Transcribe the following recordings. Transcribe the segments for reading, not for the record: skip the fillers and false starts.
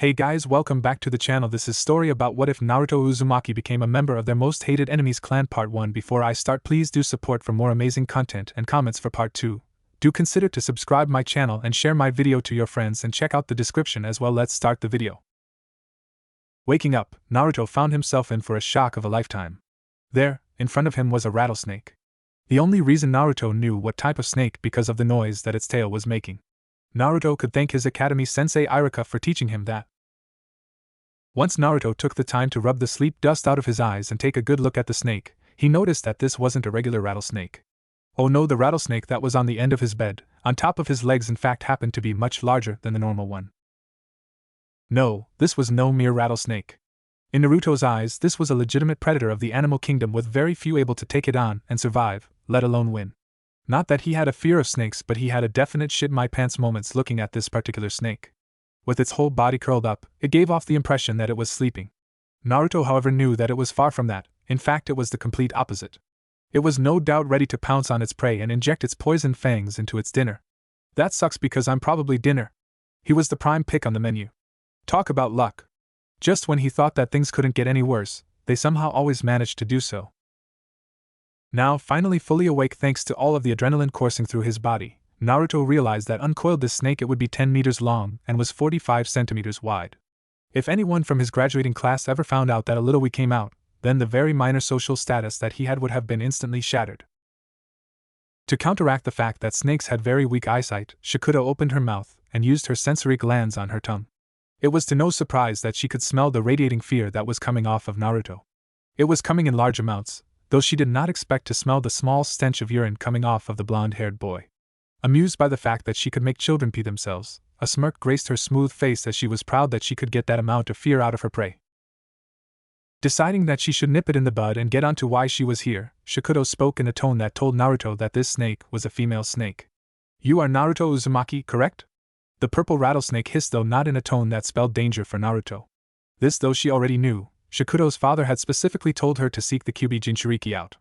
Hey guys, welcome back to the channel. This is story about what if Naruto Uzumaki became a member of their most hated enemies clan part 1. Before I start, please do support for more amazing content and comments for part 2. Do consider to subscribe my channel and share my video to your friends and check out the description as well. Let's start the video. Waking up, Naruto found himself in for a shock of a lifetime. There, in front of him was a rattlesnake. The only reason Naruto knew what type of snake because of the noise that its tail was making. Naruto could thank his academy sensei Iruka for teaching him that. Once Naruto took the time to rub the sleep dust out of his eyes and take a good look at the snake, he noticed that this wasn't a regular rattlesnake. Oh no, the rattlesnake that was on the end of his bed, on top of his legs, in fact happened to be much larger than the normal one. No, this was no mere rattlesnake. In Naruto's eyes, this was a legitimate predator of the animal kingdom with very few able to take it on and survive, let alone win. Not that he had a fear of snakes, but he had a definite shit my pants moments looking at this particular snake. With its whole body curled up, it gave off the impression that it was sleeping. Naruto, however, knew that it was far from that. In fact, it was the complete opposite. It was no doubt ready to pounce on its prey and inject its poisoned fangs into its dinner. That sucks because I'm probably dinner. He was the prime pick on the menu. Talk about luck. Just when he thought that things couldn't get any worse, they somehow always managed to do so. Now, finally fully awake thanks to all of the adrenaline coursing through his body, Naruto realized that uncoiled this snake, it would be 10 meters long and was 45 centimeters wide. If anyone from his graduating class ever found out that a little we came out, then the very minor social status that he had would have been instantly shattered. To counteract the fact that snakes had very weak eyesight, Shikudo opened her mouth and used her sensory glands on her tongue. It was to no surprise that she could smell the radiating fear that was coming off of Naruto. It was coming in large amounts, though she did not expect to smell the small stench of urine coming off of the blonde-haired boy. Amused by the fact that she could make children pee themselves, a smirk graced her smooth face as she was proud that she could get that amount of fear out of her prey. Deciding that she should nip it in the bud and get on to why she was here, Shikudo spoke in a tone that told Naruto that this snake was a female snake. "You are Naruto Uzumaki, correct?" The purple rattlesnake hissed, though not in a tone that spelled danger for Naruto. This, though she already knew, Shikudo's father had specifically told her to seek the Kyuubi Jinchuriki out.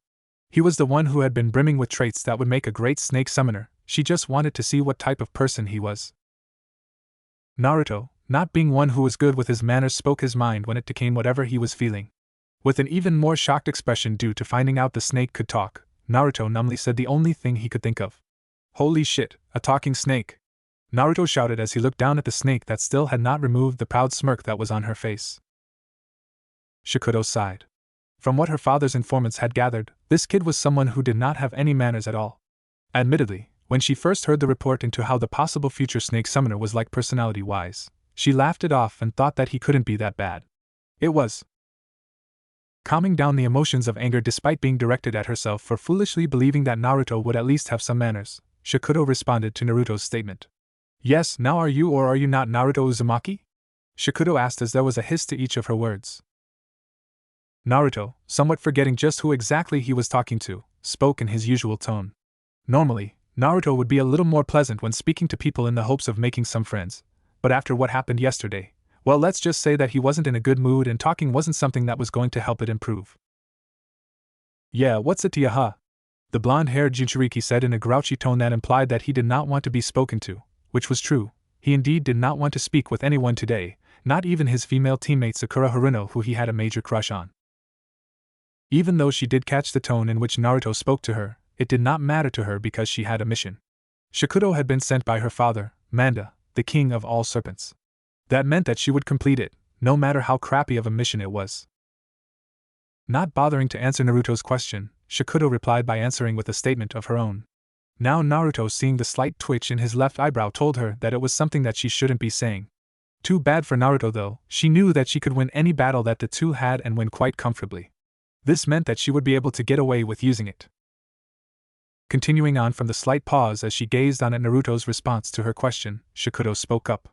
He was the one who had been brimming with traits that would make a great snake summoner. She just wanted to see what type of person he was. Naruto, not being one who was good with his manners, spoke his mind when it came whatever he was feeling. With an even more shocked expression due to finding out the snake could talk, Naruto numbly said the only thing he could think of. "Holy shit, a talking snake!" Naruto shouted as he looked down at the snake that still had not removed the proud smirk that was on her face. Shikudo sighed. From what her father's informants had gathered, this kid was someone who did not have any manners at all. Admittedly, when she first heard the report into how the possible future snake summoner was like personality-wise, she laughed it off and thought that he couldn't be that bad. It was. Calming down the emotions of anger despite being directed at herself for foolishly believing that Naruto would at least have some manners, Shikudo responded to Naruto's statement. "Yes, now are you or are you not Naruto Uzumaki?" Shikudo asked as there was a hiss to each of her words. Naruto, somewhat forgetting just who exactly he was talking to, spoke in his usual tone. Normally, Naruto would be a little more pleasant when speaking to people in the hopes of making some friends, but after what happened yesterday, well, let's just say that he wasn't in a good mood and talking wasn't something that was going to help it improve. "Yeah, what's it to ya, huh?" The blonde-haired Jinchuriki said in a grouchy tone that implied that he did not want to be spoken to, which was true. He indeed did not want to speak with anyone today, not even his female teammate Sakura Haruno, who he had a major crush on. Even though she did catch the tone in which Naruto spoke to her, it did not matter to her because she had a mission. Shikudo had been sent by her father, Manda, the king of all serpents. That meant that she would complete it, no matter how crappy of a mission it was. Not bothering to answer Naruto's question, Shikudo replied by answering with a statement of her own. Now Naruto, seeing the slight twitch in his left eyebrow, told her that it was something that she shouldn't be saying. Too bad for Naruto though, she knew that she could win any battle that the two had and win quite comfortably. This meant that she would be able to get away with using it. Continuing on from the slight pause as she gazed on at Naruto's response to her question, Shikudo spoke up.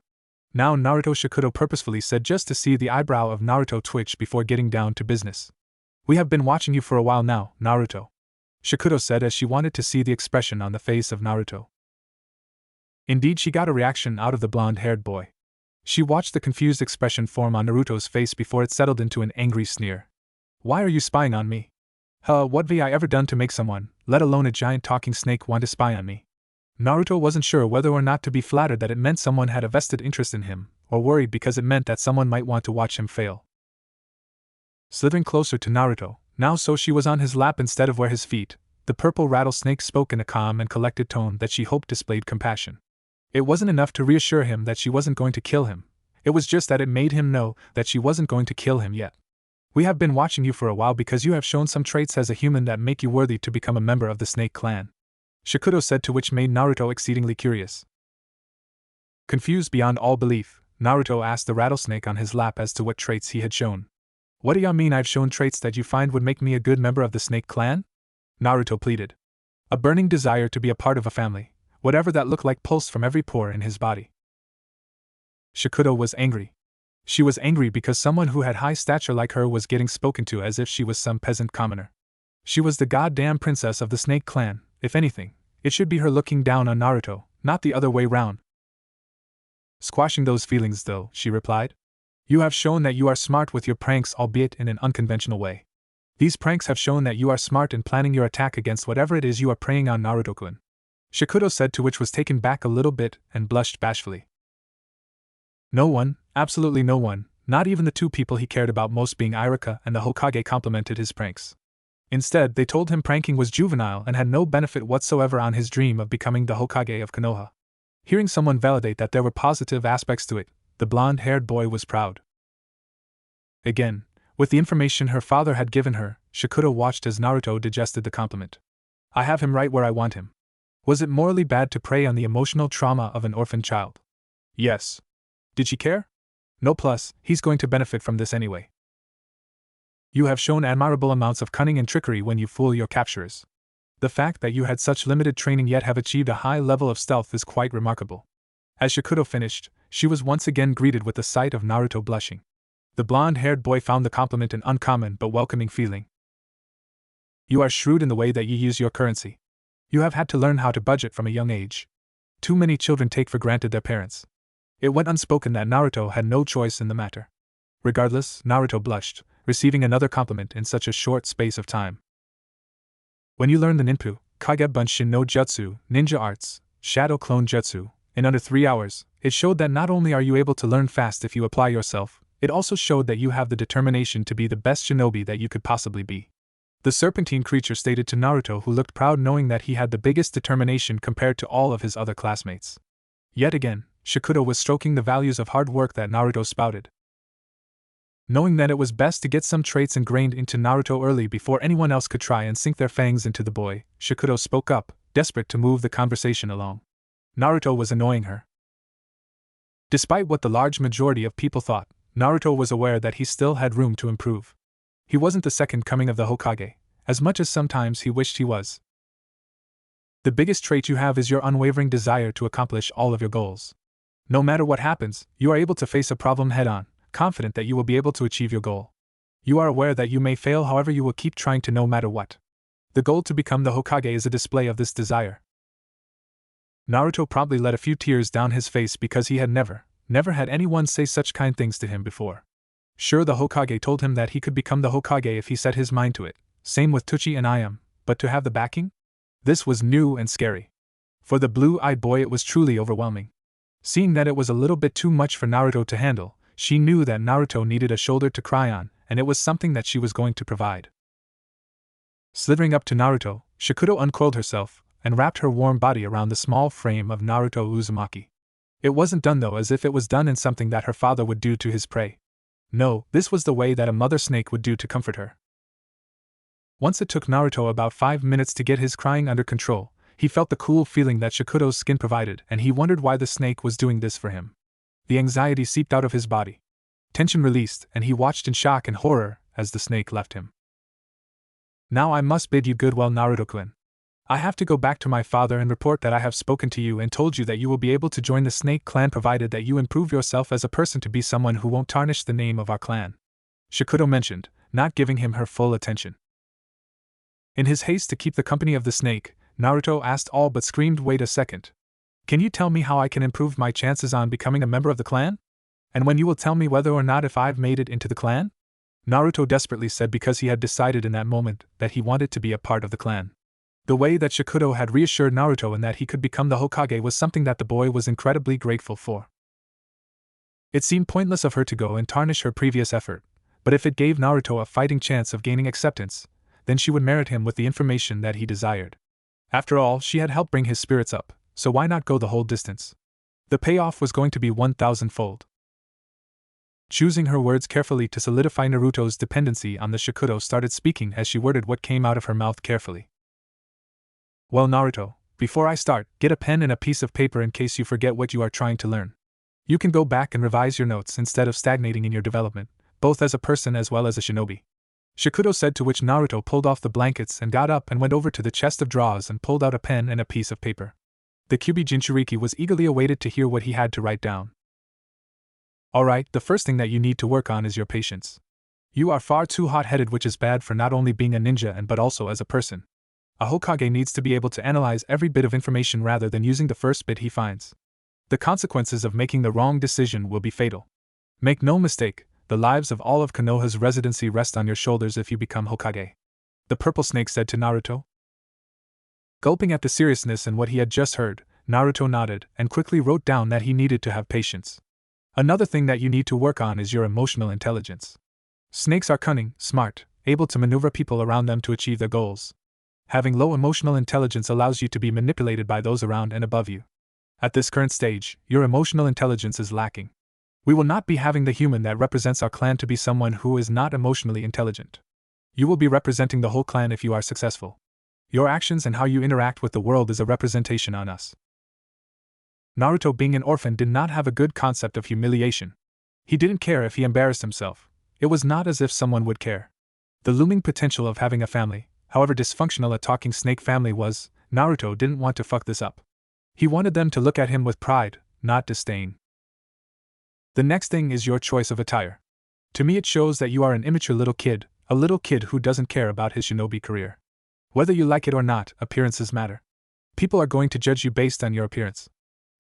"Now Naruto," Shikudo purposefully said just to see the eyebrow of Naruto twitch before getting down to business. "We have been watching you for a while now, Naruto," Shikudo said as she wanted to see the expression on the face of Naruto. Indeed, she got a reaction out of the blonde-haired boy. She watched the confused expression form on Naruto's face before it settled into an angry sneer. "Why are you spying on me? What have I ever done to make someone, let alone a giant talking snake, want to spy on me?" Naruto wasn't sure whether or not to be flattered that it meant someone had a vested interest in him, or worried because it meant that someone might want to watch him fail. Slithering closer to Naruto, now so she was on his lap instead of where his feet, the purple rattlesnake spoke in a calm and collected tone that she hoped displayed compassion. It wasn't enough to reassure him that she wasn't going to kill him, it was just that it made him know that she wasn't going to kill him yet. We have been watching you for a while because you have shown some traits as a human that make you worthy to become a member of the Snake Clan, Shikudo said, to which made Naruto exceedingly curious. Confused beyond all belief, Naruto asked the rattlesnake on his lap as to what traits he had shown. What do you mean I've shown traits that you find would make me a good member of the Snake Clan? Naruto pleaded. A burning desire to be a part of a family, whatever that looked like, pulsed from every pore in his body. Shikudo was angry. She was angry because someone who had high stature like her was getting spoken to as if she was some peasant commoner. She was the goddamn princess of the Snake Clan. If anything, it should be her looking down on Naruto, not the other way round. Squashing those feelings though, she replied. You have shown that you are smart with your pranks, albeit in an unconventional way. These pranks have shown that you are smart in planning your attack against whatever it is you are preying on, Naruto-kun, Shikudo said, to which was taken back a little bit and blushed bashfully. No one, absolutely no one, not even the two people he cared about most being Iruka and the Hokage, complimented his pranks. Instead, they told him pranking was juvenile and had no benefit whatsoever on his dream of becoming the Hokage of Konoha. Hearing someone validate that there were positive aspects to it, the blonde-haired boy was proud. Again, with the information her father had given her, Shikudo watched as Naruto digested the compliment. I have him right where I want him. Was it morally bad to prey on the emotional trauma of an orphan child? Yes. Did she care? No, plus, he's going to benefit from this anyway. You have shown admirable amounts of cunning and trickery when you fool your capturers. The fact that you had such limited training yet have achieved a high level of stealth is quite remarkable. As Shikudo finished, she was once again greeted with the sight of Naruto blushing. The blonde-haired boy found the compliment an uncommon but welcoming feeling. You are shrewd in the way that you use your currency. You have had to learn how to budget from a young age. Too many children take for granted their parents. It went unspoken that Naruto had no choice in the matter. Regardless, Naruto blushed, receiving another compliment in such a short space of time. When you learn the Ninpu, Kage Bunshin no Jutsu, ninja arts, shadow clone jutsu, in under 3 hours, it showed that not only are you able to learn fast if you apply yourself, it also showed that you have the determination to be the best shinobi that you could possibly be. The serpentine creature stated to Naruto, who looked proud knowing that he had the biggest determination compared to all of his other classmates. Yet again, Shikudo was stroking the values of hard work that Naruto spouted. Knowing that it was best to get some traits ingrained into Naruto early before anyone else could try and sink their fangs into the boy, Shikudo spoke up, desperate to move the conversation along. Naruto was annoying her. Despite what the large majority of people thought, Naruto was aware that he still had room to improve. He wasn't the second coming of the Hokage, as much as sometimes he wished he was. The biggest trait you have is your unwavering desire to accomplish all of your goals. No matter what happens, you are able to face a problem head-on, confident that you will be able to achieve your goal. You are aware that you may fail, however you will keep trying to no matter what. The goal to become the Hokage is a display of this desire. Naruto probably let a few tears down his face because he had never had anyone say such kind things to him before. Sure, the Hokage told him that he could become the Hokage if he set his mind to it, same with Tuchi and Ayam, but to have the backing? This was new and scary. For the blue-eyed boy it was truly overwhelming. Seeing that it was a little bit too much for Naruto to handle, she knew that Naruto needed a shoulder to cry on, and it was something that she was going to provide. Slithering up to Naruto, Shikudo uncoiled herself, and wrapped her warm body around the small frame of Naruto Uzumaki. It wasn't done though as if it was done in something that her father would do to his prey. No, this was the way that a mother snake would do to comfort her. Once it took Naruto about 5 minutes to get his crying under control, he felt the cool feeling that Shikudo's skin provided, and he wondered why the snake was doing this for him. The anxiety seeped out of his body. Tension released, and he watched in shock and horror as the snake left him. Now I must bid you goodwill, Naruto-kun. I have to go back to my father and report that I have spoken to you and told you that you will be able to join the Snake Clan provided that you improve yourself as a person to be someone who won't tarnish the name of our clan. Shikudo mentioned, not giving him her full attention. In his haste to keep the company of the snake, Naruto asked all but screamed, wait a second. Can you tell me how I can improve my chances on becoming a member of the clan? And when you will tell me whether or not if I've made it into the clan? Naruto desperately said because he had decided in that moment that he wanted to be a part of the clan. The way that Shikudo had reassured Naruto and that he could become the Hokage was something that the boy was incredibly grateful for. It seemed pointless of her to go and tarnish her previous effort, but if it gave Naruto a fighting chance of gaining acceptance, then she would merit him with the information that he desired. After all, she had helped bring his spirits up, so why not go the whole distance? The payoff was going to be 1,000-fold. Choosing her words carefully to solidify Naruto's dependency on the Shakudo started speaking as she worded what came out of her mouth carefully. Well, Naruto, before I start, get a pen and a piece of paper in case you forget what you are trying to learn. You can go back and revise your notes instead of stagnating in your development, both as a person as well as a shinobi. Shakudo said, to which Naruto pulled off the blankets and got up and went over to the chest of drawers and pulled out a pen and a piece of paper. The Kyuubi Jinchuriki was eagerly awaited to hear what he had to write down. Alright, the first thing that you need to work on is your patience. You are far too hot-headed, which is bad for not only being a ninja but also as a person. A Hokage needs to be able to analyze every bit of information rather than using the first bit he finds. The consequences of making the wrong decision will be fatal. Make no mistake, the lives of all of Konoha's residency rest on your shoulders if you become Hokage. The purple snake said to Naruto. Gulping at the seriousness in what he had just heard, Naruto nodded and quickly wrote down that he needed to have patience. Another thing that you need to work on is your emotional intelligence. Snakes are cunning, smart, able to maneuver people around them to achieve their goals. Having low emotional intelligence allows you to be manipulated by those around and above you. At this current stage, your emotional intelligence is lacking. We will not be having the human that represents our clan to be someone who is not emotionally intelligent. You will be representing the whole clan if you are successful. Your actions and how you interact with the world is a representation on us. Naruto, being an orphan, did not have a good concept of humiliation. He didn't care if he embarrassed himself. It was not as if someone would care. The looming potential of having a family, however dysfunctional a talking snake family was, Naruto didn't want to fuck this up. He wanted them to look at him with pride, not disdain. The next thing is your choice of attire. To me, it shows that you are an immature little kid, a little kid who doesn't care about his shinobi career. Whether you like it or not, appearances matter. People are going to judge you based on your appearance.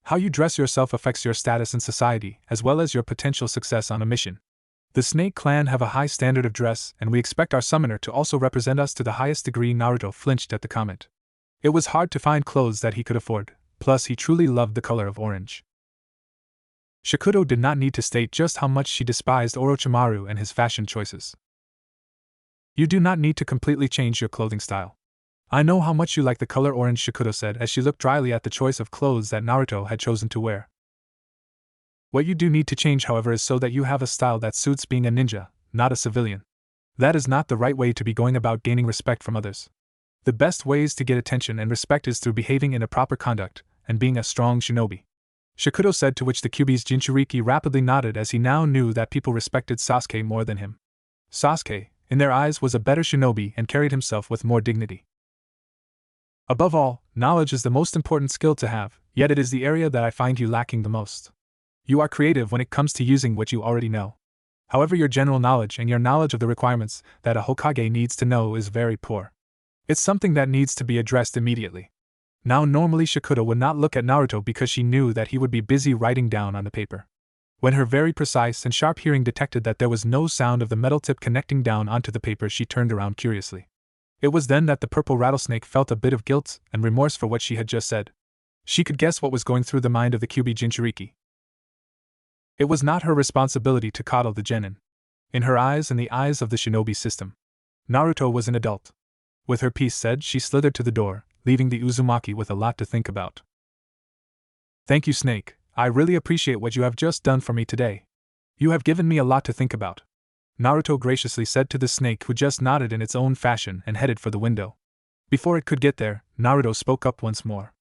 How you dress yourself affects your status in society, as well as your potential success on a mission. The Snake Clan have a high standard of dress, and we expect our summoner to also represent us to the highest degree. Naruto flinched at the comment. It was hard to find clothes that he could afford, plus he truly loved the color of orange. Shakudo did not need to state just how much she despised Orochimaru and his fashion choices. You do not need to completely change your clothing style. I know how much you like the color orange, Shakudo said as she looked dryly at the choice of clothes that Naruto had chosen to wear. What you do need to change, however, is so that you have a style that suits being a ninja, not a civilian. That is not the right way to be going about gaining respect from others. The best ways to get attention and respect is through behaving in a proper conduct, and being a strong shinobi. Shakudo said, to which the Kyuubi's Jinchuriki rapidly nodded as he now knew that people respected Sasuke more than him. Sasuke, in their eyes, was a better shinobi and carried himself with more dignity. Above all, knowledge is the most important skill to have, yet it is the area that I find you lacking the most. You are creative when it comes to using what you already know. However, your general knowledge and your knowledge of the requirements that a Hokage needs to know is very poor. It's something that needs to be addressed immediately. Now, normally Shakudo would not look at Naruto because she knew that he would be busy writing down on the paper. When her very precise and sharp hearing detected that there was no sound of the metal tip connecting down onto the paper, she turned around curiously. It was then that the purple rattlesnake felt a bit of guilt and remorse for what she had just said. She could guess what was going through the mind of the Kyuubi Jinchuriki. It was not her responsibility to coddle the genin. In her eyes and the eyes of the shinobi system, Naruto was an adult. With her piece said, she slithered to the door, leaving the Uzumaki with a lot to think about. Thank you, Snake. I really appreciate what you have just done for me today. You have given me a lot to think about, Naruto graciously said to the snake, who just nodded in its own fashion and headed for the window. Before it could get there, Naruto spoke up once more.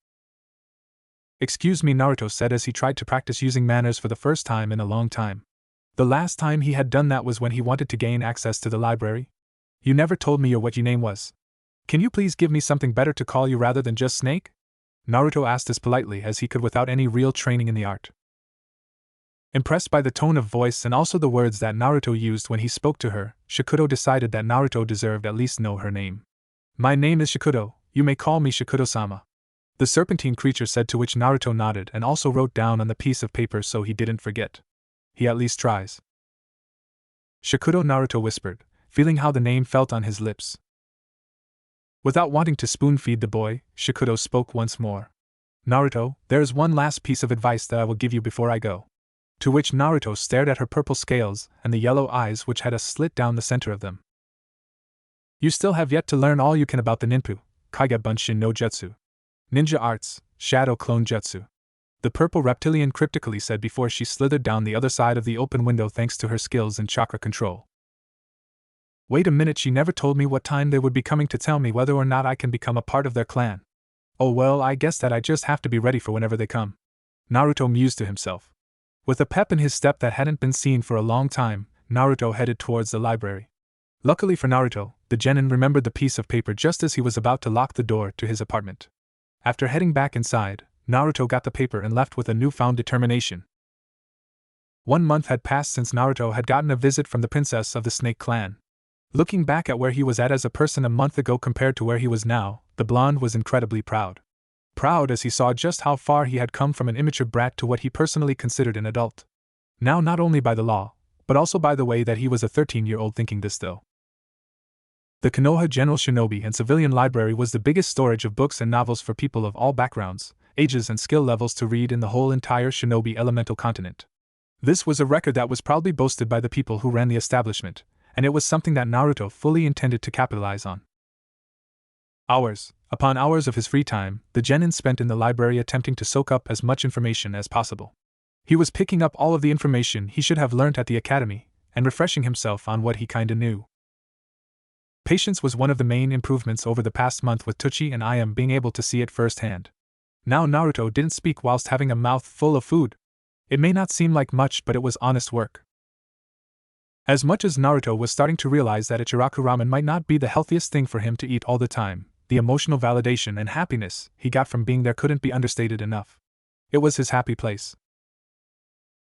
Excuse me, Naruto said as he tried to practice using manners for the first time in a long time. The last time he had done that was when he wanted to gain access to the library. You never told me what your name was. Can you please give me something better to call you rather than just Snake? Naruto asked as politely as he could without any real training in the art. Impressed by the tone of voice and also the words that Naruto used when he spoke to her, Shakudo decided that Naruto deserved at least know her name. My name is Shakudo, you may call me Shakudo-sama. The serpentine creature said, to which Naruto nodded and also wrote down on the piece of paper so he didn't forget. He at least tries. Shakudo, Naruto whispered, feeling how the name felt on his lips. Without wanting to spoon-feed the boy, Shakudo spoke once more. Naruto, there is one last piece of advice that I will give you before I go. To which Naruto stared at her purple scales and the yellow eyes which had a slit down the center of them. You still have yet to learn all you can about the ninpu, Kage Bunshin no Jutsu. Ninja arts, shadow clone jutsu. The purple reptilian cryptically said before she slithered down the other side of the open window thanks to her skills in chakra control. Wait a minute, she never told me what time they would be coming to tell me whether or not I can become a part of their clan. Oh well, I guess that I just have to be ready for whenever they come. Naruto mused to himself. With a pep in his step that hadn't been seen for a long time, Naruto headed towards the library. Luckily for Naruto, the genin remembered the piece of paper just as he was about to lock the door to his apartment. After heading back inside, Naruto got the paper and left with a newfound determination. 1 month had passed since Naruto had gotten a visit from the princess of the Snake Clan. Looking back at where he was at as a person a month ago compared to where he was now, the blonde was incredibly proud. Proud as he saw just how far he had come from an immature brat to what he personally considered an adult. Now not only by the law, but also by the way that he was a 13-year-old thinking this though. The Konoha General Shinobi and Civilian Library was the biggest storage of books and novels for people of all backgrounds, ages and skill levels to read in the whole entire Shinobi elemental continent. This was a record that was proudly boasted by the people who ran the establishment, and it was something that Naruto fully intended to capitalize on. Hours upon hours of his free time, the genin spent in the library attempting to soak up as much information as possible. He was picking up all of the information he should have learnt at the academy, and refreshing himself on what he kinda knew. Patience was one of the main improvements over the past month, with Tucci and I am being able to see it firsthand. Now Naruto didn't speak whilst having a mouth full of food. It may not seem like much, but it was honest work. As much as Naruto was starting to realize that Ichiraku ramen might not be the healthiest thing for him to eat all the time, the emotional validation and happiness he got from being there couldn't be understated enough. It was his happy place.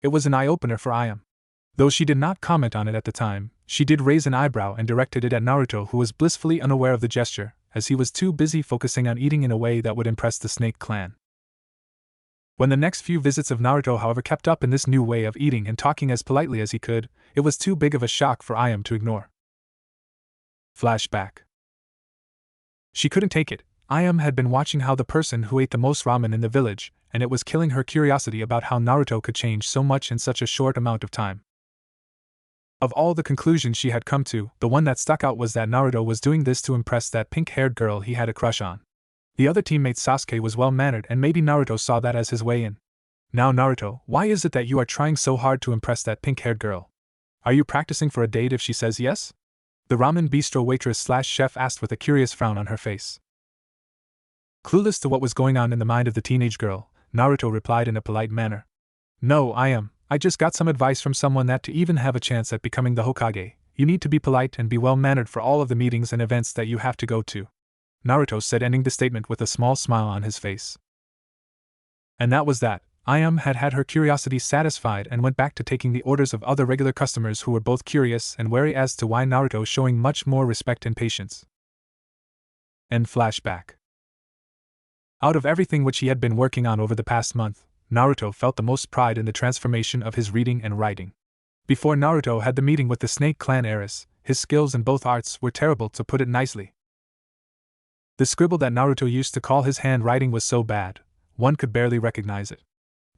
It was an eye-opener for Ayame. Though she did not comment on it at the time, she did raise an eyebrow and directed it at Naruto, who was blissfully unaware of the gesture, as he was too busy focusing on eating in a way that would impress the Snake Clan. When the next few visits of Naruto, however, kept up in this new way of eating and talking as politely as he could, it was too big of a shock for Ayame to ignore. Flashback. She couldn't take it. Ayame had been watching how the person who ate the most ramen in the village, and it was killing her curiosity about how Naruto could change so much in such a short amount of time. Of all the conclusions she had come to, the one that stuck out was that Naruto was doing this to impress that pink-haired girl he had a crush on. The other teammate Sasuke was well-mannered, and maybe Naruto saw that as his way in. Now Naruto, why is it that you are trying so hard to impress that pink-haired girl? Are you practicing for a date if she says yes? The ramen bistro waitress/chef asked with a curious frown on her face. Clueless to what was going on in the mind of the teenage girl, Naruto replied in a polite manner. No, I just got some advice from someone that to even have a chance at becoming the Hokage, you need to be polite and be well-mannered for all of the meetings and events that you have to go to. Naruto said, ending the statement with a small smile on his face. And that was that. Ayame had had her curiosity satisfied and went back to taking the orders of other regular customers who were both curious and wary as to why Naruto showing much more respect and patience. End flashback. Out of everything which he had been working on over the past month, Naruto felt the most pride in the transformation of his reading and writing. Before Naruto had the meeting with the Snake Clan heiress, his skills in both arts were terrible, to put it nicely. The scribble that Naruto used to call his handwriting was so bad, one could barely recognize it.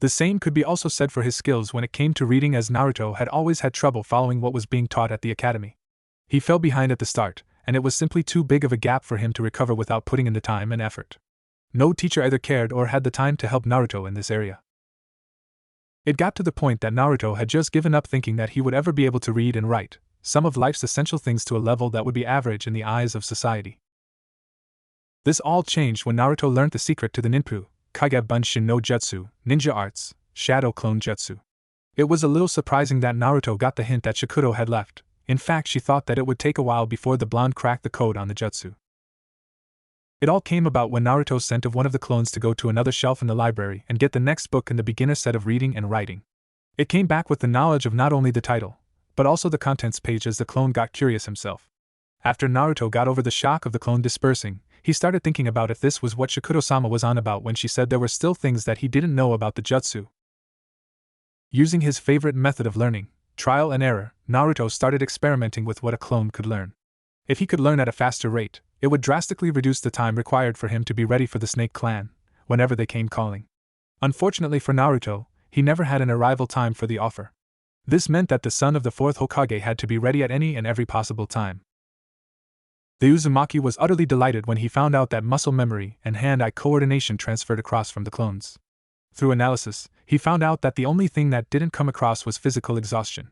The same could be also said for his skills when it came to reading, as Naruto had always had trouble following what was being taught at the academy. He fell behind at the start, and it was simply too big of a gap for him to recover without putting in the time and effort. No teacher either cared or had the time to help Naruto in this area. It got to the point that Naruto had just given up thinking that he would ever be able to read and write some of life's essential things to a level that would be average in the eyes of society. This all changed when Naruto learned the secret to the ninpu, Kage Bunshin no Jutsu, ninja arts, shadow clone jutsu. It was a little surprising that Naruto got the hint that Shikudo had left. In fact, she thought that it would take a while before the blonde cracked the code on the jutsu. It all came about when Naruto sent of one of the clones to go to another shelf in the library and get the next book in the beginner set of reading and writing. It came back with the knowledge of not only the title, but also the contents page, as the clone got curious himself. After Naruto got over the shock of the clone dispersing, he started thinking about if this was what Shikudo-sama was on about when she said there were still things that he didn't know about the jutsu. Using his favorite method of learning, trial and error, Naruto started experimenting with what a clone could learn. If he could learn at a faster rate, it would drastically reduce the time required for him to be ready for the Snake Clan, whenever they came calling. Unfortunately for Naruto, he never had an arrival time for the offer. This meant that the son of the fourth Hokage had to be ready at any and every possible time. The Uzumaki was utterly delighted when he found out that muscle memory and hand-eye coordination transferred across from the clones. Through analysis, he found out that the only thing that didn't come across was physical exhaustion.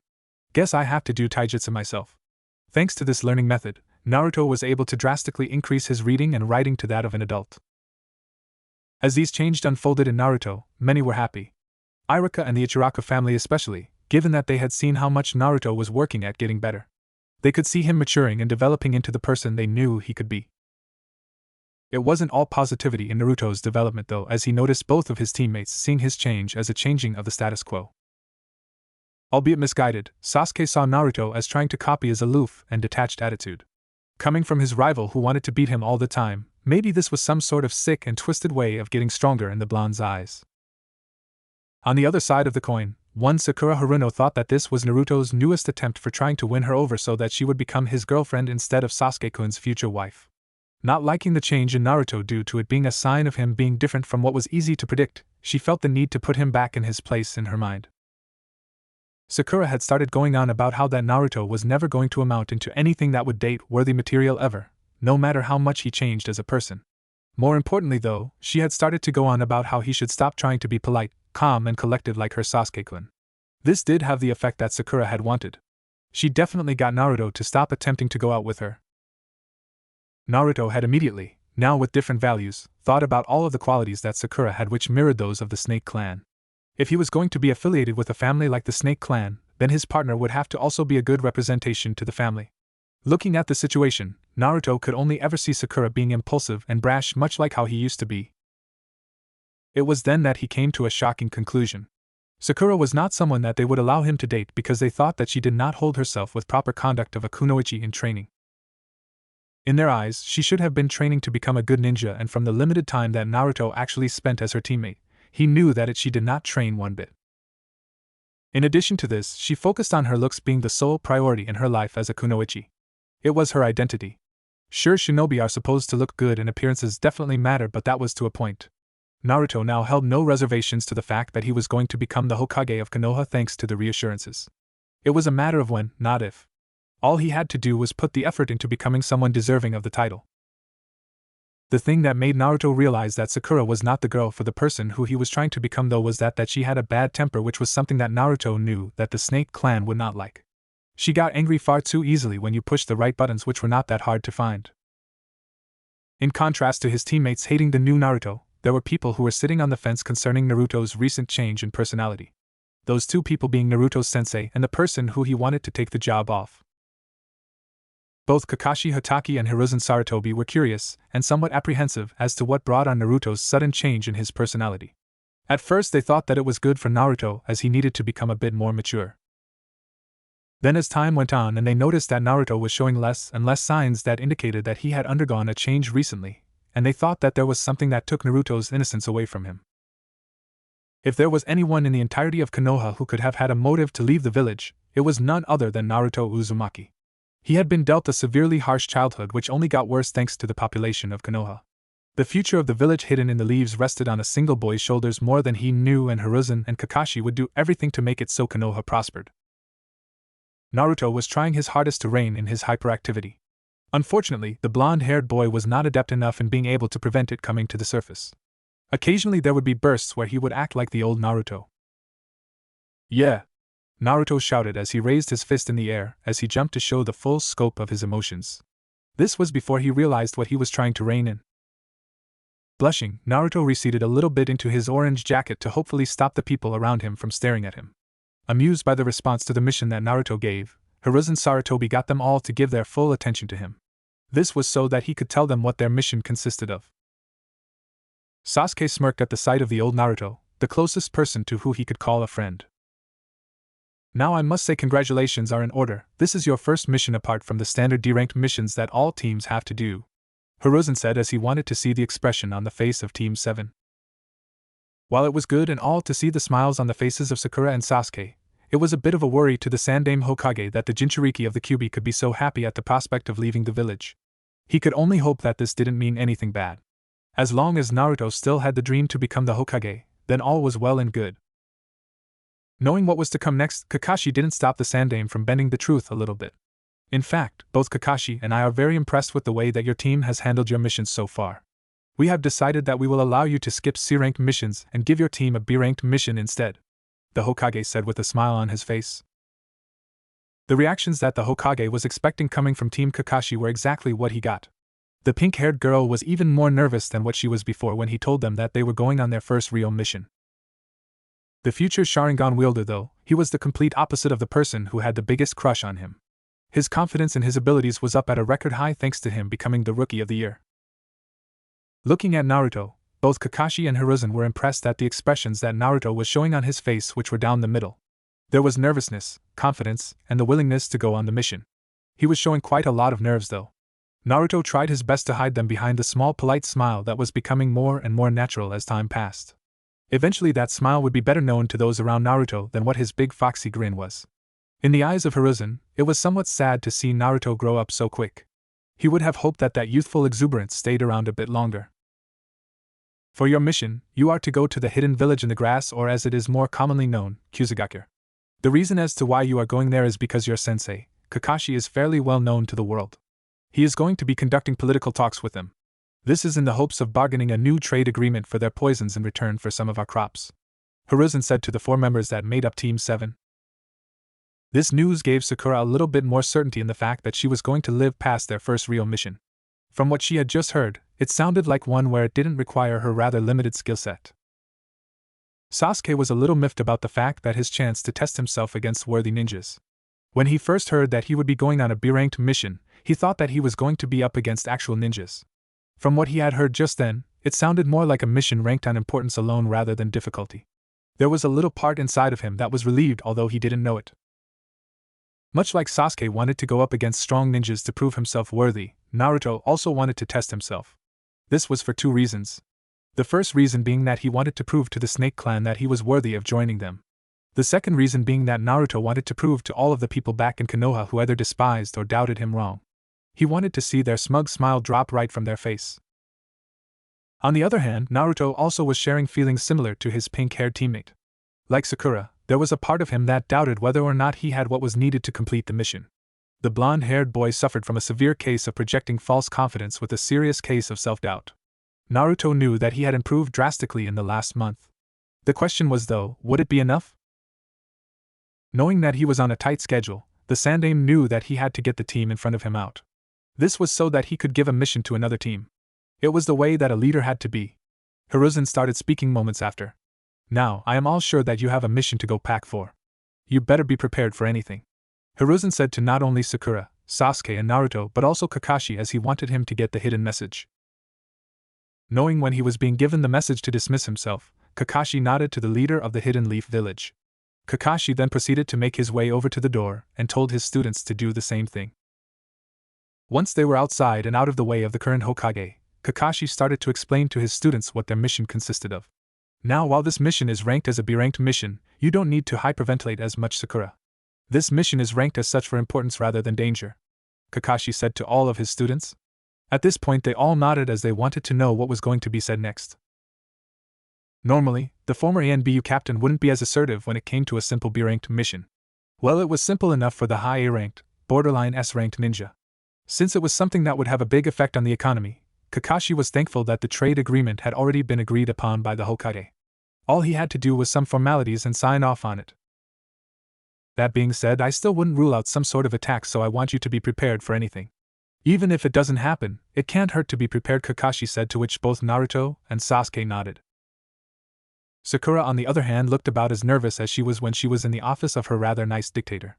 Guess I have to do taijutsu myself. Thanks to this learning method, Naruto was able to drastically increase his reading and writing to that of an adult. As these changes unfolded in Naruto, many were happy. Iruka and the Ichiraka family especially, given that they had seen how much Naruto was working at getting better. They could see him maturing and developing into the person they knew he could be. It wasn't all positivity in Naruto's development though, as he noticed both of his teammates seeing his change as a changing of the status quo. Albeit misguided, Sasuke saw Naruto as trying to copy his aloof and detached attitude. Coming from his rival who wanted to beat him all the time, maybe this was some sort of sick and twisted way of getting stronger in the blonde's eyes. On the other side of the coin, one Sakura Haruno thought that this was Naruto's newest attempt for trying to win her over so that she would become his girlfriend instead of Sasuke-kun's future wife. Not liking the change in Naruto due to it being a sign of him being different from what was easy to predict, she felt the need to put him back in his place in her mind. Sakura had started going on about how that Naruto was never going to amount into anything that would date-worthy material ever, no matter how much he changed as a person. More importantly though, she had started to go on about how he should stop trying to be polite, calm and collected like her Sasuke-kun. This did have the effect that Sakura had wanted. She definitely got Naruto to stop attempting to go out with her. Naruto had immediately, now with different values, thought about all of the qualities that Sakura had which mirrored those of the Snake Clan. If he was going to be affiliated with a family like the Snake Clan, then his partner would have to also be a good representation to the family. Looking at the situation, Naruto could only ever see Sakura being impulsive and brash much like how he used to be. It was then that he came to a shocking conclusion. Sakura was not someone that they would allow him to date because they thought that she did not hold herself with proper conduct of a kunoichi in training. In their eyes, she should have been training to become a good ninja, and from the limited time that Naruto actually spent as her teammate, he knew that she did not train one bit. In addition to this, she focused on her looks being the sole priority in her life as a kunoichi. It was her identity. Sure, shinobi are supposed to look good and appearances definitely matter, but that was to a point. Naruto now held no reservations to the fact that he was going to become the Hokage of Konoha thanks to the reassurances. It was a matter of when, not if. All he had to do was put the effort into becoming someone deserving of the title. The thing that made Naruto realize that Sakura was not the girl for the person who he was trying to become though was that she had a bad temper, which was something that Naruto knew that the Snake Clan would not like. She got angry far too easily when you pushed the right buttons, which were not that hard to find. In contrast to his teammates hating the new Naruto, there were people who were sitting on the fence concerning Naruto's recent change in personality. Those two people being Naruto's sensei and the person who he wanted to take the job off. Both Kakashi Hatake and Hiruzen Sarutobi were curious and somewhat apprehensive as to what brought on Naruto's sudden change in his personality. At first they thought that it was good for Naruto as he needed to become a bit more mature. Then as time went on and they noticed that Naruto was showing less and less signs that indicated that he had undergone a change recently, and they thought that there was something that took Naruto's innocence away from him. If there was anyone in the entirety of Konoha who could have had a motive to leave the village, it was none other than Naruto Uzumaki. He had been dealt a severely harsh childhood which only got worse thanks to the population of Konoha. The future of the village hidden in the leaves rested on a single boy's shoulders more than he knew, and Hiruzen and Kakashi would do everything to make it so Konoha prospered. Naruto was trying his hardest to rein in his hyperactivity. Unfortunately, the blonde-haired boy was not adept enough in being able to prevent it coming to the surface. Occasionally there would be bursts where he would act like the old Naruto. "Yeah!" Naruto shouted as he raised his fist in the air as he jumped to show the full scope of his emotions. This was before he realized what he was trying to rein in. Blushing, Naruto receded a little bit into his orange jacket to hopefully stop the people around him from staring at him. Amused by the response to the mission that Naruto gave, Hiruzen Sarutobi got them all to give their full attention to him. This was so that he could tell them what their mission consisted of. Sasuke smirked at the sight of the old Naruto, the closest person to who he could call a friend. "Now I must say congratulations are in order. This is your first mission apart from the standard D-ranked missions that all teams have to do," Hiruzen said as he wanted to see the expression on the face of Team 7. While it was good and all to see the smiles on the faces of Sakura and Sasuke, it was a bit of a worry to the Sandaime Hokage that the Jinchuriki of the Kyuubi could be so happy at the prospect of leaving the village. He could only hope that this didn't mean anything bad. As long as Naruto still had the dream to become the Hokage, then all was well and good. Knowing what was to come next, Kakashi didn't stop the Sandaime from bending the truth a little bit. In fact, both Kakashi and I are very impressed with the way that your team has handled your missions so far. We have decided that we will allow you to skip C-ranked missions and give your team a B-ranked mission instead, the Hokage said with a smile on his face. The reactions that the Hokage was expecting coming from Team Kakashi were exactly what he got. The pink-haired girl was even more nervous than what she was before when he told them that they were going on their first real mission. The future Sharingan wielder, though, he was the complete opposite of the person who had the biggest crush on him. His confidence in his abilities was up at a record high thanks to him becoming the Rookie of the Year. Looking at Naruto, both Kakashi and Hiruzen were impressed at the expressions that Naruto was showing on his face, which were down the middle. There was nervousness, confidence, and the willingness to go on the mission. He was showing quite a lot of nerves, though. Naruto tried his best to hide them behind the small polite smile that was becoming more and more natural as time passed. Eventually that smile would be better known to those around Naruto than what his big foxy grin was. In the eyes of Hiruzen, it was somewhat sad to see Naruto grow up so quick. He would have hoped that that youthful exuberance stayed around a bit longer. For your mission, you are to go to the hidden village in the grass, or as it is more commonly known, Kusugakure. The reason as to why you are going there is because your sensei, Kakashi, is fairly well known to the world. He is going to be conducting political talks with them. This is in the hopes of bargaining a new trade agreement for their poisons in return for some of our crops, Hiruzen said to the 4 members that made up Team 7. This news gave Sakura a little bit more certainty in the fact that she was going to live past their first real mission. From what she had just heard, it sounded like one where it didn't require her rather limited skill set. Sasuke was a little miffed about the fact that his chance to test himself against worthy ninjas. When he first heard that he would be going on a B-ranked mission, he thought that he was going to be up against actual ninjas. From what he had heard just then, it sounded more like a mission ranked on importance alone rather than difficulty. There was a little part inside of him that was relieved, although he didn't know it. Much like Sasuke wanted to go up against strong ninjas to prove himself worthy, Naruto also wanted to test himself. This was for 2 reasons. The first reason being that he wanted to prove to the Snake Clan that he was worthy of joining them. The second reason being that Naruto wanted to prove to all of the people back in Konoha who either despised or doubted him wrong. He wanted to see their smug smile drop right from their face. On the other hand, Naruto also was sharing feelings similar to his pink-haired teammate. Like Sakura, there was a part of him that doubted whether or not he had what was needed to complete the mission. The blonde-haired boy suffered from a severe case of projecting false confidence with a serious case of self-doubt. Naruto knew that he had improved drastically in the last month. The question was, though, would it be enough? Knowing that he was on a tight schedule, the Sandaime knew that he had to get the team in front of him out. This was so that he could give a mission to another team. It was the way that a leader had to be. Hiruzen started speaking moments after. Now, I am all sure that you have a mission to go pack for. You better be prepared for anything. Hiruzen said to not only Sakura, Sasuke and Naruto but also Kakashi, as he wanted him to get the hidden message. Knowing when he was being given the message to dismiss himself, Kakashi nodded to the leader of the Hidden Leaf Village. Kakashi then proceeded to make his way over to the door and told his students to do the same thing. Once they were outside and out of the way of the current Hokage, Kakashi started to explain to his students what their mission consisted of. Now, while this mission is ranked as a B-ranked mission, you don't need to hyperventilate as much, Sakura. This mission is ranked as such for importance rather than danger, Kakashi said to all of his students. At this point they all nodded as they wanted to know what was going to be said next. Normally, the former ANBU captain wouldn't be as assertive when it came to a simple B-ranked mission. Well, it was simple enough for the high A-ranked, borderline S-ranked ninja. Since it was something that would have a big effect on the economy, Kakashi was thankful that the trade agreement had already been agreed upon by the Hokage. All he had to do was some formalities and sign off on it. That being said, I still wouldn't rule out some sort of attack, so I want you to be prepared for anything. Even if it doesn't happen, it can't hurt to be prepared, Kakashi said, to which both Naruto and Sasuke nodded. Sakura, on the other hand, looked about as nervous as she was when she was in the office of her rather nice dictator.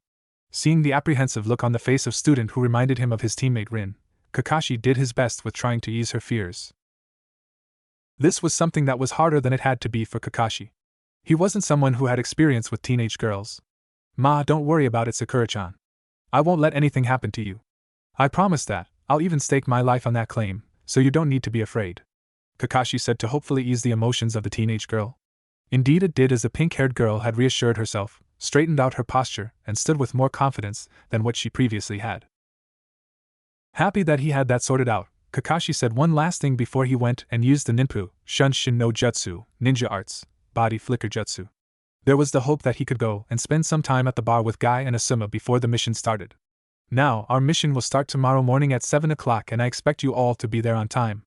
Seeing the apprehensive look on the face of student who reminded him of his teammate Rin, Kakashi did his best with trying to ease her fears. This was something that was harder than it had to be for Kakashi. He wasn't someone who had experience with teenage girls. Ma, don't worry about it, Sakura-chan. I won't let anything happen to you. I promise that. I'll even stake my life on that claim, so you don't need to be afraid, Kakashi said to hopefully ease the emotions of the teenage girl. Indeed it did, as the pink-haired girl had reassured herself, straightened out her posture, and stood with more confidence than what she previously had. Happy that he had that sorted out, Kakashi said one last thing before he went and used the Ninpu, Shunshin no Jutsu, ninja arts, body flicker jutsu. There was the hope that he could go and spend some time at the bar with Guy and Asuma before the mission started. Now, our mission will start tomorrow morning at 7 o'clock and I expect you all to be there on time.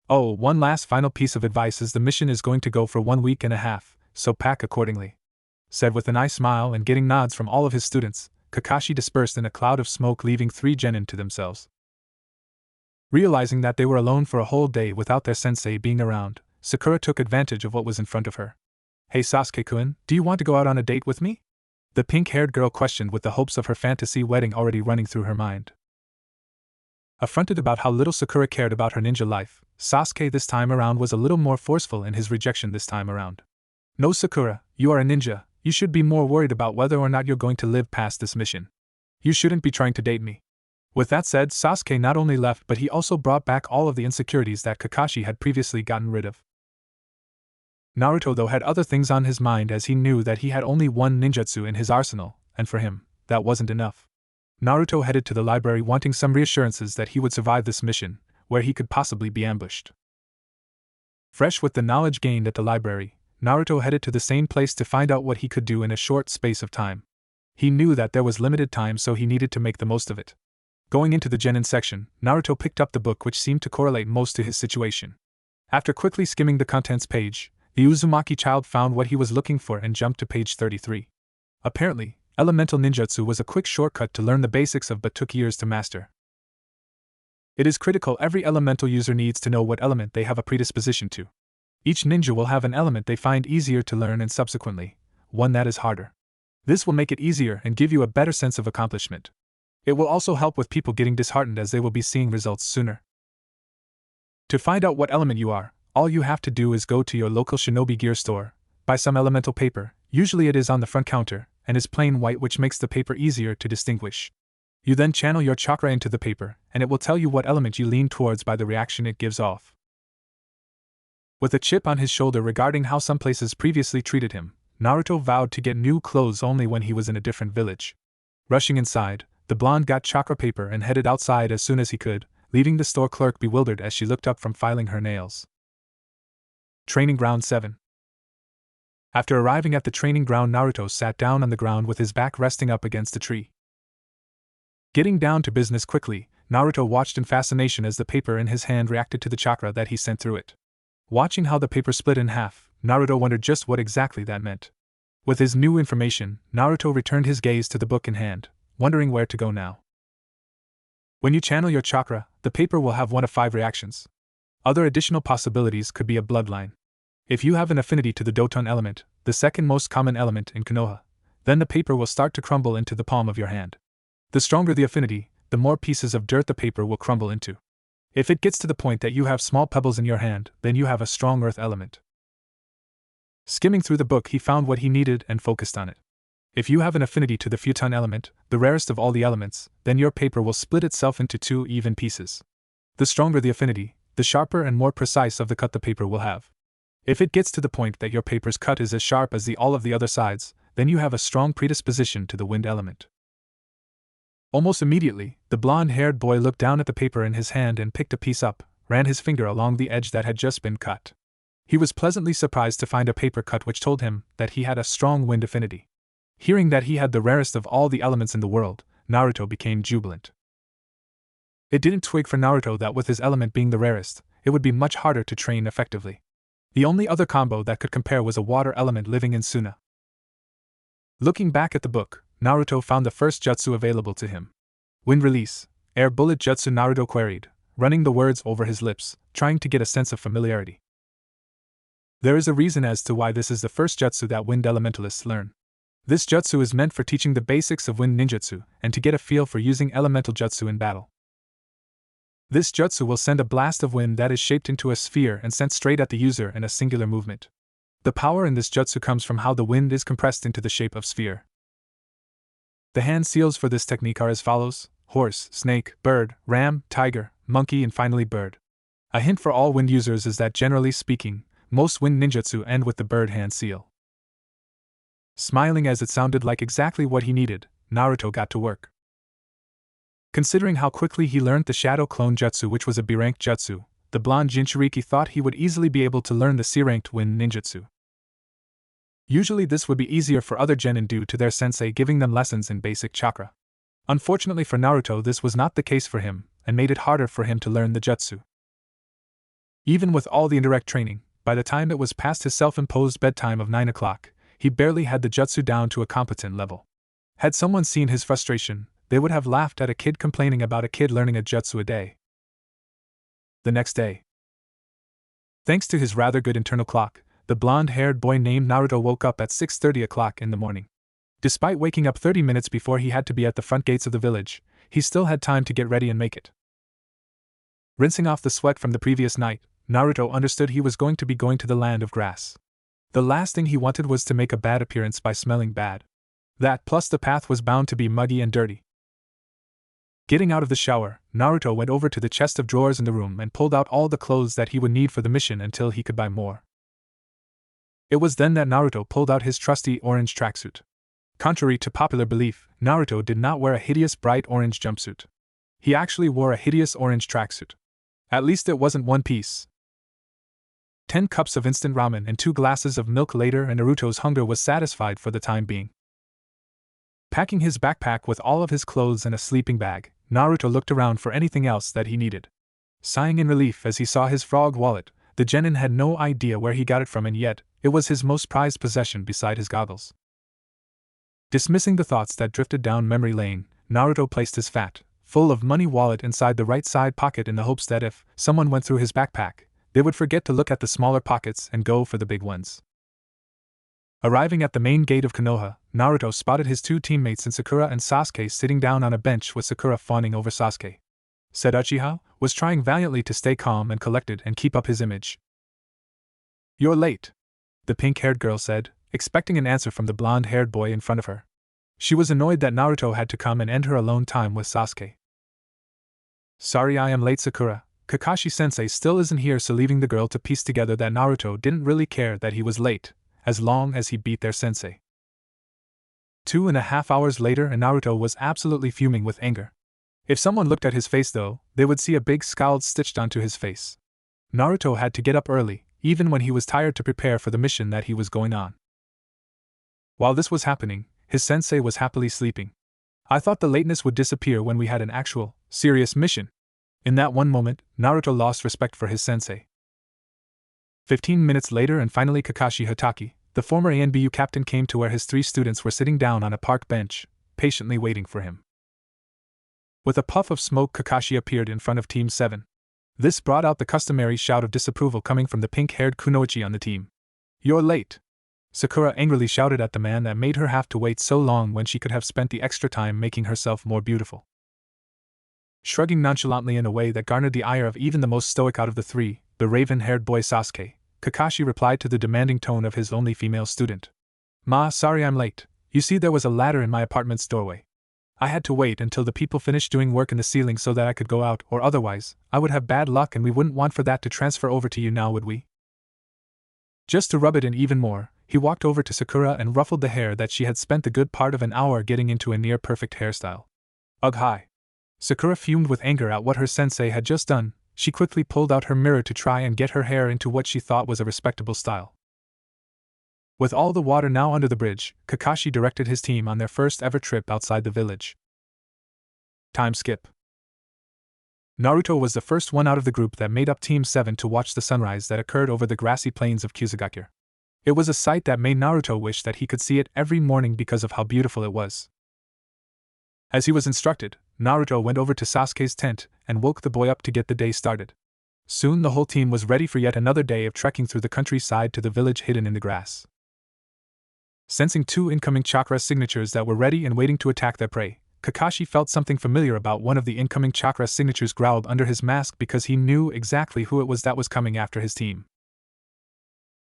Oh, one last final piece of advice is the mission is going to go for 1 week and a half, so pack accordingly. Said with a nice smile and getting nods from all of his students, Kakashi dispersed in a cloud of smoke, leaving 3 genin to themselves. Realizing that they were alone for a whole day without their sensei being around, Sakura took advantage of what was in front of her. Hey Sasuke-kun, do you want to go out on a date with me? The pink-haired girl questioned with the hopes of her fantasy wedding already running through her mind. Affronted about how little Sakura cared about her ninja life, Sasuke this time around was a little more forceful in his rejection this time around. No Sakura, you are a ninja, you should be more worried about whether or not you're going to live past this mission. You shouldn't be trying to date me. With that said, Sasuke not only left but he also brought back all of the insecurities that Kakashi had previously gotten rid of. Naruto though had other things on his mind as he knew that he had only one ninjutsu in his arsenal, and for him, that wasn't enough. Naruto headed to the library wanting some reassurances that he would survive this mission, where he could possibly be ambushed. Fresh with the knowledge gained at the library, Naruto headed to the same place to find out what he could do in a short space of time. He knew that there was limited time, so he needed to make the most of it. Going into the genin section, Naruto picked up the book which seemed to correlate most to his situation. After quickly skimming the contents page, the Uzumaki child found what he was looking for and jumped to page 33. Apparently, elemental ninjutsu was a quick shortcut to learn the basics of but took years to master. It is critical every elemental user needs to know what element they have a predisposition to. Each ninja will have an element they find easier to learn and subsequently, one that is harder. This will make it easier and give you a better sense of accomplishment. It will also help with people getting disheartened as they will be seeing results sooner. To find out what element you are, all you have to do is go to your local shinobi gear store, buy some elemental paper, usually it is on the front counter, and is plain white, which makes the paper easier to distinguish. You then channel your chakra into the paper, and it will tell you what element you lean towards by the reaction it gives off. With a chip on his shoulder regarding how some places previously treated him, Naruto vowed to get new clothes only when he was in a different village. Rushing inside, the blonde got chakra paper and headed outside as soon as he could, leaving the store clerk bewildered as she looked up from filing her nails. Training Ground 7. After arriving at the training ground, Naruto sat down on the ground with his back resting up against a tree. Getting down to business quickly, Naruto watched in fascination as the paper in his hand reacted to the chakra that he sent through it. Watching how the paper split in half, Naruto wondered just what exactly that meant. With his new information, Naruto returned his gaze to the book in hand, wondering where to go now. When you channel your chakra, the paper will have one of 5 reactions. Other additional possibilities could be a bloodline. If you have an affinity to the Doton element, the second most common element in Konoha, then the paper will start to crumble into the palm of your hand. The stronger the affinity, the more pieces of dirt the paper will crumble into. If it gets to the point that you have small pebbles in your hand, then you have a strong earth element. Skimming through the book, he found what he needed and focused on it. If you have an affinity to the futon element, the rarest of all the elements, then your paper will split itself into 2 even pieces. The stronger the affinity, the sharper and more precise of the cut the paper will have. If it gets to the point that your paper's cut is as sharp as all of the other sides, then you have a strong predisposition to the wind element. Almost immediately, the blonde-haired boy looked down at the paper in his hand and picked a piece up, ran his finger along the edge that had just been cut. He was pleasantly surprised to find a paper cut which told him that he had a strong wind affinity. Hearing that he had the rarest of all the elements in the world, Naruto became jubilant. It didn't twig for Naruto that with his element being the rarest, it would be much harder to train effectively. The only other combo that could compare was a water element living in Suna. Looking back at the book, Naruto found the first jutsu available to him. Wind Release, Air Bullet Jutsu, Naruto queried, running the words over his lips, trying to get a sense of familiarity. There is a reason as to why this is the first jutsu that wind elementalists learn. This jutsu is meant for teaching the basics of wind ninjutsu and to get a feel for using elemental jutsu in battle. This jutsu will send a blast of wind that is shaped into a sphere and sent straight at the user in a singular movement. The power in this jutsu comes from how the wind is compressed into the shape of sphere. The hand seals for this technique are as follows: horse, snake, bird, ram, tiger, monkey, and finally bird. A hint for all wind users is that generally speaking, most wind ninjutsu end with the bird hand seal. Smiling as it sounded like exactly what he needed, Naruto got to work. Considering how quickly he learned the Shadow Clone Jutsu, which was a B-ranked jutsu, the blonde Jinchuriki thought he would easily be able to learn the C-ranked Wind Ninjutsu. Usually this would be easier for other genin due to their sensei giving them lessons in basic chakra. Unfortunately for Naruto, this was not the case for him, and made it harder for him to learn the jutsu. Even with all the indirect training, by the time it was past his self-imposed bedtime of 9 o'clock, he barely had the jutsu down to a competent level. Had someone seen his frustration, they would have laughed at a kid complaining about a kid learning a jutsu a day. The next day, thanks to his rather good internal clock, the blonde-haired boy named Naruto woke up at 6:30 o'clock in the morning. Despite waking up 30 minutes before he had to be at the front gates of the village, he still had time to get ready and make it. Rinsing off the sweat from the previous night, Naruto understood he was going to be going to the land of grass. The last thing he wanted was to make a bad appearance by smelling bad. That plus the path was bound to be muggy and dirty. Getting out of the shower, Naruto went over to the chest of drawers in the room and pulled out all the clothes that he would need for the mission until he could buy more. It was then that Naruto pulled out his trusty orange tracksuit. Contrary to popular belief, Naruto did not wear a hideous bright orange jumpsuit. He actually wore a hideous orange tracksuit. At least it wasn't one piece. 10 cups of instant ramen and 2 glasses of milk later, and Naruto's hunger was satisfied for the time being. Packing his backpack with all of his clothes and a sleeping bag, Naruto looked around for anything else that he needed. Sighing in relief as he saw his frog wallet, the genin had no idea where he got it from, and yet, it was his most prized possession beside his goggles. Dismissing the thoughts that drifted down memory lane, Naruto placed his fat, full of money wallet inside the right side pocket in the hopes that if someone went through his backpack, they would forget to look at the smaller pockets and go for the big ones. Arriving at the main gate of Konoha, Naruto spotted his 2 teammates in Sakura and Sasuke sitting down on a bench with Sakura fawning over Sasuke. Said Uchiha was trying valiantly to stay calm and collected and keep up his image. "You're late," the pink-haired girl said, expecting an answer from the blonde-haired boy in front of her. She was annoyed that Naruto had to come and end her alone time with Sasuke. "Sorry I am late, Sakura. Kakashi-sensei still isn't here," so leaving the girl to piece together that Naruto didn't really care that he was late, as long as he beat their sensei. 2.5 hours later, and Naruto was absolutely fuming with anger. If someone looked at his face though, they would see a big scowl stitched onto his face. Naruto had to get up early, even when he was tired, to prepare for the mission that he was going on. While this was happening, his sensei was happily sleeping. "I thought the lateness would disappear when we had an actual, serious mission." In that one moment, Naruto lost respect for his sensei. 15 minutes later, and finally Kakashi Hatake, the former ANBU captain, came to where his 3 students were sitting down on a park bench, patiently waiting for him. With a puff of smoke, Kakashi appeared in front of Team 7. This brought out the customary shout of disapproval coming from the pink-haired Kunoichi on the team. "You're late!" Sakura angrily shouted at the man that made her have to wait so long when she could have spent the extra time making herself more beautiful. Shrugging nonchalantly in a way that garnered the ire of even the most stoic out of the 3, the raven-haired boy Sasuke, Kakashi replied to the demanding tone of his only female student. "Ma, sorry I'm late. You see, there was a ladder in my apartment's doorway. I had to wait until the people finished doing work in the ceiling so that I could go out, or otherwise, I would have bad luck, and we wouldn't want for that to transfer over to you now, would we?" Just to rub it in even more, he walked over to Sakura and ruffled the hair that she had spent the good part of an hour getting into a near-perfect hairstyle. "Ugh, hi." Sakura fumed with anger at what her sensei had just done. She quickly pulled out her mirror to try and get her hair into what she thought was a respectable style. With all the water now under the bridge, Kakashi directed his team on their first ever trip outside the village. Time skip. Naruto was the first one out of the group that made up Team 7 to watch the sunrise that occurred over the grassy plains of Kusagakure. It was a sight that made Naruto wish that he could see it every morning because of how beautiful it was. As he was instructed, Naruto went over to Sasuke's tent and woke the boy up to get the day started. Soon the whole team was ready for yet another day of trekking through the countryside to the village hidden in the grass. Sensing 2 incoming chakra signatures that were ready and waiting to attack their prey, Kakashi felt something familiar about one of the incoming chakra signatures growled under his mask because he knew exactly who it was that was coming after his team.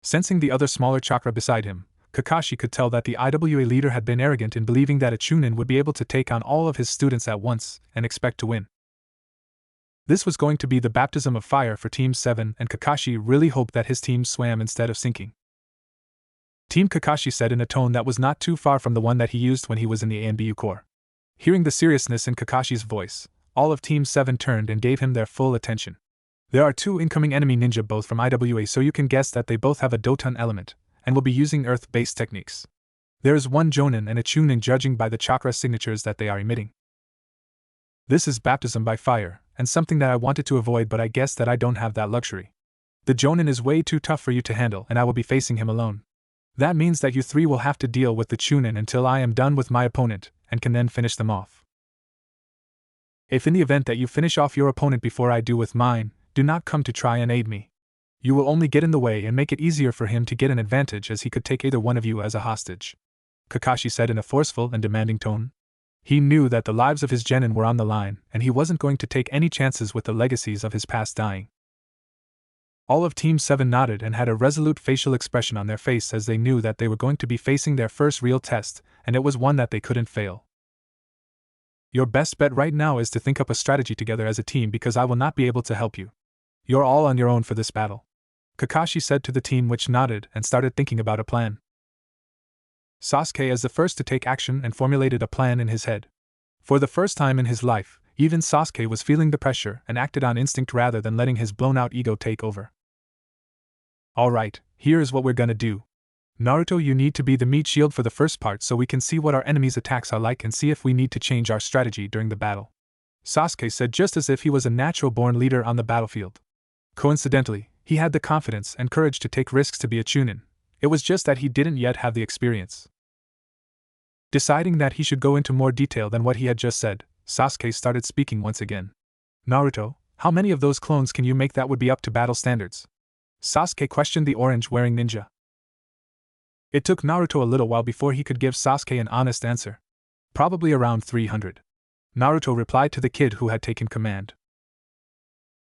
Sensing the other smaller chakra beside him, Kakashi could tell that the IWA leader had been arrogant in believing that a Chunin would be able to take on all of his students at once and expect to win. This was going to be the baptism of fire for Team 7, and Kakashi really hoped that his team swam instead of sinking. Team Kakashi said in a tone that was not too far from the one that he used when he was in the ANBU Corps. Hearing the seriousness in Kakashi's voice, all of Team 7 turned and gave him their full attention. There are 2 incoming enemy ninja, both from IWA, so you can guess that they both have a Doton element, and will be using Earth-based techniques. There is one Jonin and a Chunin judging by the chakra signatures that they are emitting. This is baptism by fire, and something that I wanted to avoid, but I guess that I don't have that luxury. The Jonin is way too tough for you to handle, and I will be facing him alone. That means that you three will have to deal with the Chunin until I am done with my opponent, and can then finish them off. If in the event that you finish off your opponent before I do with mine, do not come to try and aid me. You will only get in the way and make it easier for him to get an advantage, as he could take either one of you as a hostage," Kakashi said in a forceful and demanding tone. He knew that the lives of his genin were on the line, and he wasn't going to take any chances with the legacies of his past dying. All of Team 7 nodded and had a resolute facial expression on their face, as they knew that they were going to be facing their first real test, and it was one that they couldn't fail. "Your best bet right now is to think up a strategy together as a team, because I will not be able to help you. You're all on your own for this battle," Kakashi said to the team, which nodded and started thinking about a plan. Sasuke is the first to take action and formulated a plan in his head. For the first time in his life, even Sasuke was feeling the pressure and acted on instinct rather than letting his blown-out ego take over. "Alright, here is what we're gonna do. Naruto, you need to be the meat shield for the first part so we can see what our enemies' attacks are like and see if we need to change our strategy during the battle," Sasuke said, just as if he was a natural-born leader on the battlefield. Coincidentally, he had the confidence and courage to take risks to be a Chunin. It was just that he didn't yet have the experience. Deciding that he should go into more detail than what he had just said, Sasuke started speaking once again. "Naruto, how many of those clones can you make that would be up to battle standards?" Sasuke questioned the orange-wearing ninja. It took Naruto a little while before he could give Sasuke an honest answer. "Probably around 300. Naruto replied to the kid who had taken command.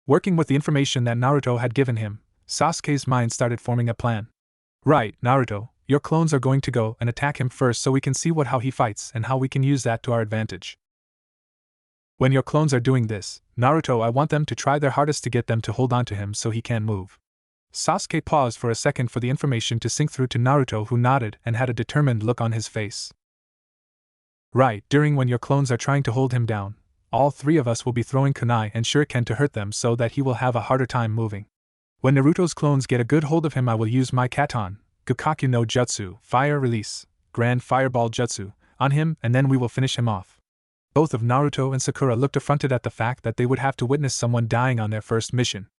Working with the information that Naruto had given him, Sasuke's mind started forming a plan. "Right, Naruto, your clones are going to go and attack him first so we can see how he fights and how we can use that to our advantage. When your clones are doing this, Naruto, I want them to try their hardest to get them to hold on to him so he can't move." Sasuke paused for a second for the information to sink through to Naruto, who nodded and had a determined look on his face. "Right, during when your clones are trying to hold him down, all three of us will be throwing kunai and shuriken to hurt them so that he will have a harder time moving. When Naruto's clones get a good hold of him, I will use my Katon, Gakkaku no Jutsu, Fire Release, Grand Fireball Jutsu, on him, and then we will finish him off." Both of Naruto and Sakura looked affronted at the fact that they would have to witness someone dying on their first mission.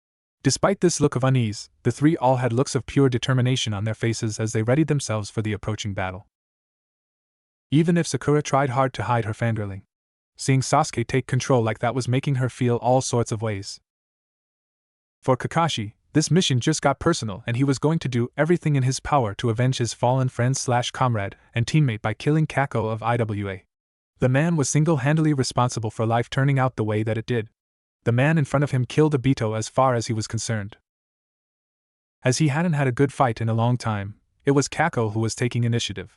Despite this look of unease, the three all had looks of pure determination on their faces as they readied themselves for the approaching battle. Even if Sakura tried hard to hide her fangirling, seeing Sasuke take control like that was making her feel all sorts of ways. For Kakashi, this mission just got personal, and he was going to do everything in his power to avenge his fallen friend/comrade and teammate by killing Kako of IWA. The man was single-handedly responsible for life turning out the way that it did. The man in front of him killed Obito as far as he was concerned. As he hadn't had a good fight in a long time, it was Kako who was taking initiative.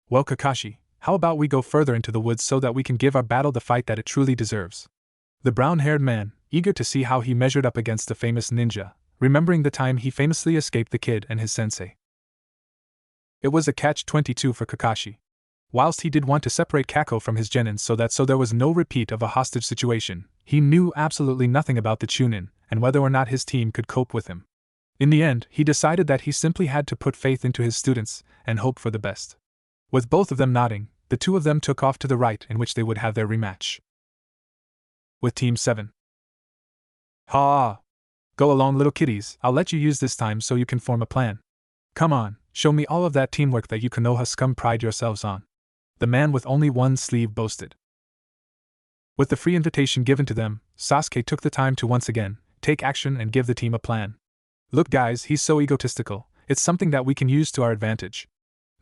"Well, Kakashi, how about we go further into the woods so that we can give our battle the fight that it truly deserves?" The brown-haired man, eager to see how he measured up against the famous ninja, remembering the time he famously escaped the kid and his sensei. It was a catch-22 for Kakashi. Whilst he did want to separate Kako from his genin so there was no repeat of a hostage situation, he knew absolutely nothing about the Chunin and whether or not his team could cope with him. In the end, he decided that he simply had to put faith into his students and hope for the best. With both of them nodding, the two of them took off to the right, in which they would have their rematch with Team 7. "Ha! Go along, little kiddies, I'll let you use this time so you can form a plan. Come on, show me all of that teamwork that you Konoha scum pride yourselves on," the man with only one sleeve boasted. With the free invitation given to them, Sasuke took the time to once again take action and give the team a plan. "Look guys, he's so egotistical, it's something that we can use to our advantage.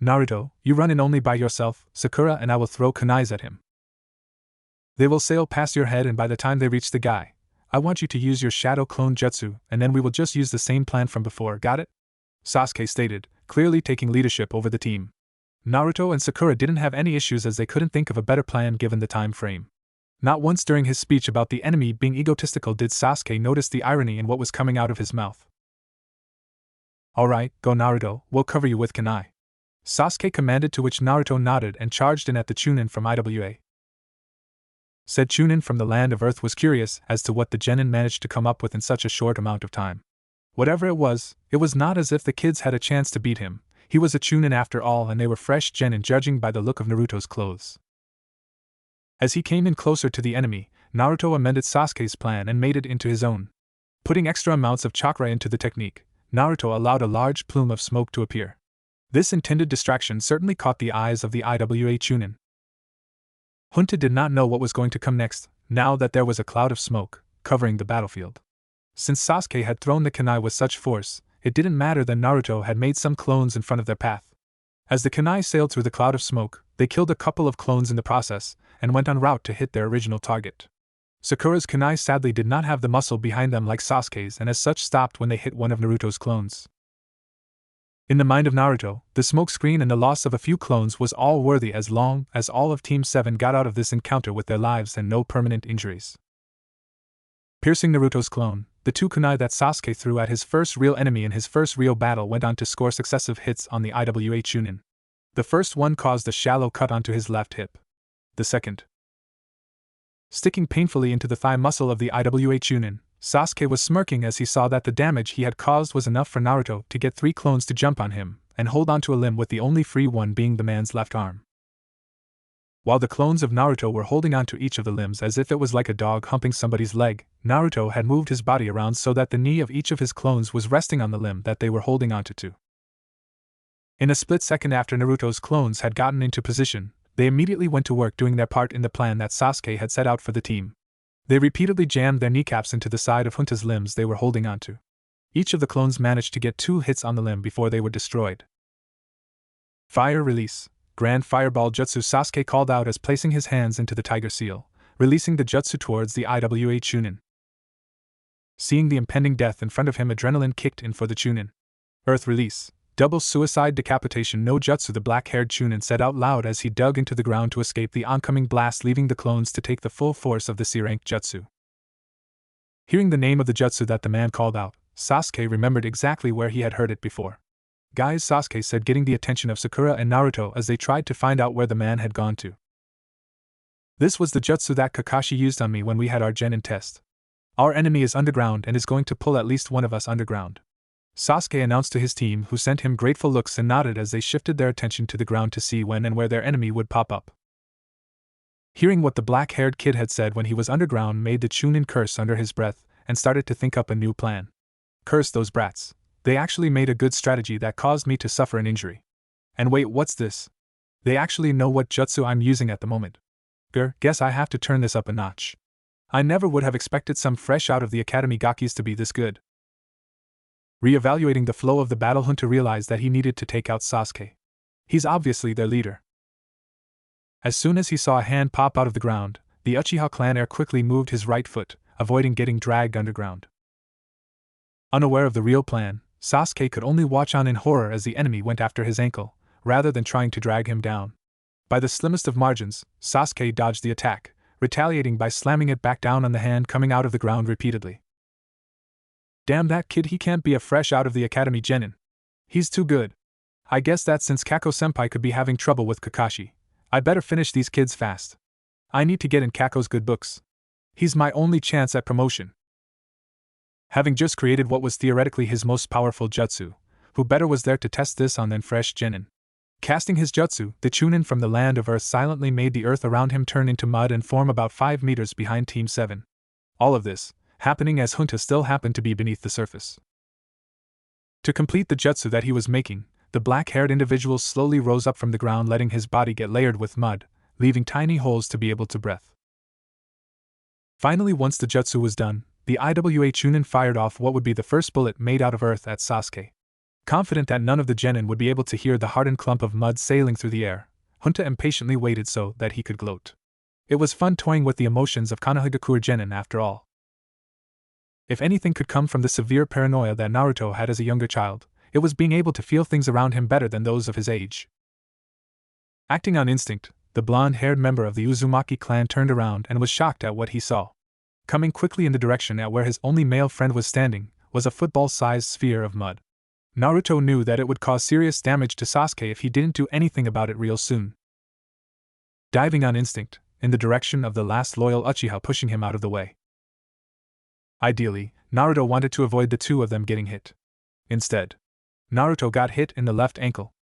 Naruto, you run in only by yourself, Sakura and I will throw kunais at him. They will sail past your head, and by the time they reach the guy, I want you to use your shadow clone jutsu, and then we will just use the same plan from before, got it?" Sasuke stated, clearly taking leadership over the team. Naruto and Sakura didn't have any issues as they couldn't think of a better plan given the time frame. Not once during his speech about the enemy being egotistical did Sasuke notice the irony in what was coming out of his mouth. "Alright, go Naruto, we'll cover you with kunai," Sasuke commanded, to which Naruto nodded and charged in at the Chunin from IWA. Said Chunin from the land of Earth was curious as to what the genin managed to come up with in such a short amount of time. Whatever it was not as if the kids had a chance to beat him. He was a Chunin after all, and they were fresh genin judging by the look of Naruto's clothes. As he came in closer to the enemy, Naruto amended Sasuke's plan and made it into his own. Putting extra amounts of chakra into the technique, Naruto allowed a large plume of smoke to appear. This intended distraction certainly caught the eyes of the IWA Chunin. Hunta did not know what was going to come next, now that there was a cloud of smoke covering the battlefield. Since Sasuke had thrown the kunai with such force, it didn't matter that Naruto had made some clones in front of their path. As the kunai sailed through the cloud of smoke, they killed a couple of clones in the process, and went en route to hit their original target. Sakura's kunai sadly did not have the muscle behind them like Sasuke's, and as such stopped when they hit one of Naruto's clones. In the mind of Naruto, the smoke screen and the loss of a few clones was all worthy as long as all of Team 7 got out of this encounter with their lives and no permanent injuries. Piercing Naruto's clone, the two kunai that Sasuke threw at his first real enemy in his first real battle went on to score successive hits on the IWA Chunin. The first one caused a shallow cut onto his left hip. The second, sticking painfully into the thigh muscle of the IWA Chunin, Sasuke was smirking as he saw that the damage he had caused was enough for Naruto to get 3 clones to jump on him and hold onto a limb, with the only free one being the man's left arm. While the clones of Naruto were holding onto each of the limbs as if it was like a dog humping somebody's leg, Naruto had moved his body around so that the knee of each of his clones was resting on the limb that they were holding onto. In a split second after Naruto's clones had gotten into position, they immediately went to work doing their part in the plan that Sasuke had set out for the team. They repeatedly jammed their kneecaps into the side of Hunta's limbs they were holding onto. Each of the clones managed to get 2 hits on the limb before they were destroyed. Fire release. Grand Fireball Jutsu, Sasuke called out as placing his hands into the Tiger Seal, releasing the jutsu towards the IWA Chunin. Seeing the impending death in front of him, adrenaline kicked in for the Chunin. Earth release. Double suicide decapitation no jutsu, the black-haired Chunin said out loud as he dug into the ground to escape the oncoming blast, leaving the clones to take the full force of the C-rank jutsu. Hearing the name of the jutsu that the man called out, Sasuke remembered exactly where he had heard it before. Guys, Sasuke said, getting the attention of Sakura and Naruto as they tried to find out where the man had gone to. This was the jutsu that Kakashi used on me when we had our genin test. Our enemy is underground and is going to pull at least one of us underground, Sasuke announced to his team, who sent him grateful looks and nodded as they shifted their attention to the ground to see when and where their enemy would pop up. Hearing what the black-haired kid had said when he was underground made the Chunin curse under his breath and started to think up a new plan. Curse those brats. They actually made a good strategy that caused me to suffer an injury. And wait, what's this? They actually know what jutsu I'm using at the moment. Guess I have to turn this up a notch. I never would have expected some fresh out of the academy gakis to be this good. Re-evaluating the flow of the battle, Hunter realized that he needed to take out Sasuke. He's obviously their leader. As soon as he saw a hand pop out of the ground, the Uchiha clan heir quickly moved his right foot, avoiding getting dragged underground. Unaware of the real plan, Sasuke could only watch on in horror as the enemy went after his ankle, rather than trying to drag him down. By the slimmest of margins, Sasuke dodged the attack, retaliating by slamming it back down on the hand coming out of the ground repeatedly. Damn that kid, he can't be a fresh out of the academy genin. He's too good. I guess that since Kako-senpai could be having trouble with Kakashi, I better finish these kids fast. I need to get in Kako's good books. He's my only chance at promotion. Having just created what was theoretically his most powerful jutsu, who better was there to test this on than fresh genin? Casting his jutsu, the Chunin from the land of earth silently made the earth around him turn into mud and form about 5 meters behind Team 7. All of this happening as Hunta still happened to be beneath the surface. To complete the jutsu that he was making, the black-haired individual slowly rose up from the ground, letting his body get layered with mud, leaving tiny holes to be able to breathe. Finally, once the jutsu was done, the IWA Chunin fired off what would be the first bullet made out of earth at Sasuke. Confident that none of the genin would be able to hear the hardened clump of mud sailing through the air, Hunta impatiently waited so that he could gloat. It was fun toying with the emotions of Konohagakure genin after all. If anything could come from the severe paranoia that Naruto had as a younger child, it was being able to feel things around him better than those of his age. Acting on instinct, the blonde-haired member of the Uzumaki clan turned around and was shocked at what he saw. Coming quickly in the direction at where his only male friend was standing, was a football-sized sphere of mud. Naruto knew that it would cause serious damage to Sasuke if he didn't do anything about it real soon. Diving on instinct, in the direction of the last loyal Uchiha, pushing him out of the way. Ideally, Naruto wanted to avoid the two of them getting hit. Instead, Naruto got hit in the left ankle,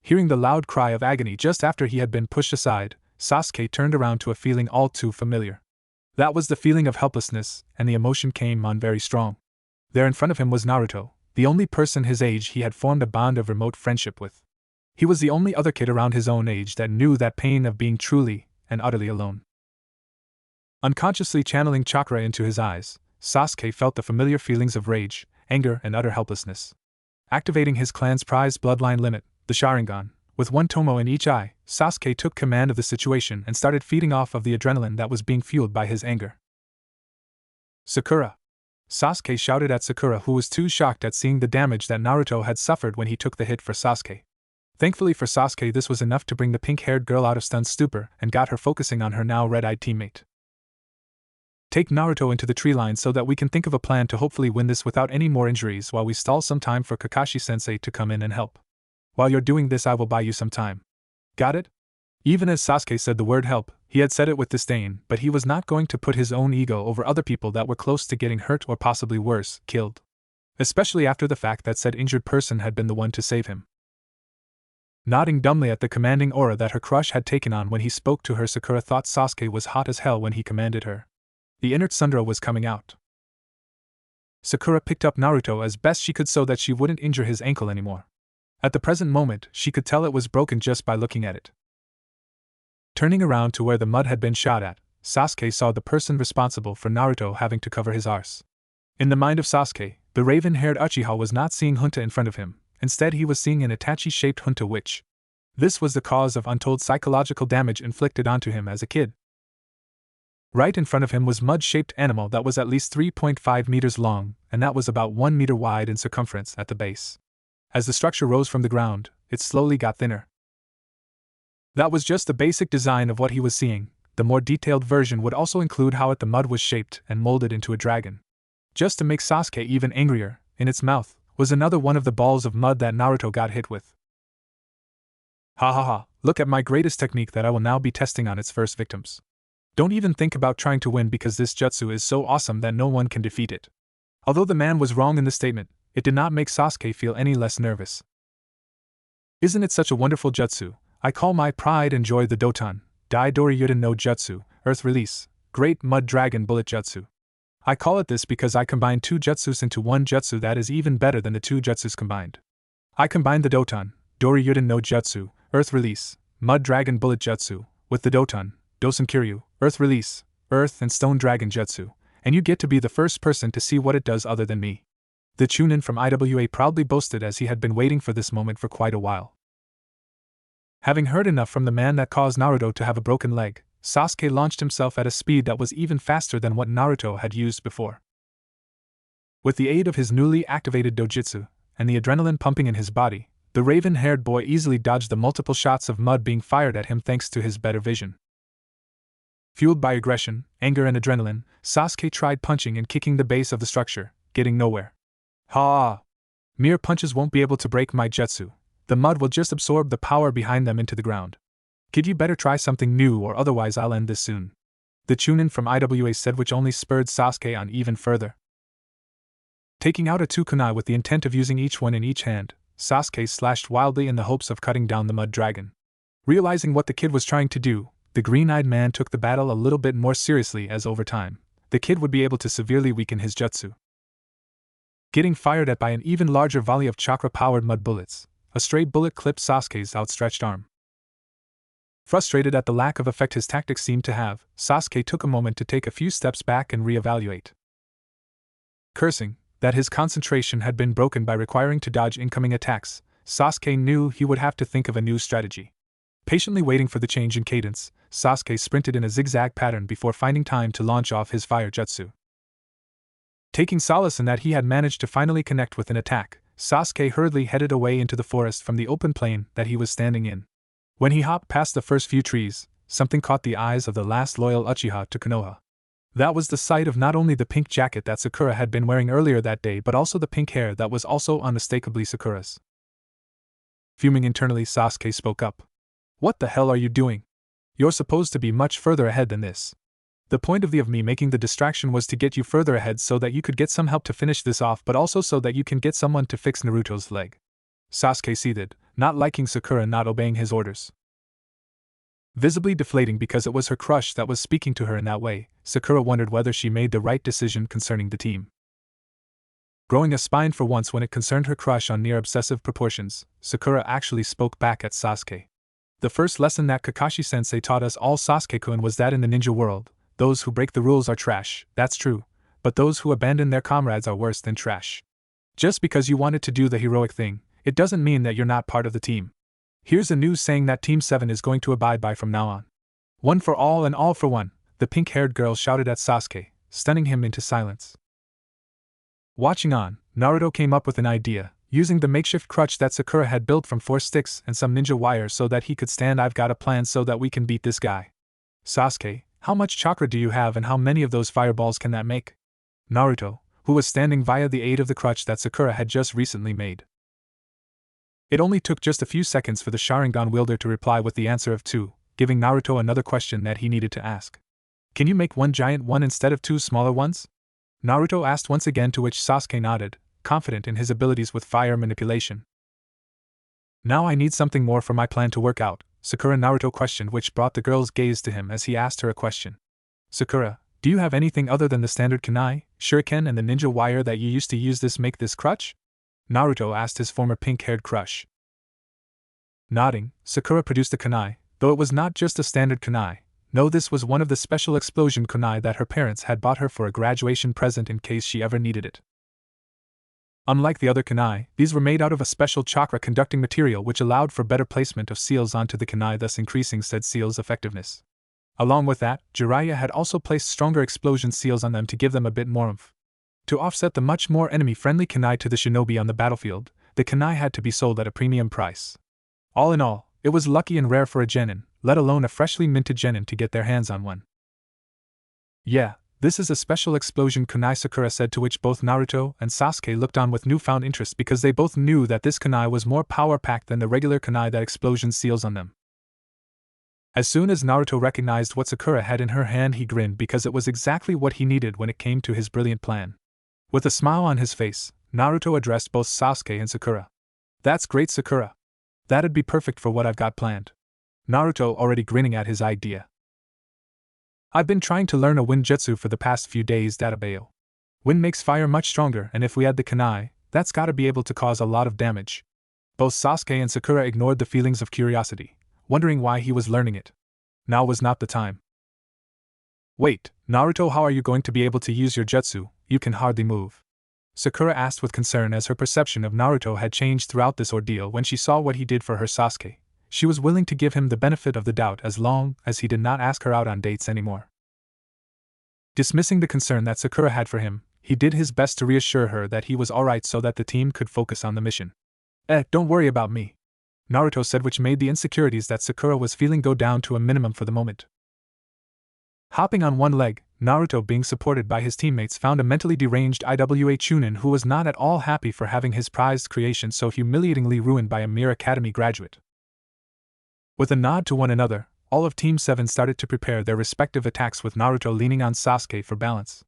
Hearing the loud cry of agony just after he had been pushed aside, Sasuke turned around to a feeling all too familiar. That was the feeling of helplessness, and the emotion came on very strong. There in front of him was Naruto, the only person his age he had formed a bond of remote friendship with. He was the only other kid around his own age that knew that pain of being truly and utterly alone. Unconsciously channeling chakra into his eyes, Sasuke felt the familiar feelings of rage, anger, and utter helplessness. Activating his clan's prized bloodline limit, the Sharingan, with one tomo in each eye, Sasuke took command of the situation and started feeding off of the adrenaline that was being fueled by his anger. Sakura! Sasuke shouted at Sakura, who was too shocked at seeing the damage that Naruto had suffered when he took the hit for Sasuke. Thankfully for Sasuke, this was enough to bring the pink-haired girl out of stunned stupor and got her focusing on her now red-eyed teammate. Take Naruto into the tree line so that we can think of a plan to hopefully win this without any more injuries while we stall some time for Kakashi-sensei to come in and help. While you're doing this, I will buy you some time. Got it? Even as Sasuke said the word help, he had said it with disdain, but he was not going to put his own ego over other people that were close to getting hurt or possibly worse, killed. Especially after the fact that said injured person had been the one to save him. Nodding dumbly at the commanding aura that her crush had taken on when he spoke to her, Sakura thought Sasuke was hot as hell when he commanded her. The inert Sundra was coming out. Sakura picked up Naruto as best she could so that she wouldn't injure his ankle anymore. At the present moment, she could tell it was broken just by looking at it. Turning around to where the mud had been shot at, Sasuke saw the person responsible for Naruto having to cover his arse. In the mind of Sasuke, the raven-haired Uchiha was not seeing Junta in front of him. Instead, he was seeing an Itachi-shaped Junta witch. This was the cause of untold psychological damage inflicted onto him as a kid. Right in front of him was a mud-shaped animal that was at least 3.5 meters long, and that was about 1 meter wide in circumference at the base. As the structure rose from the ground, it slowly got thinner. That was just the basic design of what he was seeing. The more detailed version would also include how the mud was shaped and molded into a dragon. Just to make Sasuke even angrier, in its mouth was another one of the balls of mud that Naruto got hit with. Ha ha ha, look at my greatest technique that I will now be testing on its first victims. Don't even think about trying to win because this jutsu is so awesome that no one can defeat it. Although the man was wrong in the statement, it did not make Sasuke feel any less nervous. Isn't it such a wonderful jutsu? I call my pride and joy the Doton, Dai Doryuden no Jutsu, Earth Release, Great Mud Dragon Bullet Jutsu. I call it this because I combine two jutsus into one jutsu that is even better than the two jutsus combined. I combined the Doton, Doryuden no Jutsu, Earth Release, Mud Dragon Bullet Jutsu, with the Doton, Dosenkiryu, Earth Release, Earth and Stone Dragon Jutsu, and you get to be the first person to see what it does other than me. The Chunin from IWA proudly boasted as he had been waiting for this moment for quite a while. Having heard enough from the man that caused Naruto to have a broken leg, Sasuke launched himself at a speed that was even faster than what Naruto had used before. With the aid of his newly activated dojutsu, and the adrenaline pumping in his body, the raven-haired boy easily dodged the multiple shots of mud being fired at him thanks to his better vision. Fueled by aggression, anger and adrenaline, Sasuke tried punching and kicking the base of the structure, getting nowhere. Ha! Mere punches won't be able to break my jutsu. The mud will just absorb the power behind them into the ground. Kid, you better try something new or otherwise I'll end this soon. The Chunin from IWA said, which only spurred Sasuke on even further. Taking out a two kunai with the intent of using each one in each hand, Sasuke slashed wildly in the hopes of cutting down the mud dragon. Realizing what the kid was trying to do, the green-eyed man took the battle a little bit more seriously as over time, the kid would be able to severely weaken his jutsu. Getting fired at by an even larger volley of chakra-powered mud bullets, a stray bullet clipped Sasuke's outstretched arm. Frustrated at the lack of effect his tactics seemed to have, Sasuke took a moment to take a few steps back and reevaluate. Cursing that his concentration had been broken by requiring to dodge incoming attacks, Sasuke knew he would have to think of a new strategy. Patiently waiting for the change in cadence, Sasuke sprinted in a zigzag pattern before finding time to launch off his fire jutsu. Taking solace in that he had managed to finally connect with an attack, Sasuke hurriedly headed away into the forest from the open plain that he was standing in. When he hopped past the first few trees, something caught the eyes of the last loyal Uchiha to Konoha. That was the sight of not only the pink jacket that Sakura had been wearing earlier that day but also the pink hair that was also unmistakably Sakura's. Fuming internally, Sasuke spoke up. What the hell are you doing? You're supposed to be much further ahead than this. The point of me making the distraction was to get you further ahead so that you could get some help to finish this off, but also so that you can get someone to fix Naruto's leg. Sasuke seethed, not liking Sakura not obeying his orders. Visibly deflating because it was her crush that was speaking to her in that way, Sakura wondered whether she made the right decision concerning the team. Growing a spine for once when it concerned her crush on near-obsessive proportions, Sakura actually spoke back at Sasuke. The first lesson that Kakashi-sensei taught us all, Sasuke-kun, was that in the ninja world, those who break the rules are trash. That's true, but those who abandon their comrades are worse than trash. Just because you wanted to do the heroic thing, it doesn't mean that you're not part of the team. Here's a new saying that Team 7 is going to abide by from now on. One for all and all for one, the pink-haired girl shouted at Sasuke, stunning him into silence. Watching on, Naruto came up with an idea, using the makeshift crutch that Sakura had built from 4 sticks and some ninja wires so that he could stand. I've got a plan so that we can beat this guy. Sasuke, how much chakra do you have and how many of those fireballs can that make? Naruto, who was standing via the aid of the crutch that Sakura had just recently made. It only took just a few seconds for the Sharingan wielder to reply with the answer of 2, giving Naruto another question that he needed to ask. Can you make one giant one instead of 2 smaller ones? Naruto asked once again, to which Sasuke nodded, confident in his abilities with fire manipulation. Now I need something more for my plan to work out, Sakura, Naruto questioned, which brought the girl's gaze to him as he asked her a question. Sakura, do you have anything other than the standard kunai, shuriken and the ninja wire that you used to use this make this crutch? Naruto asked his former pink-haired crush. Nodding, Sakura produced a kunai, though it was not just a standard kunai. No, this was one of the special explosion kunai that her parents had bought her for a graduation present in case she ever needed it. Unlike the other kunai, these were made out of a special chakra-conducting material which allowed for better placement of seals onto the kunai, thus increasing said seals' effectiveness. Along with that, Jiraiya had also placed stronger explosion seals on them to give them a bit more oomph. To offset the much more enemy-friendly kunai to the shinobi on the battlefield, the kunai had to be sold at a premium price. All in all, it was lucky and rare for a genin, let alone a freshly minted genin, to get their hands on one. Yeah, this is a special explosion kunai, Sakura said, to which both Naruto and Sasuke looked on with newfound interest because they both knew that this kunai was more power-packed than the regular kunai that explosion seals on them. As soon as Naruto recognized what Sakura had in her hand, he grinned because it was exactly what he needed when it came to his brilliant plan. With a smile on his face, Naruto addressed both Sasuke and Sakura. That's great, Sakura. That'd be perfect for what I've got planned. Naruto already grinning at his idea. I've been trying to learn a wind jutsu for the past few days, Databayo. Wind makes fire much stronger, and if we add the kunai, that's gotta be able to cause a lot of damage. Both Sasuke and Sakura ignored the feelings of curiosity, wondering why he was learning it. Now was not the time. Wait, Naruto, how are you going to be able to use your jutsu? You can hardly move. Sakura asked with concern as her perception of Naruto had changed throughout this ordeal when she saw what he did for her Sasuke. She was willing to give him the benefit of the doubt as long as he did not ask her out on dates anymore. Dismissing the concern that Sakura had for him, he did his best to reassure her that he was alright so that the team could focus on the mission. Don't worry about me, Naruto said, which made the insecurities that Sakura was feeling go down to a minimum for the moment. Hopping on one leg, Naruto, being supported by his teammates, found a mentally deranged IWA Chunin who was not at all happy for having his prized creation so humiliatingly ruined by a mere academy graduate. With a nod to one another, all of Team 7 started to prepare their respective attacks, with Naruto leaning on Sasuke for balance.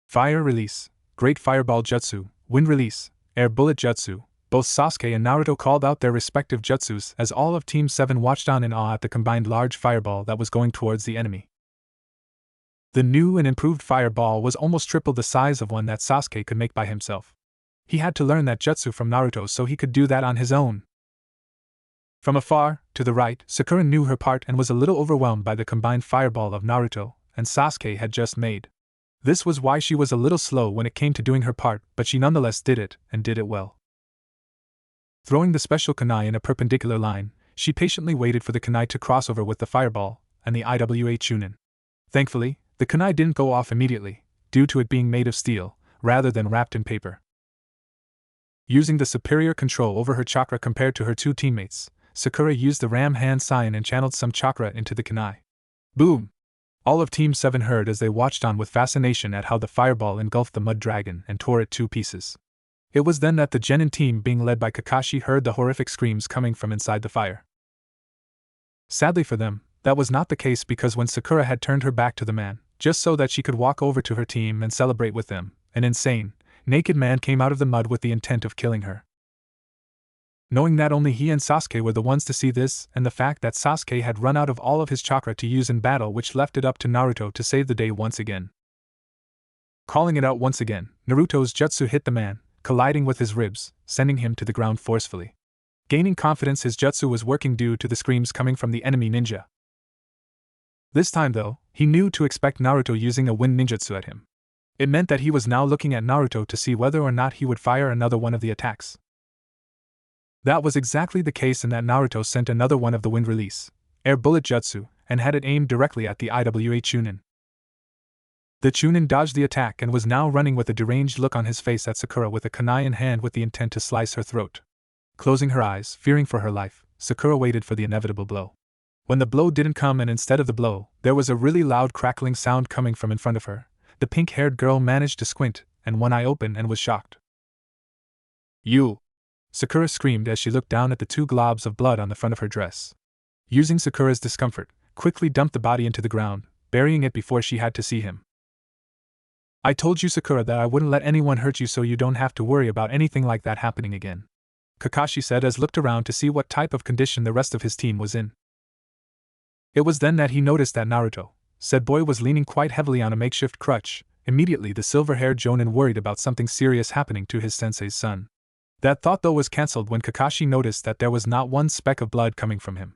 Fire release, Great Fireball Jutsu, Wind release, Air Bullet Jutsu. Both Sasuke and Naruto called out their respective jutsus as all of Team 7 watched on in awe at the combined large fireball that was going towards the enemy. The new and improved fireball was almost triple the size of one that Sasuke could make by himself. He had to learn that jutsu from Naruto so he could do that on his own. From afar, to the right, Sakura knew her part and was a little overwhelmed by the combined fireball of Naruto and Sasuke had just made. This was why she was a little slow when it came to doing her part, but she nonetheless did it, and did it well. Throwing the special kunai in a perpendicular line, she patiently waited for the kunai to cross over with the fireball and the IWA Chunin. Thankfully, the kunai didn't go off immediately, due to it being made of steel, rather than wrapped in paper. Using the superior control over her chakra compared to her two teammates, Sakura used the Ram Hand Sign and channeled some chakra into the kunai. Boom! All of Team 7 heard as they watched on with fascination at how the fireball engulfed the mud dragon and tore it to pieces. It was then that the genin team, being led by Kakashi, heard the horrific screams coming from inside the fire. Sadly for them, that was not the case, because when Sakura had turned her back to the man, just so that she could walk over to her team and celebrate with them, an insane, naked man came out of the mud with the intent of killing her. Knowing that only he and Sasuke were the ones to see this, and the fact that Sasuke had run out of all of his chakra to use in battle, which left it up to Naruto to save the day once again. Calling it out once again, Naruto's jutsu hit the man, colliding with his ribs, sending him to the ground forcefully. Gaining confidence, his jutsu was working due to the screams coming from the enemy ninja. This time though, he knew to expect Naruto using a wind ninjutsu at him. It meant that he was now looking at Naruto to see whether or not he would fire another one of the attacks. That was exactly the case, in that Naruto sent another one of the wind release, air bullet jutsu, and had it aimed directly at the IWA Chunin. The Chunin dodged the attack and was now running with a deranged look on his face at Sakura with a kunai in hand with the intent to slice her throat. Closing her eyes, fearing for her life, Sakura waited for the inevitable blow. When the blow didn't come, and instead of the blow, there was a really loud crackling sound coming from in front of her, the pink-haired girl managed to squint, and one eye open, and was shocked. "You!" Sakura screamed as she looked down at the 2 globs of blood on the front of her dress. Using Sakura's discomfort, quickly dumped the body into the ground, burying it before she had to see him. "I told you, Sakura, that I wouldn't let anyone hurt you, so you don't have to worry about anything like that happening again," Kakashi said as looked around to see what type of condition the rest of his team was in. It was then that he noticed that Naruto, said boy, was leaning quite heavily on a makeshift crutch. Immediately the silver-haired Jonin worried about something serious happening to his sensei's son. That thought though was cancelled when Kakashi noticed that there was not one speck of blood coming from him.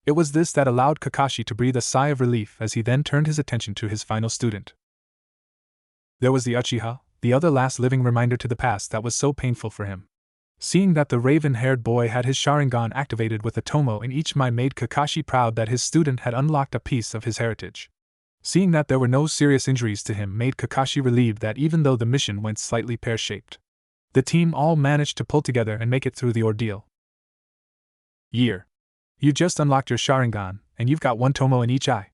It was this that allowed Kakashi to breathe a sigh of relief as he then turned his attention to his final student. There was the Uchiha, the other last living reminder to the past that was so painful for him. Seeing that the raven-haired boy had his Sharingan activated with a tomo in each eye made Kakashi proud that his student had unlocked a piece of his heritage. Seeing that there were no serious injuries to him made Kakashi relieved that even though the mission went slightly pear-shaped, the team all managed to pull together and make it through the ordeal. "You just unlocked your Sharingan, and you've got 1 tomo in each eye,"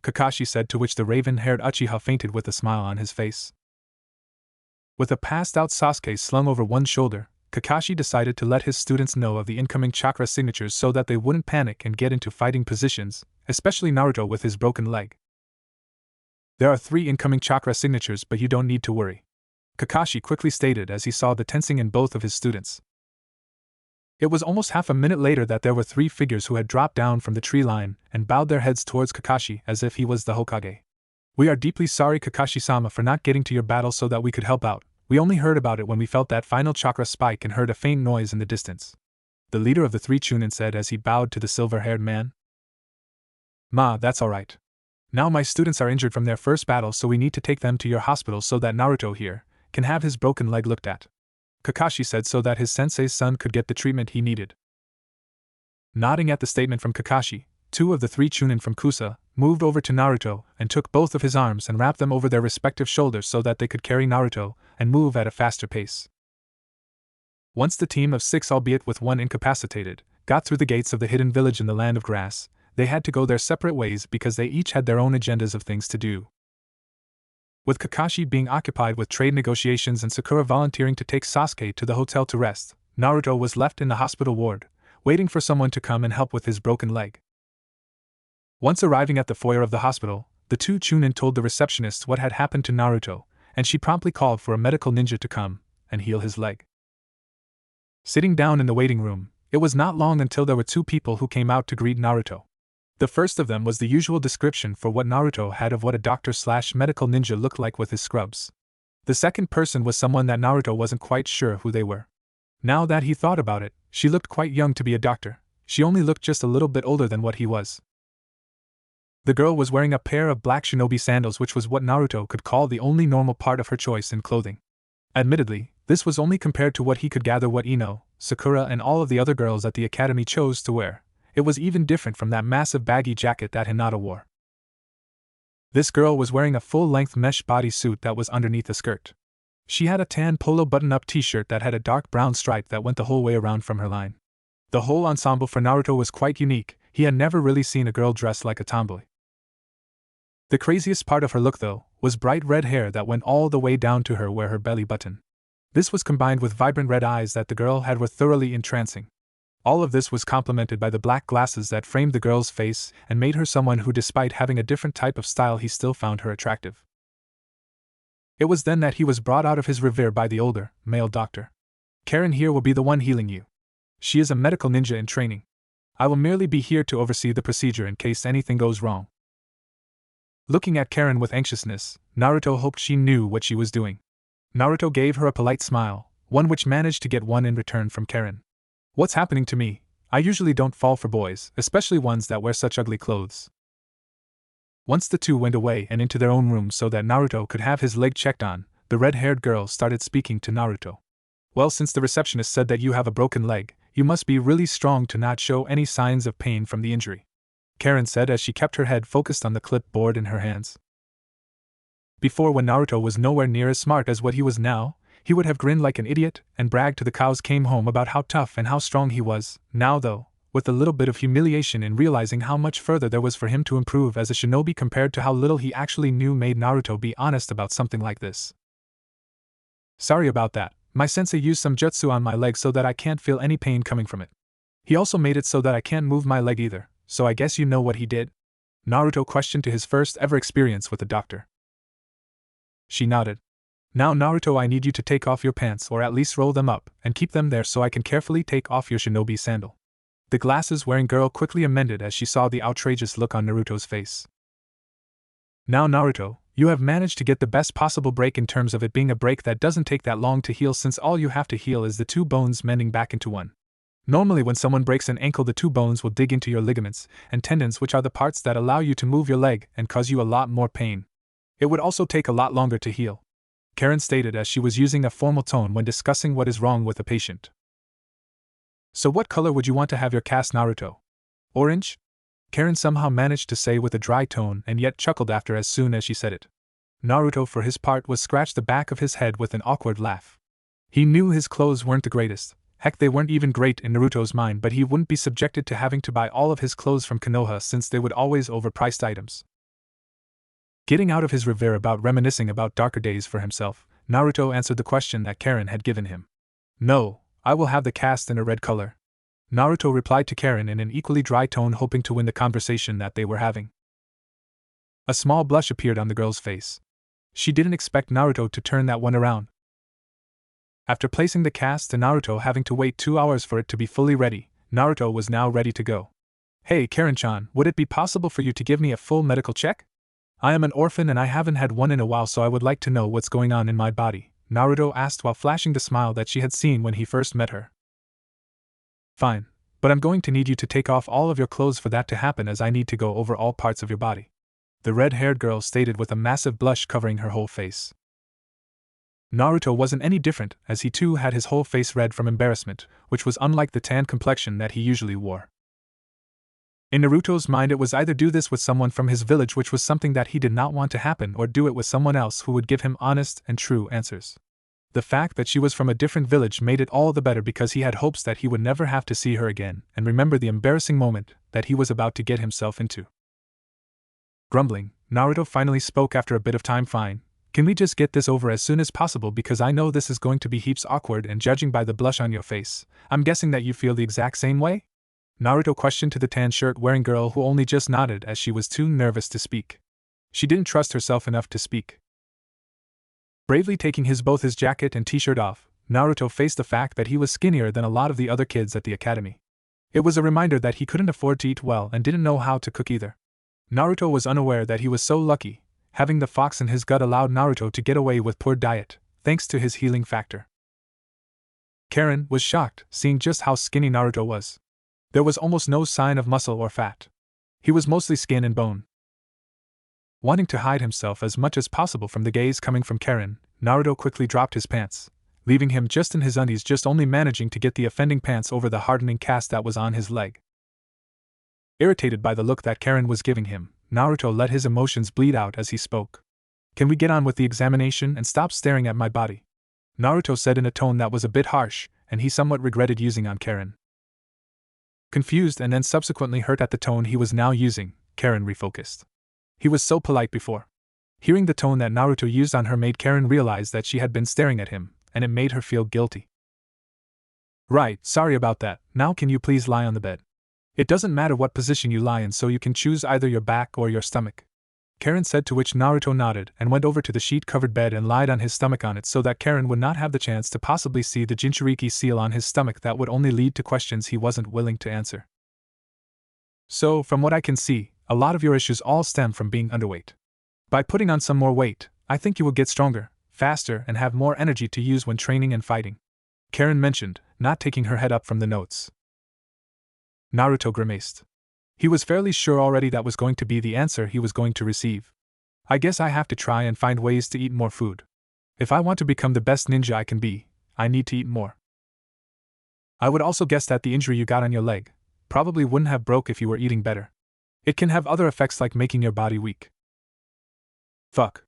Kakashi said, to which the raven-haired Uchiha fainted with a smile on his face. With a passed-out Sasuke slung over one shoulder, Kakashi decided to let his students know of the incoming chakra signatures so that they wouldn't panic and get into fighting positions, especially Naruto with his broken leg. "There are 3 incoming chakra signatures, but you don't need to worry," Kakashi quickly stated as he saw the tensing in both of his students. It was almost half a minute later that there were 3 figures who had dropped down from the tree line and bowed their heads towards Kakashi as if he was the Hokage. "We are deeply sorry, Kakashi-sama, for not getting to your battle so that we could help out. We only heard about it when we felt that final chakra spike and heard a faint noise in the distance," the leader of the 3 Chunin said as he bowed to the silver-haired man. "Ma, that's alright. Now my students are injured from their first battle, so we need to take them to your hospital so that Naruto here can have his broken leg looked at," Kakashi said, so that his sensei's son could get the treatment he needed. Nodding at the statement from Kakashi, 2 of the 3 Chunin from Kusa moved over to Naruto and took both of his arms and wrapped them over their respective shoulders so that they could carry Naruto and move at a faster pace. Once the team of 6, albeit with 1 incapacitated, got through the gates of the hidden village in the land of grass, they had to go their separate ways because they each had their own agendas of things to do. With Kakashi being occupied with trade negotiations and Sakura volunteering to take Sasuke to the hotel to rest, Naruto was left in the hospital ward, waiting for someone to come and help with his broken leg. Once arriving at the foyer of the hospital, the 2 Chunin told the receptionist what had happened to Naruto, and she promptly called for a medical ninja to come and heal his leg. Sitting down in the waiting room, it was not long until there were 2 people who came out to greet Naruto. The first of them was the usual description for what Naruto had of what a doctor/medical ninja looked like with his scrubs. The second person was someone that Naruto wasn't quite sure who they were. Now that he thought about it, she looked quite young to be a doctor. She only looked just a little bit older than what he was. The girl was wearing a pair of black shinobi sandals, which was what Naruto could call the only normal part of her choice in clothing. Admittedly, this was only compared to what he could gather what Ino, Sakura, and all of the other girls at the academy chose to wear. It was even different from that massive baggy jacket that Hinata wore. This girl was wearing a full-length mesh bodysuit that was underneath a skirt. She had a tan polo button-up t-shirt that had a dark brown stripe that went the whole way around from her line. The whole ensemble for Naruto was quite unique. He had never really seen a girl dressed like a tomboy. The craziest part of her look, though, was bright red hair that went all the way down to her belly button. This was combined with vibrant red eyes that the girl had were thoroughly entrancing. All of this was complemented by the black glasses that framed the girl's face and made her someone who, despite having a different type of style, he still found her attractive. It was then that he was brought out of his reverie by the older, male doctor. "Karen here will be the one healing you," She is a medical ninja in training. I will merely be here to oversee the procedure in case anything goes wrong. Looking at Karen with anxiousness, Naruto hoped she knew what she was doing. Naruto gave her a polite smile, one which managed to get one in return from Karen. What's happening to me? I usually don't fall for boys, especially ones that wear such ugly clothes. Once the two went away and into their own room so that Naruto could have his leg checked on, the red-haired girl started speaking to Naruto. Well, since the receptionist said that you have a broken leg, you must be really strong to not show any signs of pain from the injury, Karen said as she kept her head focused on the clipboard in her hands. Before, when Naruto was nowhere near as smart as what he was now, he would have grinned like an idiot and bragged to the cows came home about how tough and how strong he was. Now though, with a little bit of humiliation in realizing how much further there was for him to improve as a shinobi compared to how little he actually knew, made Naruto be honest about something like this. Sorry about that, my sensei used some jutsu on my leg so that I can't feel any pain coming from it. He also made it so that I can't move my leg either, so I guess you know what he did? Naruto questioned to his first ever experience with the doctor. She nodded. Now Naruto, I need you to take off your pants or at least roll them up and keep them there so I can carefully take off your shinobi sandal. The glasses-wearing girl quickly amended as she saw the outrageous look on Naruto's face. Now Naruto, you have managed to get the best possible break in terms of it being a break that doesn't take that long to heal, since all you have to heal is the two bones mending back into one. Normally when someone breaks an ankle, the two bones will dig into your ligaments and tendons, which are the parts that allow you to move your leg, and cause you a lot more pain. It would also take a lot longer to heal, Karen stated as she was using a formal tone when discussing what is wrong with a patient. So what color would you want to have your cast, Naruto? Orange? Karen somehow managed to say with a dry tone and yet chuckled after as soon as she said it. Naruto for his part was scratched the back of his head with an awkward laugh. He knew his clothes weren't the greatest, heck they weren't even great in Naruto's mind, but he wouldn't be subjected to having to buy all of his clothes from Konoha since they would always overpriced items. Getting out of his reverie about reminiscing about darker days for himself, Naruto answered the question that Karen had given him. No, I will have the cast in a red color, Naruto replied to Karen in an equally dry tone, hoping to win the conversation that they were having. A small blush appeared on the girl's face. She didn't expect Naruto to turn that one around. After placing the cast and Naruto having to wait 2 hours for it to be fully ready, Naruto was now ready to go. Hey Karen-chan, would it be possible for you to give me a full medical check? I am an orphan and I haven't had one in a while, so I would like to know what's going on in my body, Naruto asked while flashing the smile that she had seen when he first met her. Fine, but I'm going to need you to take off all of your clothes for that to happen, as I need to go over all parts of your body, the red-haired girl stated with a massive blush covering her whole face. Naruto wasn't any different, as he too had his whole face red from embarrassment, which was unlike the tan complexion that he usually wore. In Naruto's mind, it was either do this with someone from his village, which was something that he did not want to happen, or do it with someone else who would give him honest and true answers. The fact that she was from a different village made it all the better, because he had hopes that he would never have to see her again and remember the embarrassing moment that he was about to get himself into. Grumbling, Naruto finally spoke after a bit of time. Fine, can we just get this over as soon as possible, because I know this is going to be heaps awkward, and judging by the blush on your face, I'm guessing that you feel the exact same way? Naruto questioned to the tan shirt-wearing girl, who only just nodded as she was too nervous to speak. She didn't trust herself enough to speak. Bravely taking both his jacket and t-shirt off, Naruto faced the fact that he was skinnier than a lot of the other kids at the academy. It was a reminder that he couldn't afford to eat well and didn't know how to cook either. Naruto was unaware that he was so lucky. Having the fox in his gut allowed Naruto to get away with poor diet, thanks to his healing factor. Karen was shocked, seeing just how skinny Naruto was. There was almost no sign of muscle or fat. He was mostly skin and bone. Wanting to hide himself as much as possible from the gaze coming from Karen, Naruto quickly dropped his pants, leaving him just in his undies, just only managing to get the offending pants over the hardening cast that was on his leg. Irritated by the look that Karen was giving him, Naruto let his emotions bleed out as he spoke. Can we get on with the examination and stop staring at my body? Naruto said in a tone that was a bit harsh, and he somewhat regretted using on Karen. Confused and then subsequently hurt at the tone he was now using, Karen refocused. He was so polite before. Hearing the tone that Naruto used on her made Karen realize that she had been staring at him, and it made her feel guilty. Right, sorry about that. Now can you please lie on the bed? It doesn't matter what position you lie in, so you can choose either your back or your stomach. Karen said, to which Naruto nodded and went over to the sheet-covered bed and lied on his stomach on it so that Karen would not have the chance to possibly see the Jinchuriki seal on his stomach that would only lead to questions he wasn't willing to answer. So, from what I can see, a lot of your issues all stem from being underweight. By putting on some more weight, I think you will get stronger, faster, and have more energy to use when training and fighting, Karen mentioned, not taking her head up from the notes. Naruto grimaced. He was fairly sure already that was going to be the answer he was going to receive. I guess I have to try and find ways to eat more food. If I want to become the best ninja I can be, I need to eat more. I would also guess that the injury you got on your leg probably wouldn't have broke if you were eating better. It can have other effects like making your body weak. Fuck.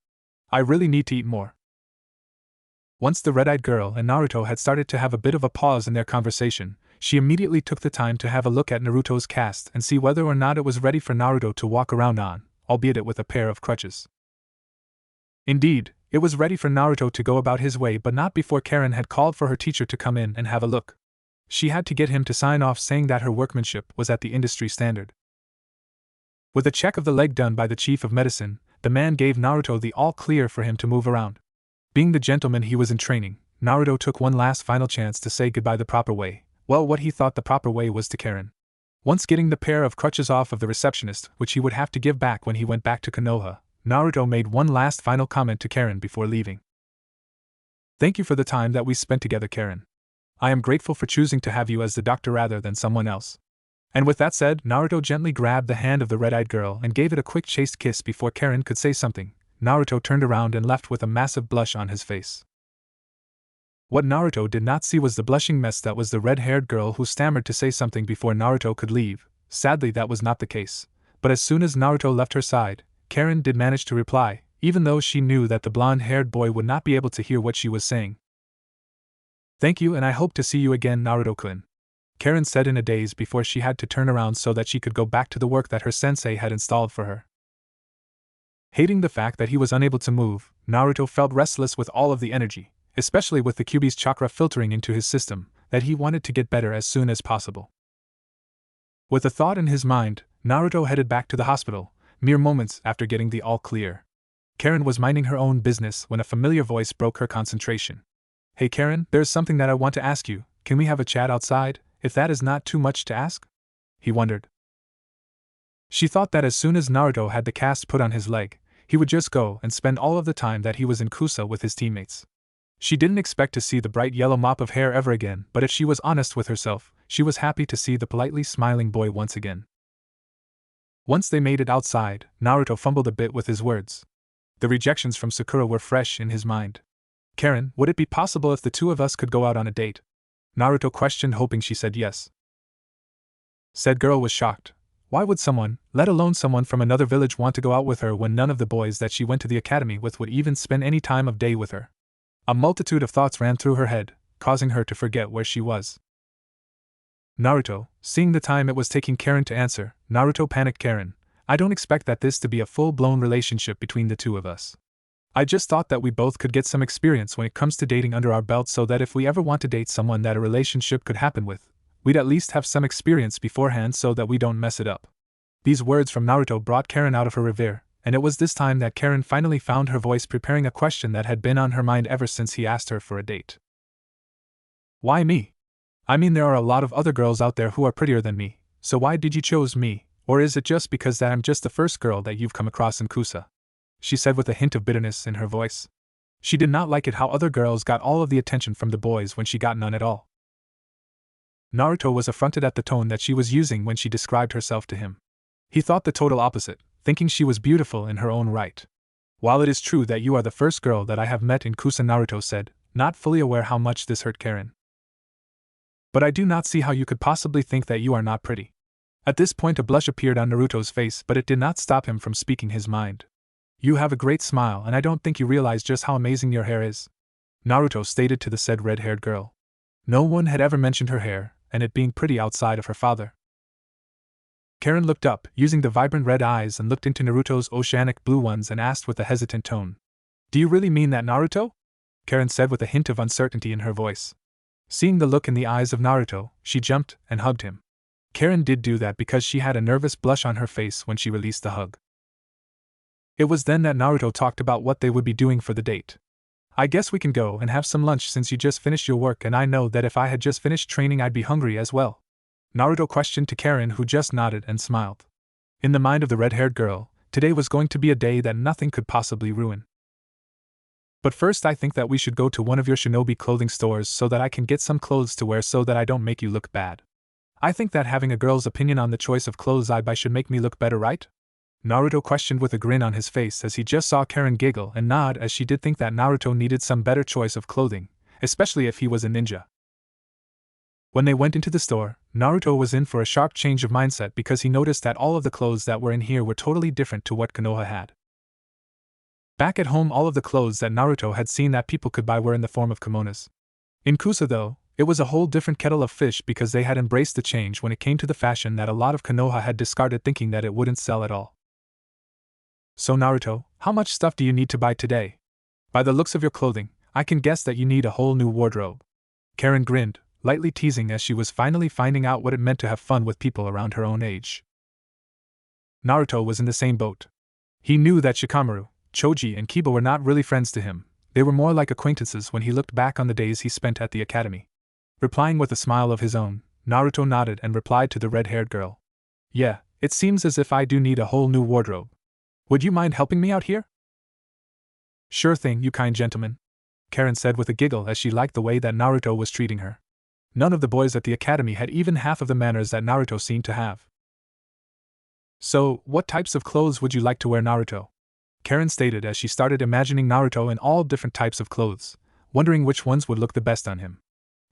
I really need to eat more. Once the red-eyed girl and Naruto had started to have a bit of a pause in their conversation, she immediately took the time to have a look at Naruto's cast and see whether or not it was ready for Naruto to walk around on, albeit it with a pair of crutches. Indeed, it was ready for Naruto to go about his way, but not before Karen had called for her teacher to come in and have a look. She had to get him to sign off saying that her workmanship was at the industry standard. With a check of the leg done by the chief of medicine, the man gave Naruto the all-clear for him to move around. Being the gentleman he was in training, Naruto took one last final chance to say goodbye the proper way. Well, what he thought the proper way was to Karen. Once getting the pair of crutches off of the receptionist, which he would have to give back when he went back to Konoha, Naruto made one last final comment to Karen before leaving. Thank you for the time that we spent together, Karen. I am grateful for choosing to have you as the doctor rather than someone else. And with that said, Naruto gently grabbed the hand of the red-eyed girl and gave it a quick chaste kiss before Karen could say something. Naruto turned around and left with a massive blush on his face. What Naruto did not see was the blushing mess that was the red-haired girl who stammered to say something before Naruto could leave. Sadly, that was not the case. But as soon as Naruto left her side, Karen did manage to reply, even though she knew that the blonde-haired boy would not be able to hear what she was saying. Thank you, and I hope to see you again, Naruto-kun, Karen said in a daze before she had to turn around so that she could go back to the work that her sensei had installed for her. Hating the fact that he was unable to move, Naruto felt restless with all of the energy, especially with the Kyuubi's chakra filtering into his system, that he wanted to get better as soon as possible. With a thought in his mind, Naruto headed back to the hospital, mere moments after getting the all-clear. Karen was minding her own business when a familiar voice broke her concentration. Hey Karen, there's something that I want to ask you, can we have a chat outside, if that is not too much to ask? He wondered. She thought that as soon as Naruto had the cast put on his leg, he would just go and spend all of the time that he was in Kusa with his teammates. She didn't expect to see the bright yellow mop of hair ever again, but if she was honest with herself, she was happy to see the politely smiling boy once again. Once they made it outside, Naruto fumbled a bit with his words. The rejections from Sakura were fresh in his mind. Karen, would it be possible if the two of us could go out on a date? Naruto questioned, hoping she said yes. Said girl was shocked. Why would someone, let alone someone from another village, want to go out with her when none of the boys that she went to the academy with would even spend any time of day with her? A multitude of thoughts ran through her head, causing her to forget where she was. Naruto, seeing the time it was taking Karen to answer, Naruto panicked. Karen, I don't expect that this to be a full-blown relationship between the two of us. I just thought that we both could get some experience when it comes to dating under our belts so that if we ever want to date someone that a relationship could happen with, we'd at least have some experience beforehand so that we don't mess it up. These words from Naruto brought Karen out of her reverie, and it was this time that Karen finally found her voice preparing a question that had been on her mind ever since he asked her for a date. Why me? I mean, there are a lot of other girls out there who are prettier than me, so why did you choose me, or is it just because that I'm just the first girl that you've come across in Kusa? She said with a hint of bitterness in her voice. She did not like it how other girls got all of the attention from the boys when she got none at all. Naruto was affronted at the tone that she was using when she described herself to him. He thought the total opposite, thinking she was beautiful in her own right. While it is true that you are the first girl that I have met in Kusa, Naruto said, not fully aware how much this hurt Karen. But I do not see how you could possibly think that you are not pretty. At this point a blush appeared on Naruto's face, but it did not stop him from speaking his mind. You have a great smile, and I don't think you realize just how amazing your hair is, Naruto stated to the said red-haired girl. No one had ever mentioned her hair, and it being pretty outside of her father. Karen looked up, using the vibrant red eyes, and looked into Naruto's oceanic blue ones and asked with a hesitant tone. Do you really mean that, Naruto? Karen said with a hint of uncertainty in her voice. Seeing the look in the eyes of Naruto, she jumped and hugged him. Karen did do that because she had a nervous blush on her face when she released the hug. It was then that Naruto talked about what they would be doing for the date. I guess we can go and have some lunch since you just finished your work, and I know that if I had just finished training I'd be hungry as well. Naruto questioned to Karen, who just nodded and smiled. In the mind of the red-haired girl, today was going to be a day that nothing could possibly ruin. But first I think that we should go to one of your shinobi clothing stores so that I can get some clothes to wear so that I don't make you look bad. I think that having a girl's opinion on the choice of clothes I buy should make me look better, right? Naruto questioned with a grin on his face as he just saw Karen giggle and nod, as she did think that Naruto needed some better choice of clothing, especially if he was a ninja. When they went into the store, Naruto was in for a sharp change of mindset because he noticed that all of the clothes that were in here were totally different to what Konoha had. Back at home, all of the clothes that Naruto had seen that people could buy were in the form of kimonos. In Kusa, though, it was a whole different kettle of fish because they had embraced the change when it came to the fashion that a lot of Konoha had discarded, thinking that it wouldn't sell at all. So Naruto, how much stuff do you need to buy today? By the looks of your clothing, I can guess that you need a whole new wardrobe. Karen grinned, lightly teasing, as she was finally finding out what it meant to have fun with people around her own age. Naruto was in the same boat. He knew that Shikamaru, Choji, and Kiba were not really friends to him. They were more like acquaintances when he looked back on the days he spent at the academy. Replying with a smile of his own, Naruto nodded and replied to the red-haired girl. Yeah, it seems as if I do need a whole new wardrobe. Would you mind helping me out here? Sure thing, you kind gentleman, Karen said with a giggle as she liked the way that Naruto was treating her. None of the boys at the academy had even half of the manners that Naruto seemed to have. So, what types of clothes would you like to wear, Naruto? Karen stated as she started imagining Naruto in all different types of clothes, wondering which ones would look the best on him.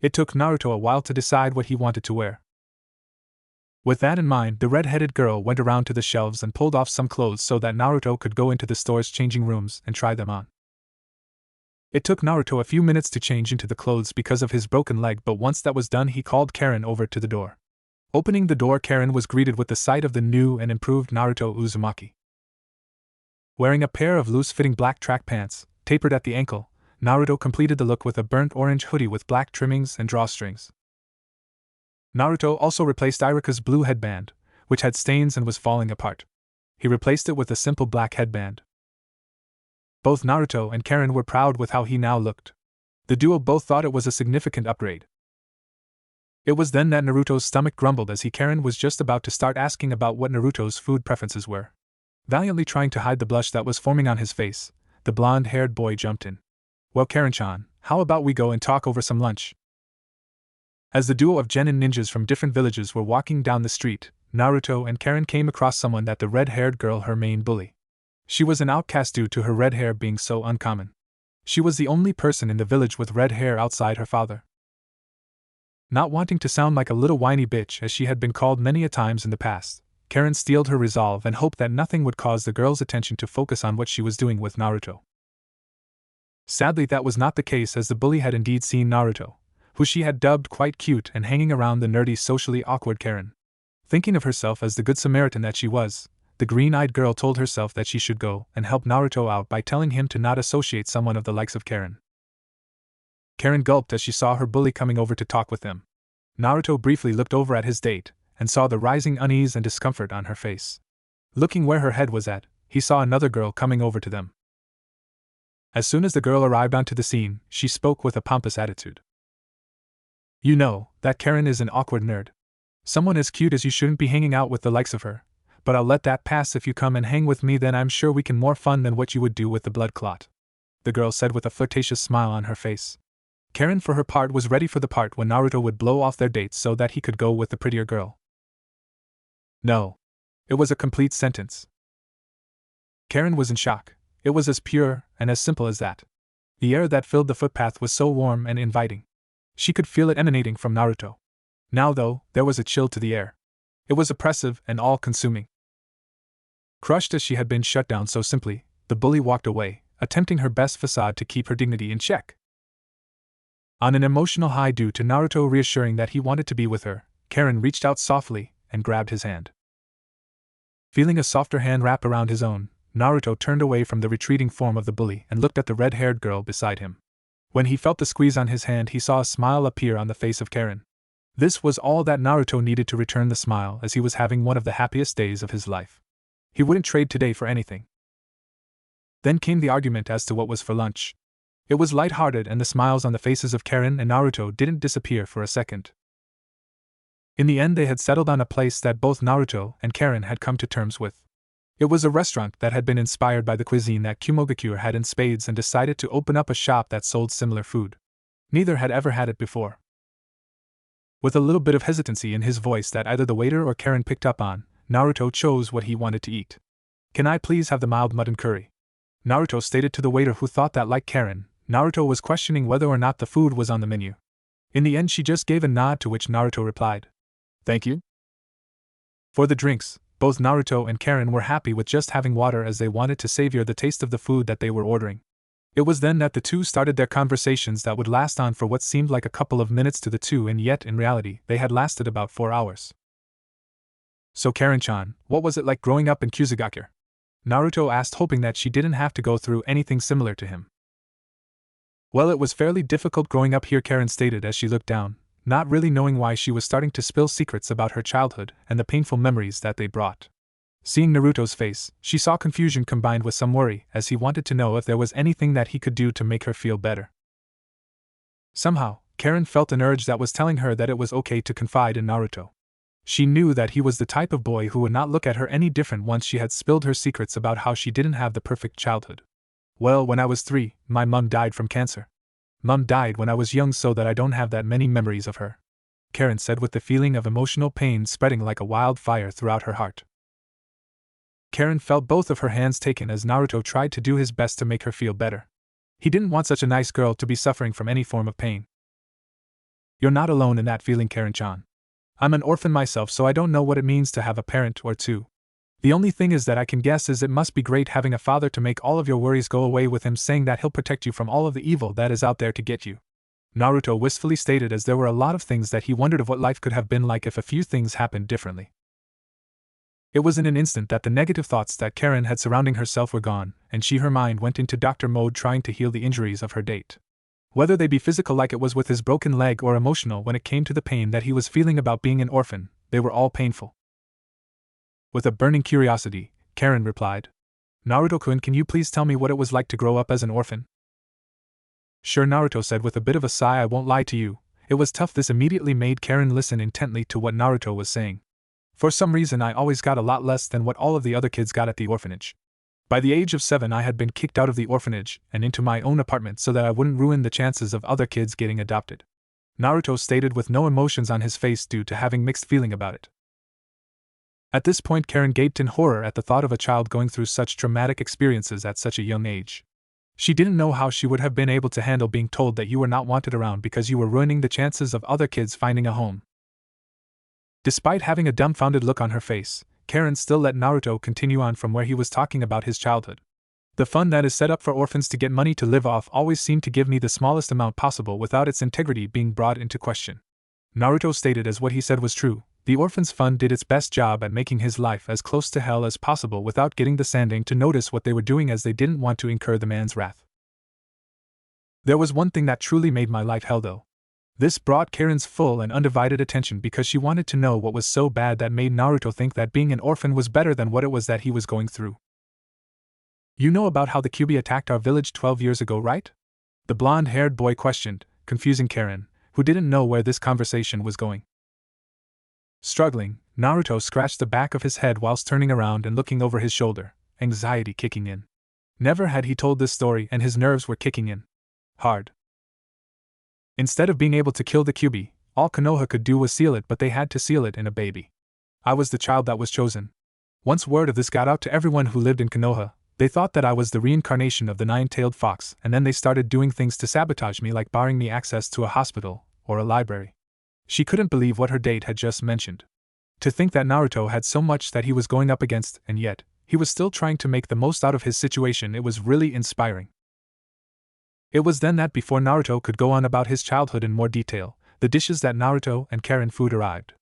It took Naruto a while to decide what he wanted to wear. With that in mind, the red-headed girl went around to the shelves and pulled off some clothes so that Naruto could go into the store's changing rooms and try them on. It took Naruto a few minutes to change into the clothes because of his broken leg, but once that was done he called Karen over to the door. Opening the door, Karen was greeted with the sight of the new and improved Naruto Uzumaki. Wearing a pair of loose-fitting black track pants, tapered at the ankle, Naruto completed the look with a burnt orange hoodie with black trimmings and drawstrings. Naruto also replaced Irika's blue headband, which had stains and was falling apart. He replaced it with a simple black headband. Both Naruto and Karen were proud with how he now looked. The duo both thought it was a significant upgrade. It was then that Naruto's stomach grumbled as Karen was just about to start asking about what Naruto's food preferences were. Valiantly trying to hide the blush that was forming on his face, the blonde-haired boy jumped in. Well, Karen-chan, how about we go and talk over some lunch? As the duo of genin ninjas from different villages were walking down the street, Naruto and Karen came across someone, that the red-haired girl, her main bully. She was an outcast due to her red hair being so uncommon. She was the only person in the village with red hair outside her father. Not wanting to sound like a little whiny bitch as she had been called many a times in the past, Karen steeled her resolve and hoped that nothing would cause the girl's attention to focus on what she was doing with Naruto. Sadly, that was not the case, as the bully had indeed seen Naruto, who she had dubbed quite cute, and hanging around the nerdy, socially awkward Karen. Thinking of herself as the good Samaritan that she was, the green-eyed girl told herself that she should go and help Naruto out by telling him to not associate someone of the likes of Karen. Karen gulped as she saw her bully coming over to talk with them. Naruto briefly looked over at his date and saw the rising unease and discomfort on her face. Looking where her head was at, he saw another girl coming over to them. As soon as the girl arrived onto the scene, she spoke with a pompous attitude. You know, that Karen is an awkward nerd. Someone as cute as you shouldn't be hanging out with the likes of her, but I'll let that pass. If you come and hang with me, then I'm sure we can more fun than what you would do with the blood clot, the girl said with a flirtatious smile on her face. Karen, for her part, was ready for the part when Naruto would blow off their dates so that he could go with the prettier girl. No. It was a complete sentence. Karen was in shock. It was as pure and as simple as that. The air that filled the footpath was so warm and inviting. She could feel it emanating from Naruto. Now, though, there was a chill to the air. It was oppressive and all-consuming. Crushed as she had been shut down so simply, the bully walked away, attempting her best facade to keep her dignity in check. On an emotional high due to Naruto reassuring that he wanted to be with her, Karen reached out softly and grabbed his hand. Feeling a softer hand wrap around his own, Naruto turned away from the retreating form of the bully and looked at the red-haired girl beside him. When he felt the squeeze on his hand, he saw a smile appear on the face of Karen. This was all that Naruto needed to return the smile, as he was having one of the happiest days of his life. He wouldn't trade today for anything. Then came the argument as to what was for lunch. It was light-hearted, and the smiles on the faces of Karen and Naruto didn't disappear for a second. In the end, they had settled on a place that both Naruto and Karen had come to terms with. It was a restaurant that had been inspired by the cuisine that Kumogakure had in spades and decided to open up a shop that sold similar food. Neither had ever had it before. With a little bit of hesitancy in his voice that either the waiter or Karen picked up on, Naruto chose what he wanted to eat. "Can I please have the mild mutton curry?" Naruto stated to the waiter, who thought that, like Karen, Naruto was questioning whether or not the food was on the menu. In the end, she just gave a nod, to which Naruto replied, "Thank you." For the drinks, both Naruto and Karen were happy with just having water, as they wanted to savor the taste of the food that they were ordering. It was then that the two started their conversations that would last on for what seemed like a couple of minutes to the two, and yet in reality they had lasted about 4 hours. "So Karen-chan, what was it like growing up in Kusugakure?" Naruto asked, hoping that she didn't have to go through anything similar to him. "Well, it was fairly difficult growing up here," Karen stated as she looked down, not really knowing why she was starting to spill secrets about her childhood and the painful memories that they brought. Seeing Naruto's face, she saw confusion combined with some worry, as he wanted to know if there was anything that he could do to make her feel better. Somehow, Karen felt an urge that was telling her that it was okay to confide in Naruto. She knew that he was the type of boy who would not look at her any different once she had spilled her secrets about how she didn't have the perfect childhood. "Well, when I was 3, my mum died from cancer. Mum died when I was young, so that I don't have that many memories of her," Karen said, with the feeling of emotional pain spreading like a wildfire throughout her heart. Karen felt both of her hands taken as Naruto tried to do his best to make her feel better. He didn't want such a nice girl to be suffering from any form of pain. "You're not alone in that feeling, Karen-chan. I'm an orphan myself, so I don't know what it means to have a parent or two. The only thing is that I can guess is it must be great having a father to make all of your worries go away, with him saying that he'll protect you from all of the evil that is out there to get you," Naruto wistfully stated, as there were a lot of things that he wondered of what life could have been like if a few things happened differently. It was in an instant that the negative thoughts that Karen had surrounding herself were gone, and her mind went into doctor mode, trying to heal the injuries of her date. Whether they be physical, like it was with his broken leg, or emotional when it came to the pain that he was feeling about being an orphan, they were all painful. With a burning curiosity, Karen replied, "Naruto-kun, can you please tell me what it was like to grow up as an orphan?" "Sure," Naruto said with a bit of a sigh. "I won't lie to you, it was tough." This immediately made Karen listen intently to what Naruto was saying. "For some reason, I always got a lot less than what all of the other kids got at the orphanage. By the age of 7, I had been kicked out of the orphanage and into my own apartment so that I wouldn't ruin the chances of other kids getting adopted," Naruto stated, with no emotions on his face due to having mixed feeling about it. At this point, Karen gaped in horror at the thought of a child going through such traumatic experiences at such a young age. She didn't know how she would have been able to handle being told that you were not wanted around because you were ruining the chances of other kids finding a home. Despite having a dumbfounded look on her face, Karen still let Naruto continue on from where he was talking about his childhood. "The fund that is set up for orphans to get money to live off always seemed to give me the smallest amount possible without its integrity being brought into question," Naruto stated, as what he said was true. The orphans fund did its best job at making his life as close to hell as possible without getting the Sandang to notice what they were doing, as they didn't want to incur the man's wrath. "There was one thing that truly made my life hell, though." This brought Karen's full and undivided attention, because she wanted to know what was so bad that made Naruto think that being an orphan was better than what it was that he was going through. "You know about how the Kyuubi attacked our village 12 years ago, right?" the blonde-haired boy questioned, confusing Karen, who didn't know where this conversation was going. Struggling, Naruto scratched the back of his head whilst turning around and looking over his shoulder, anxiety kicking in. Never had he told this story, and his nerves were kicking in hard. Instead of being able to kill the Kyuubi, all Konoha could do was seal it, but they had to seal it in a baby. I was the child that was chosen. Once word of this got out to everyone who lived in Konoha, they thought that I was the reincarnation of the nine-tailed fox, and then they started doing things to sabotage me, like barring me access to a hospital or a library. She couldn't believe what her date had just mentioned. To think that Naruto had so much that he was going up against, and yet he was still trying to make the most out of his situation, it was really inspiring. It was then that, before Naruto could go on about his childhood in more detail, the dishes that Naruto and Karen food arrived.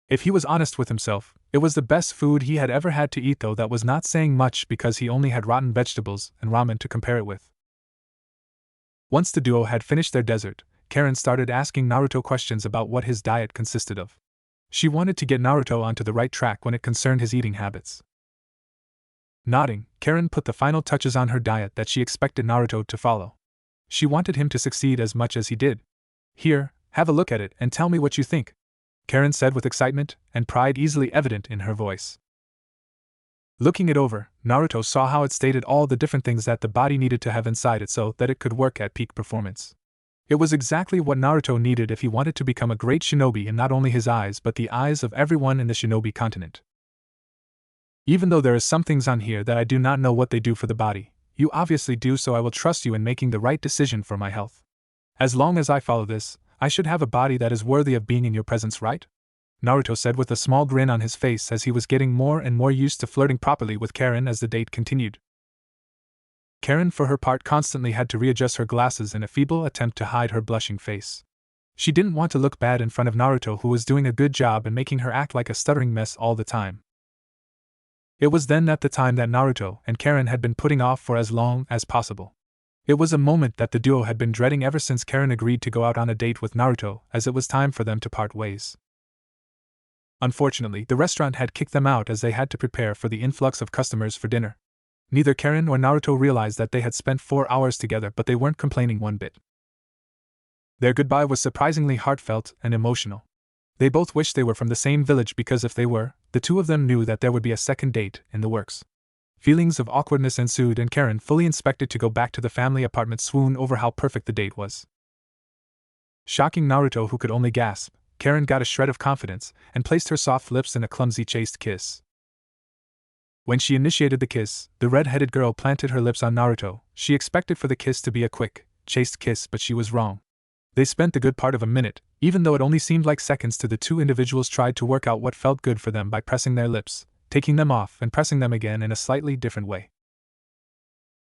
If he was honest with himself, it was the best food he had ever had to eat, though that was not saying much because he only had rotten vegetables and ramen to compare it with. Once the duo had finished their dessert, Karen started asking Naruto questions about what his diet consisted of. She wanted to get Naruto onto the right track when it concerned his eating habits. Nodding, Karen put the final touches on her diet that she expected Naruto to follow. She wanted him to succeed as much as he did. Here, have a look at it and tell me what you think, Karen said with excitement and pride easily evident in her voice. Looking it over, Naruto saw how it stated all the different things that the body needed to have inside it so that it could work at peak performance. It was exactly what Naruto needed if he wanted to become a great shinobi in not only his eyes but the eyes of everyone in the shinobi continent. Even though there is some things on here that I do not know what they do for the body, you obviously do, so I will trust you in making the right decision for my health. As long as I follow this, I should have a body that is worthy of being in your presence, right? Naruto said with a small grin on his face as he was getting more and more used to flirting properly with Karen as the date continued. Karen, for her part, constantly had to readjust her glasses in a feeble attempt to hide her blushing face. She didn't want to look bad in front of Naruto, who was doing a good job and making her act like a stuttering mess all the time. It was then at the time that Naruto and Karen had been putting off for as long as possible. It was a moment that the duo had been dreading ever since Karen agreed to go out on a date with Naruto, as it was time for them to part ways. Unfortunately, the restaurant had kicked them out as they had to prepare for the influx of customers for dinner. Neither Karen or Naruto realized that they had spent 4 hours together, but they weren't complaining one bit. Their goodbye was surprisingly heartfelt and emotional. They both wished they were from the same village because if they were, the two of them knew that there would be a second date in the works. Feelings of awkwardness ensued and Karen, fully inspected to go back to the family apartment, swooned over how perfect the date was. Shocking Naruto, who could only gasp, Karen got a shred of confidence and placed her soft lips in a clumsy chaste kiss. When she initiated the kiss, the red-headed girl planted her lips on Naruto. She expected for the kiss to be a quick, chaste kiss, but she was wrong. They spent a good part of a minute, even though it only seemed like seconds to the two individuals, tried to work out what felt good for them by pressing their lips, taking them off and pressing them again in a slightly different way.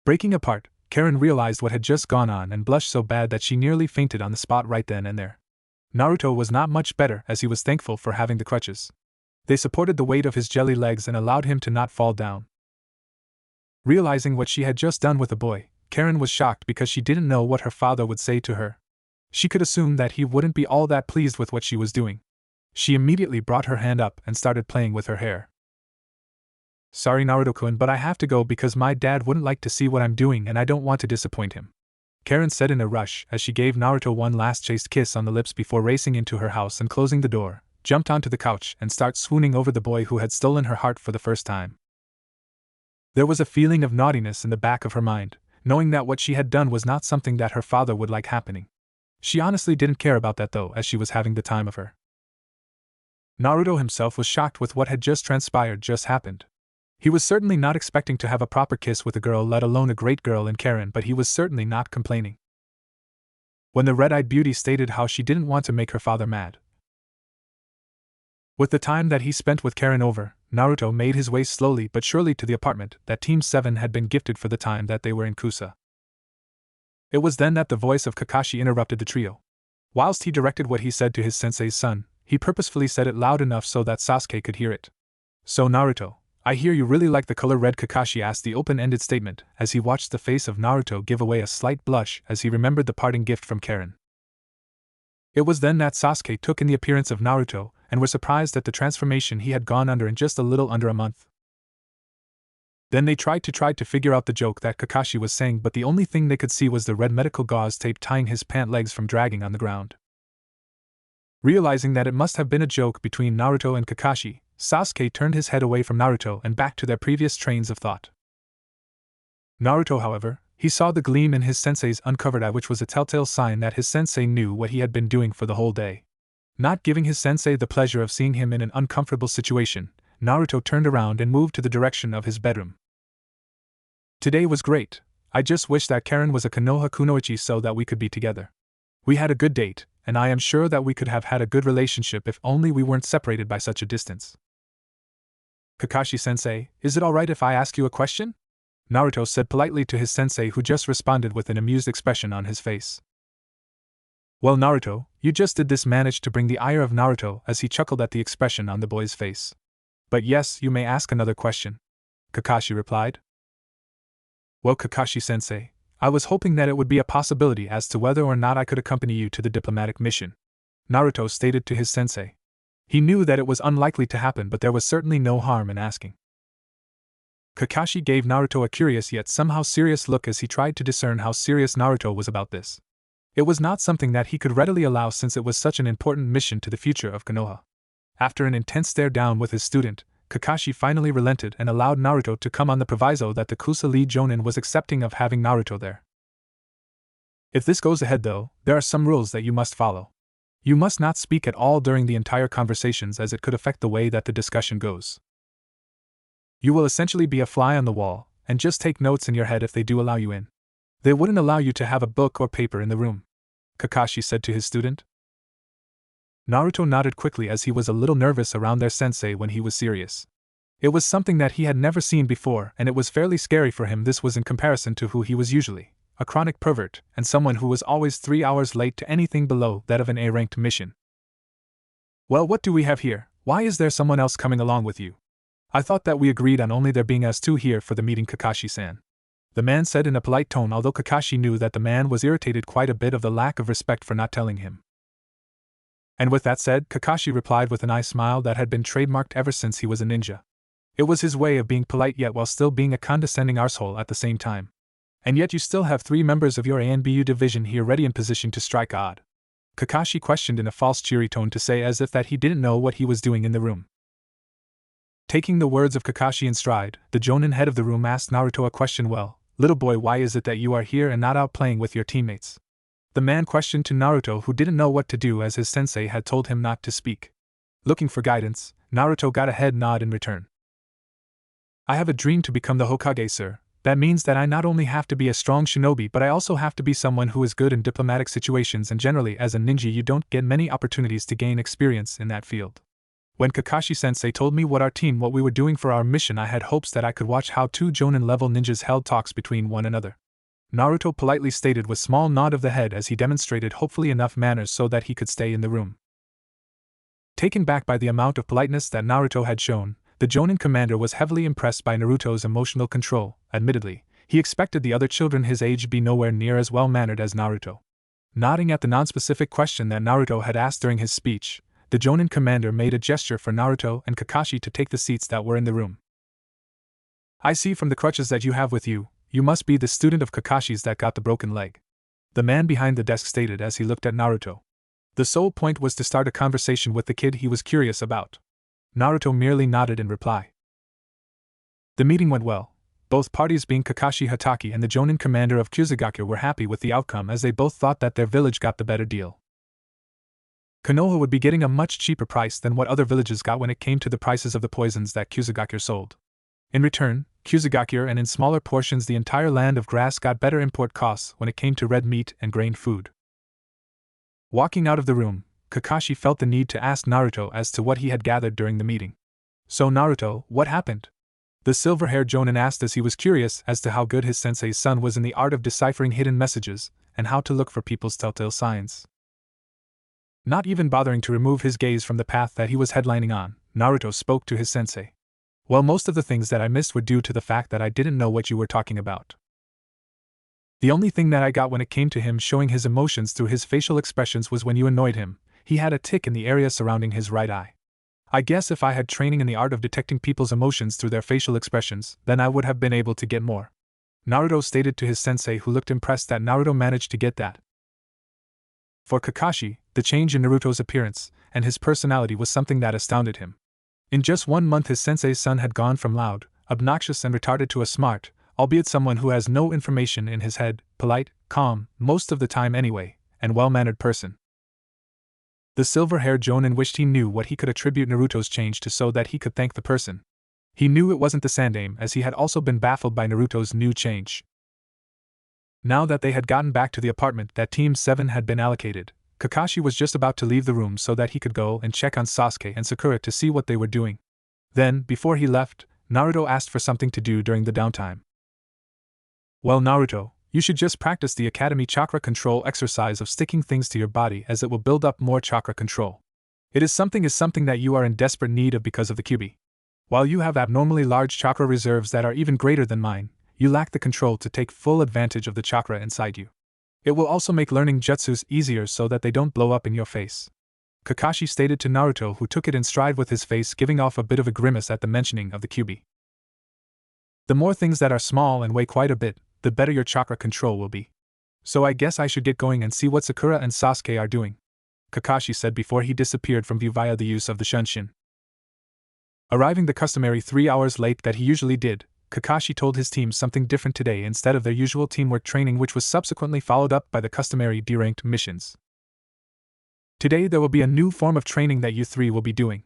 Breaking apart, Karen realized what had just gone on and blushed so bad that she nearly fainted on the spot right then and there. Naruto was not much better, as he was thankful for having the crutches. They supported the weight of his jelly legs and allowed him to not fall down. Realizing what she had just done with the boy, Karen was shocked because she didn't know what her father would say to her. She could assume that he wouldn't be all that pleased with what she was doing. She immediately brought her hand up and started playing with her hair. "Sorry, Naruto-kun, but I have to go because my dad wouldn't like to see what I'm doing and I don't want to disappoint him," Karen said in a rush as she gave Naruto one last chaste kiss on the lips before racing into her house and closing the door, jumped onto the couch and started swooning over the boy who had stolen her heart for the first time. There was a feeling of naughtiness in the back of her mind, knowing that what she had done was not something that her father would like happening. She honestly didn't care about that though, as she was having the time of her. Naruto himself was shocked with what had just transpired, just happened. He was certainly not expecting to have a proper kiss with a girl, let alone a great girl in Karen, but he was certainly not complaining. When the red-eyed beauty stated how she didn't want to make her father mad. With the time that he spent with Karen over, Naruto made his way slowly but surely to the apartment that Team 7 had been gifted for the time that they were in Kusa. It was then that the voice of Kakashi interrupted the trio. Whilst he directed what he said to his sensei's son, he purposefully said it loud enough so that Sasuke could hear it. "So Naruto, I hear you really like the color red," Kakashi asked the open-ended statement as he watched the face of Naruto give away a slight blush as he remembered the parting gift from Karen. It was then that Sasuke took in the appearance of Naruto and was surprised at the transformation he had gone under in just a little under a month. Then they tried to figure out the joke that Kakashi was saying, but the only thing they could see was the red medical gauze tape tying his pant legs from dragging on the ground. Realizing that it must have been a joke between Naruto and Kakashi, Sasuke turned his head away from Naruto and back to their previous trains of thought. Naruto, however, he saw the gleam in his sensei's uncovered eye, which was a telltale sign that his sensei knew what he had been doing for the whole day. Not giving his sensei the pleasure of seeing him in an uncomfortable situation, Naruto turned around and moved to the direction of his bedroom. "Today was great. I just wish that Karen was a Konoha kunoichi so that we could be together. We had a good date, and I am sure that we could have had a good relationship if only we weren't separated by such a distance." "Kakashi-sensei, is it alright if I ask you a question?" Naruto said politely to his sensei, who just responded with an amused expression on his face. "Well, Naruto, you just did this," managed to bring the ire of Naruto as he chuckled at the expression on the boy's face. "But yes, you may ask another question," Kakashi replied. "Well, Kakashi-sensei, I was hoping that it would be a possibility as to whether or not I could accompany you to the diplomatic mission," Naruto stated to his sensei. He knew that it was unlikely to happen, but there was certainly no harm in asking. Kakashi gave Naruto a curious yet somehow serious look as he tried to discern how serious Naruto was about this. It was not something that he could readily allow since it was such an important mission to the future of Konoha. After an intense stare down with his student, Kakashi finally relented and allowed Naruto to come on the proviso that the Kusa lead Jonin was accepting of having Naruto there. If this goes ahead though, there are some rules that you must follow. You must not speak at all during the entire conversations as it could affect the way that the discussion goes. You will essentially be a fly on the wall, and just take notes in your head if they do allow you in. They wouldn't allow you to have a book or paper in the room, Kakashi said to his student. Naruto nodded quickly as he was a little nervous around their sensei when he was serious. It was something that he had never seen before and it was fairly scary for him. This was in comparison to who he was usually, a chronic pervert and someone who was always 3 hours late to anything below that of an A-ranked mission. Well, what do we have here? Why is there someone else coming along with you? I thought that we agreed on only there being us two here for the meeting, Kakashi-san. The man said in a polite tone, although Kakashi knew that the man was irritated quite a bit of the lack of respect for not telling him. And with that said, Kakashi replied with an eye smile that had been trademarked ever since he was a ninja. It was his way of being polite yet while still being a condescending arsehole at the same time. And yet you still have 3 members of your ANBU division here ready in position to strike odd? Kakashi questioned in a false cheery tone to say as if that he didn't know what he was doing in the room. Taking the words of Kakashi in stride, the Jonin head of the room asked Naruto a question. Well, little boy, why is it that you are here and not out playing with your teammates? The man questioned to Naruto, who didn't know what to do as his sensei had told him not to speak. Looking for guidance, Naruto got a head nod in return. I have a dream to become the Hokage, sir. That means that I not only have to be a strong shinobi but I also have to be someone who is good in diplomatic situations, and generally as a ninja you don't get many opportunities to gain experience in that field. When Kakashi-sensei told me what we were doing for our mission, I had hopes that I could watch how 2 Jonin-level ninjas held talks between one another. Naruto politely stated with small nod of the head as he demonstrated hopefully enough manners so that he could stay in the room. Taken back by the amount of politeness that Naruto had shown, the Jonin commander was heavily impressed by Naruto's emotional control. Admittedly, he expected the other children his age be nowhere near as well-mannered as Naruto. Nodding at the non-specific question that Naruto had asked during his speech, the Jonin commander made a gesture for Naruto and Kakashi to take the seats that were in the room. I see from the crutches that you have with you, you must be the student of Kakashi's that got the broken leg. The man behind the desk stated as he looked at Naruto. The sole point was to start a conversation with the kid he was curious about. Naruto merely nodded in reply. The meeting went well. Both parties, being Kakashi Hatake and the Jonin commander of Kusugakure, were happy with the outcome as they both thought that their village got the better deal. Konoha would be getting a much cheaper price than what other villages got when it came to the prices of the poisons that Kusugakure sold. In return, Kusugakure and in smaller portions the entire land of grass got better import costs when it came to red meat and grain food. Walking out of the room, Kakashi felt the need to ask Naruto as to what he had gathered during the meeting. So Naruto, what happened? The silver-haired Jonin asked as he was curious as to how good his sensei's son was in the art of deciphering hidden messages and how to look for people's telltale signs. Not even bothering to remove his gaze from the path that he was headlining on, Naruto spoke to his sensei. Well, most of the things that I missed were due to the fact that I didn't know what you were talking about. The only thing that I got when it came to him showing his emotions through his facial expressions was when you annoyed him. He had a tick in the area surrounding his right eye. I guess if I had training in the art of detecting people's emotions through their facial expressions, then I would have been able to get more. Naruto stated to his sensei, who looked impressed that Naruto managed to get that. For Kakashi, the change in Naruto's appearance and his personality was something that astounded him. In just 1 month his sensei's son had gone from loud, obnoxious and retarded to a smart, albeit someone who has no information in his head, polite, calm, most of the time anyway, and well-mannered person. The silver-haired Jonin wished he knew what he could attribute Naruto's change to so that he could thank the person. He knew it wasn't the Sandaime, as he had also been baffled by Naruto's new change. Now that they had gotten back to the apartment that Team 7 had been allocated, Kakashi was just about to leave the room so that he could go and check on Sasuke and Sakura to see what they were doing. Then, before he left, Naruto asked for something to do during the downtime. Well, Naruto, you should just practice the Academy Chakra Control exercise of sticking things to your body, as it will build up more chakra control. It is something that you are in desperate need of because of the Kyuubi. While you have abnormally large chakra reserves that are even greater than mine, you lack the control to take full advantage of the chakra inside you. It will also make learning jutsus easier so that they don't blow up in your face. Kakashi stated to Naruto, who took it in stride with his face giving off a bit of a grimace at the mentioning of the Kyuubi. The more things that are small and weigh quite a bit, the better your chakra control will be. So I guess I should get going and see what Sakura and Sasuke are doing, Kakashi said before he disappeared from view via the use of the Shunshin. Arriving the customary 3 hours late that he usually did, Kakashi told his team something different today instead of their usual teamwork training, which was subsequently followed up by the customary D-ranked missions. Today there will be a new form of training that you three will be doing.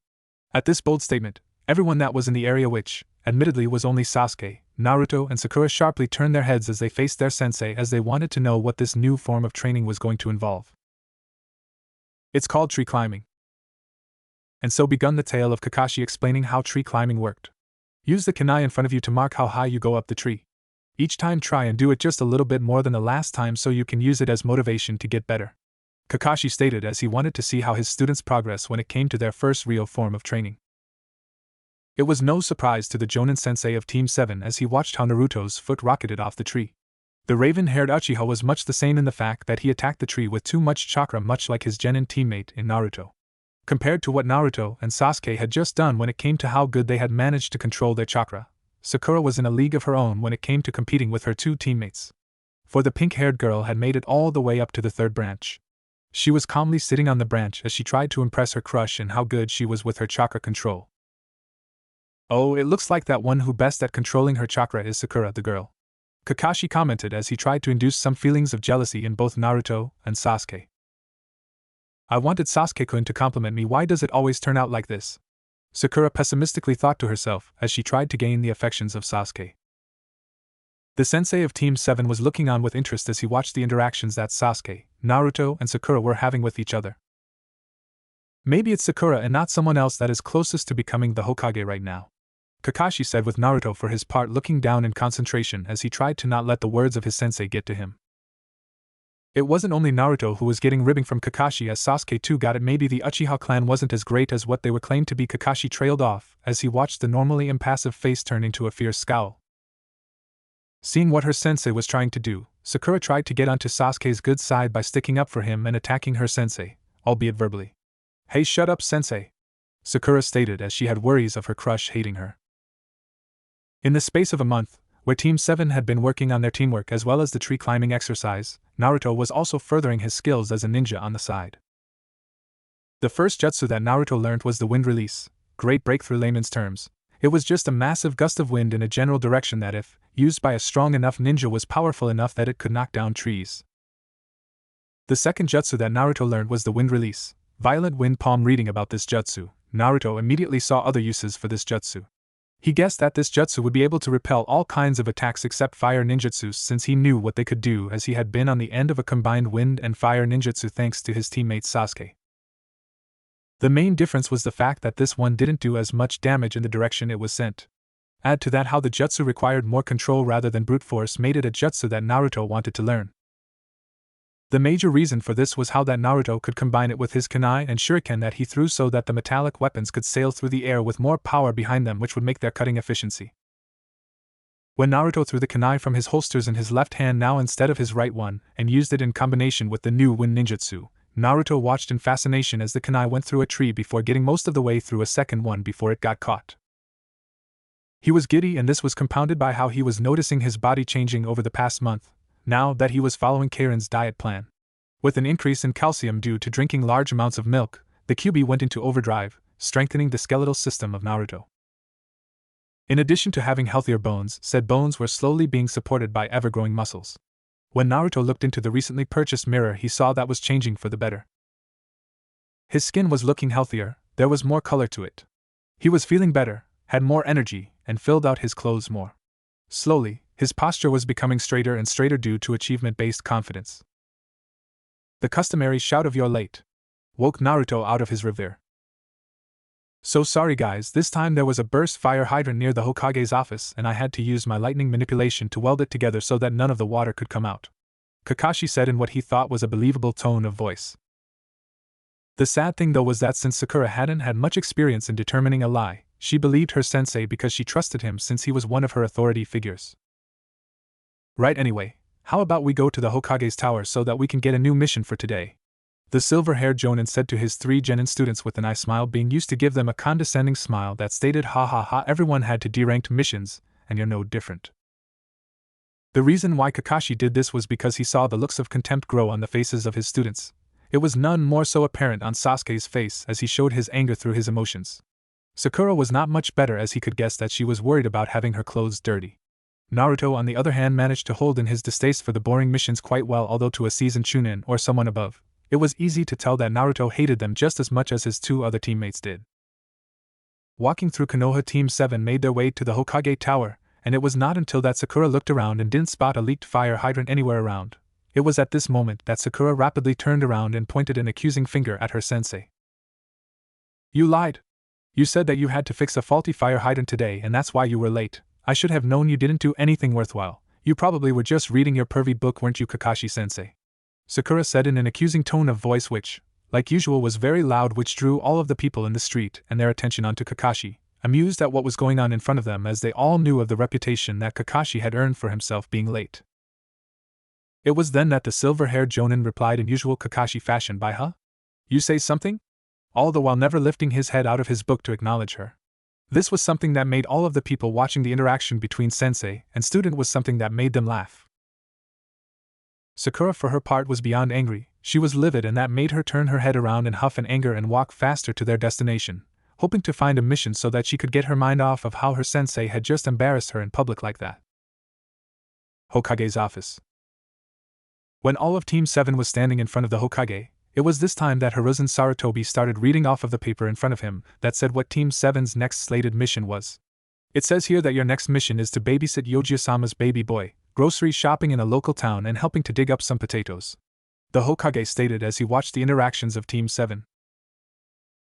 At this bold statement, everyone that was in the area, which, admittedly, was only Sasuke, Naruto, and Sakura, sharply turned their heads as they faced their sensei, as they wanted to know what this new form of training was going to involve. It's called tree climbing. And so begun the tale of Kakashi explaining how tree climbing worked. Use the kunai in front of you to mark how high you go up the tree. Each time try and do it just a little bit more than the last time so you can use it as motivation to get better, Kakashi stated, as he wanted to see how his students progress when it came to their first real form of training. It was no surprise to the Jonin sensei of Team 7 as he watched how Naruto's foot rocketed off the tree. The raven-haired Uchiha was much the same in the fact that he attacked the tree with too much chakra, much like his genin teammate in Naruto. Compared to what Naruto and Sasuke had just done when it came to how good they had managed to control their chakra, Sakura was in a league of her own when it came to competing with her two teammates. For the pink-haired girl had made it all the way up to the third branch. She was calmly sitting on the branch as she tried to impress her crush in how good she was with her chakra control. Oh, it looks like that one who best at controlling her chakra is Sakura the girl, Kakashi commented as he tried to induce some feelings of jealousy in both Naruto and Sasuke. I wanted Sasuke-kun to compliment me. Why does it always turn out like this? Sakura pessimistically thought to herself as she tried to gain the affections of Sasuke. The sensei of Team 7 was looking on with interest as he watched the interactions that Sasuke, Naruto, and Sakura were having with each other. Maybe it's Sakura and not someone else that is closest to becoming the Hokage right now, Kakashi said, with Naruto for his part looking down in concentration as he tried to not let the words of his sensei get to him. It wasn't only Naruto who was getting ribbing from Kakashi, as Sasuke too got it. Maybe the Uchiha clan wasn't as great as what they were claimed to be. Kakashi trailed off as he watched the normally impassive face turn into a fierce scowl. Seeing what her sensei was trying to do, Sakura tried to get onto Sasuke's good side by sticking up for him and attacking her sensei, albeit verbally. Hey, shut up, sensei, Sakura stated as she had worries of her crush hating her. In the space of a month, where Team 7 had been working on their teamwork as well as the tree climbing exercise, Naruto was also furthering his skills as a ninja on the side. The first jutsu that Naruto learned was the wind release, great breakthrough layman's terms. It was just a massive gust of wind in a general direction that, if used by a strong enough ninja, was powerful enough that it could knock down trees. The second jutsu that Naruto learned was the wind release, violent wind palm. Reading about this jutsu, Naruto immediately saw other uses for this jutsu. He guessed that this jutsu would be able to repel all kinds of attacks except fire ninjutsu, since he knew what they could do, as he had been on the end of a combined wind and fire ninjutsu thanks to his teammate Sasuke. The main difference was the fact that this one didn't do as much damage in the direction it was sent. Add to that how the jutsu required more control rather than brute force made it a jutsu that Naruto wanted to learn. The major reason for this was how that Naruto could combine it with his kunai and shuriken that he threw so that the metallic weapons could sail through the air with more power behind them, which would make their cutting efficiency. When Naruto threw the kunai from his holsters in his left hand now instead of his right one and used it in combination with the new wind ninjutsu, Naruto watched in fascination as the kunai went through a tree before getting most of the way through a second one before it got caught. He was giddy, and this was compounded by how he was noticing his body changing over the past month, now that he was following Karen's diet plan. With an increase in calcium due to drinking large amounts of milk, the QB went into overdrive, strengthening the skeletal system of Naruto. In addition to having healthier bones, said bones were slowly being supported by ever-growing muscles. When Naruto looked into the recently purchased mirror, he saw that was changing for the better. His skin was looking healthier, there was more color to it. He was feeling better, had more energy, and filled out his clothes more. Slowly, his posture was becoming straighter and straighter due to achievement-based confidence. The customary shout of "You're late" woke Naruto out of his reverie. So sorry guys, this time there was a burst fire hydrant near the Hokage's office and I had to use my lightning manipulation to weld it together so that none of the water could come out, Kakashi said in what he thought was a believable tone of voice. The sad thing though was that since Sakura hadn't had much experience in determining a lie, she believed her sensei because she trusted him since he was one of her authority figures. Right, anyway, how about we go to the Hokage's tower so that we can get a new mission for today? The silver-haired Jonin said to his 3 genin students with an eye smile, being used to give them a condescending smile that stated ha ha ha. Everyone had to D-ranked missions, and you're no different. The reason why Kakashi did this was because he saw the looks of contempt grow on the faces of his students. It was none more so apparent on Sasuke's face as he showed his anger through his emotions. Sakura was not much better, as he could guess that she was worried about having her clothes dirty. Naruto, on the other hand, managed to hold in his distaste for the boring missions quite well, although to a seasoned chunin or someone above, it was easy to tell that Naruto hated them just as much as his two other teammates did. Walking through Konoha, Team 7 made their way to the Hokage Tower, and it was not until that Sakura looked around and didn't spot a leaked fire hydrant anywhere around. It was at this moment that Sakura rapidly turned around and pointed an accusing finger at her sensei. "You lied. You said that you had to fix a faulty fire hydrant today, and that's why you were late. I should have known you didn't do anything worthwhile. You probably were just reading your pervy book, weren't you, Kakashi-sensei?" Sakura said in an accusing tone of voice which, like usual, was very loud, which drew all of the people in the street and their attention onto Kakashi, amused at what was going on in front of them, as they all knew of the reputation that Kakashi had earned for himself being late. It was then that the silver-haired Jonin replied in usual Kakashi fashion by "Huh? You say something?" all the while never lifting his head out of his book to acknowledge her. This was something that made all of the people watching the interaction between sensei and student was something that made them laugh. Sakura, for her part, was beyond angry. She was livid, and that made her turn her head around and huff in anger and walk faster to their destination, hoping to find a mission so that she could get her mind off of how her sensei had just embarrassed her in public like that. Hokage's office. When all of Team 7 was standing in front of the Hokage, it was this time that Hiruzen Sarutobi started reading off of the paper in front of him that said what Team 7's next slated mission was. "It says here that your next mission is to babysit Yojiya-sama's baby boy, grocery shopping in a local town, and helping to dig up some potatoes," the Hokage stated as he watched the interactions of Team 7.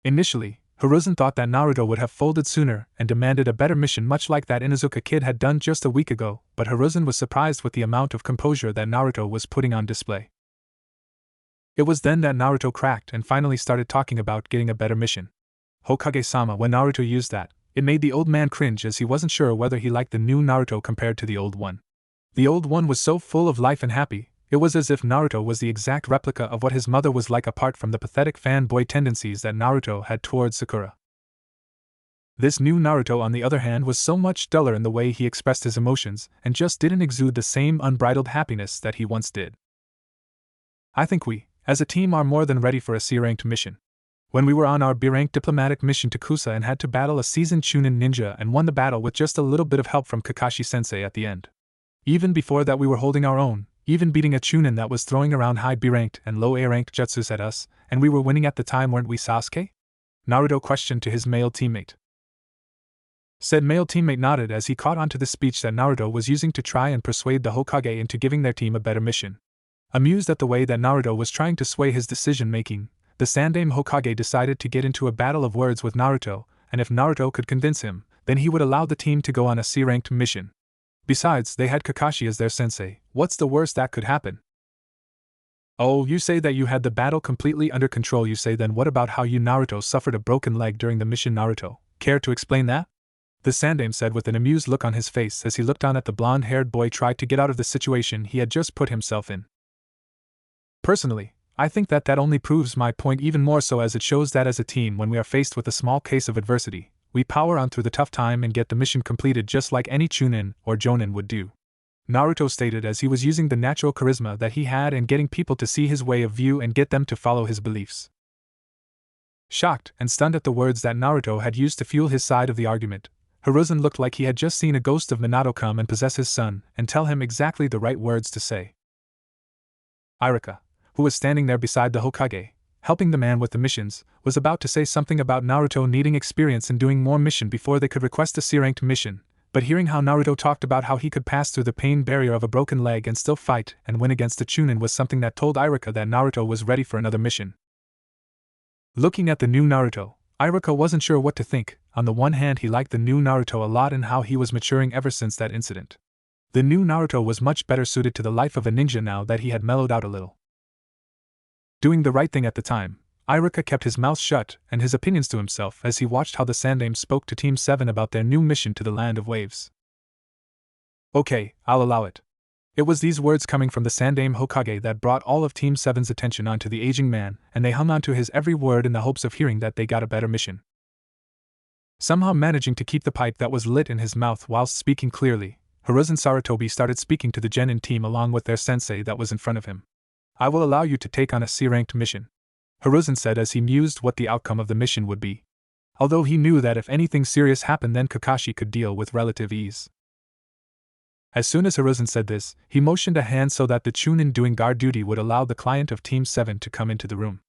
Initially, Hiruzen thought that Naruto would have folded sooner and demanded a better mission, much like that Inuzuka kid had done just a week ago, but Hiruzen was surprised with the amount of composure that Naruto was putting on display. It was then that Naruto cracked and finally started talking about getting a better mission. Hokage-sama, when Naruto used that, it made the old man cringe, as he wasn't sure whether he liked the new Naruto compared to the old one. The old one was so full of life and happy, it was as if Naruto was the exact replica of what his mother was like, apart from the pathetic fanboy tendencies that Naruto had towards Sakura. This new Naruto, on the other hand, was so much duller in the way he expressed his emotions, and just didn't exude the same unbridled happiness that he once did. "I think we, as a team, are more than ready for a C-ranked mission. When we were on our B-ranked diplomatic mission to Kusa and had to battle a seasoned Chunin ninja and won the battle with just a little bit of help from Kakashi-sensei at the end. Even before that we were holding our own, even beating a Chunin that was throwing around high B-ranked and low A-ranked jutsus at us, and we were winning at the time, weren't we, Sasuke?" Naruto questioned to his male teammate. Said male teammate nodded as he caught on to the speech that Naruto was using to try and persuade the Hokage into giving their team a better mission. Amused at the way that Naruto was trying to sway his decision-making, the Sandaime Hokage decided to get into a battle of words with Naruto, and if Naruto could convince him, then he would allow the team to go on a C-ranked mission. Besides, they had Kakashi as their sensei. What's the worst that could happen? "Oh, you say that you had the battle completely under control. You say, then what about how you, Naruto, suffered a broken leg during the mission, Naruto? Care to explain that?" the Sandaime said with an amused look on his face as he looked on at the blonde-haired boy try to get out of the situation he had just put himself in. "Personally, I think that only proves my point even more so, as it shows that as a team, when we are faced with a small case of adversity, we power on through the tough time and get the mission completed just like any Chunin or Jonin would do," Naruto stated as he was using the natural charisma that he had and getting people to see his way of view and get them to follow his beliefs. Shocked and stunned at the words that Naruto had used to fuel his side of the argument, Hiruzen looked like he had just seen a ghost of Minato come and possess his son and tell him exactly the right words to say. Irika, who was standing there beside the Hokage, helping the man with the missions, was about to say something about Naruto needing experience in doing more mission before they could request a C-ranked mission, but hearing how Naruto talked about how he could pass through the pain barrier of a broken leg and still fight and win against the Chunin was something that told Irika that Naruto was ready for another mission. Looking at the new Naruto, Irika wasn't sure what to think. On the one hand, he liked the new Naruto a lot and how he was maturing ever since that incident. The new Naruto was much better suited to the life of a ninja now that he had mellowed out a little. Doing the right thing at the time, Irika kept his mouth shut and his opinions to himself as he watched how the Sandaime spoke to Team 7 about their new mission to the Land of Waves. "Okay, I'll allow it." It was these words coming from the Sandaime Hokage that brought all of Team 7's attention onto the aging man, and they hung on to his every word in the hopes of hearing that they got a better mission. Somehow managing to keep the pipe that was lit in his mouth whilst speaking clearly, Hiruzen Sarutobi started speaking to the Genin team along with their sensei that was in front of him. "I will allow you to take on a C-ranked mission," Hiruzen said as he mused what the outcome of the mission would be. Although he knew that if anything serious happened then Kakashi could deal with relative ease. As soon as Hiruzen said this, he motioned a hand so that the Chunin doing guard duty would allow the client of Team 7 to come into the room.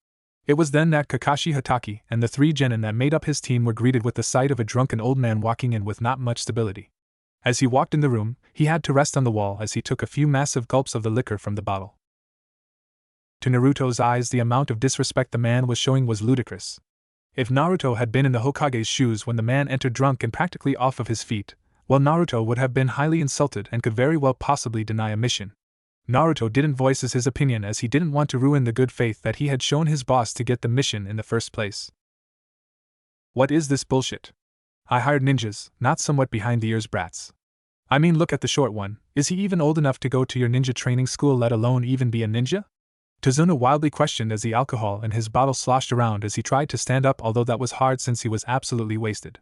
It was then that Kakashi Hatake and the 3 genin that made up his team were greeted with the sight of a drunken old man walking in with not much stability. As he walked in the room, he had to rest on the wall as he took a few massive gulps of the liquor from the bottle. To Naruto's eyes, the amount of disrespect the man was showing was ludicrous. If Naruto had been in the Hokage's shoes when the man entered drunk and practically off of his feet, well, Naruto would have been highly insulted and could very well possibly deny a mission. Naruto didn't voice his opinion as he didn't want to ruin the good faith that he had shown his boss to get the mission in the first place. "What is this bullshit? I hired ninjas, not somewhat behind-the-ears brats. I mean, look at the short one, is he even old enough to go to your ninja training school, let alone even be a ninja?" Tazuna wildly questioned as the alcohol in his bottle sloshed around as he tried to stand up, although that was hard since he was absolutely wasted.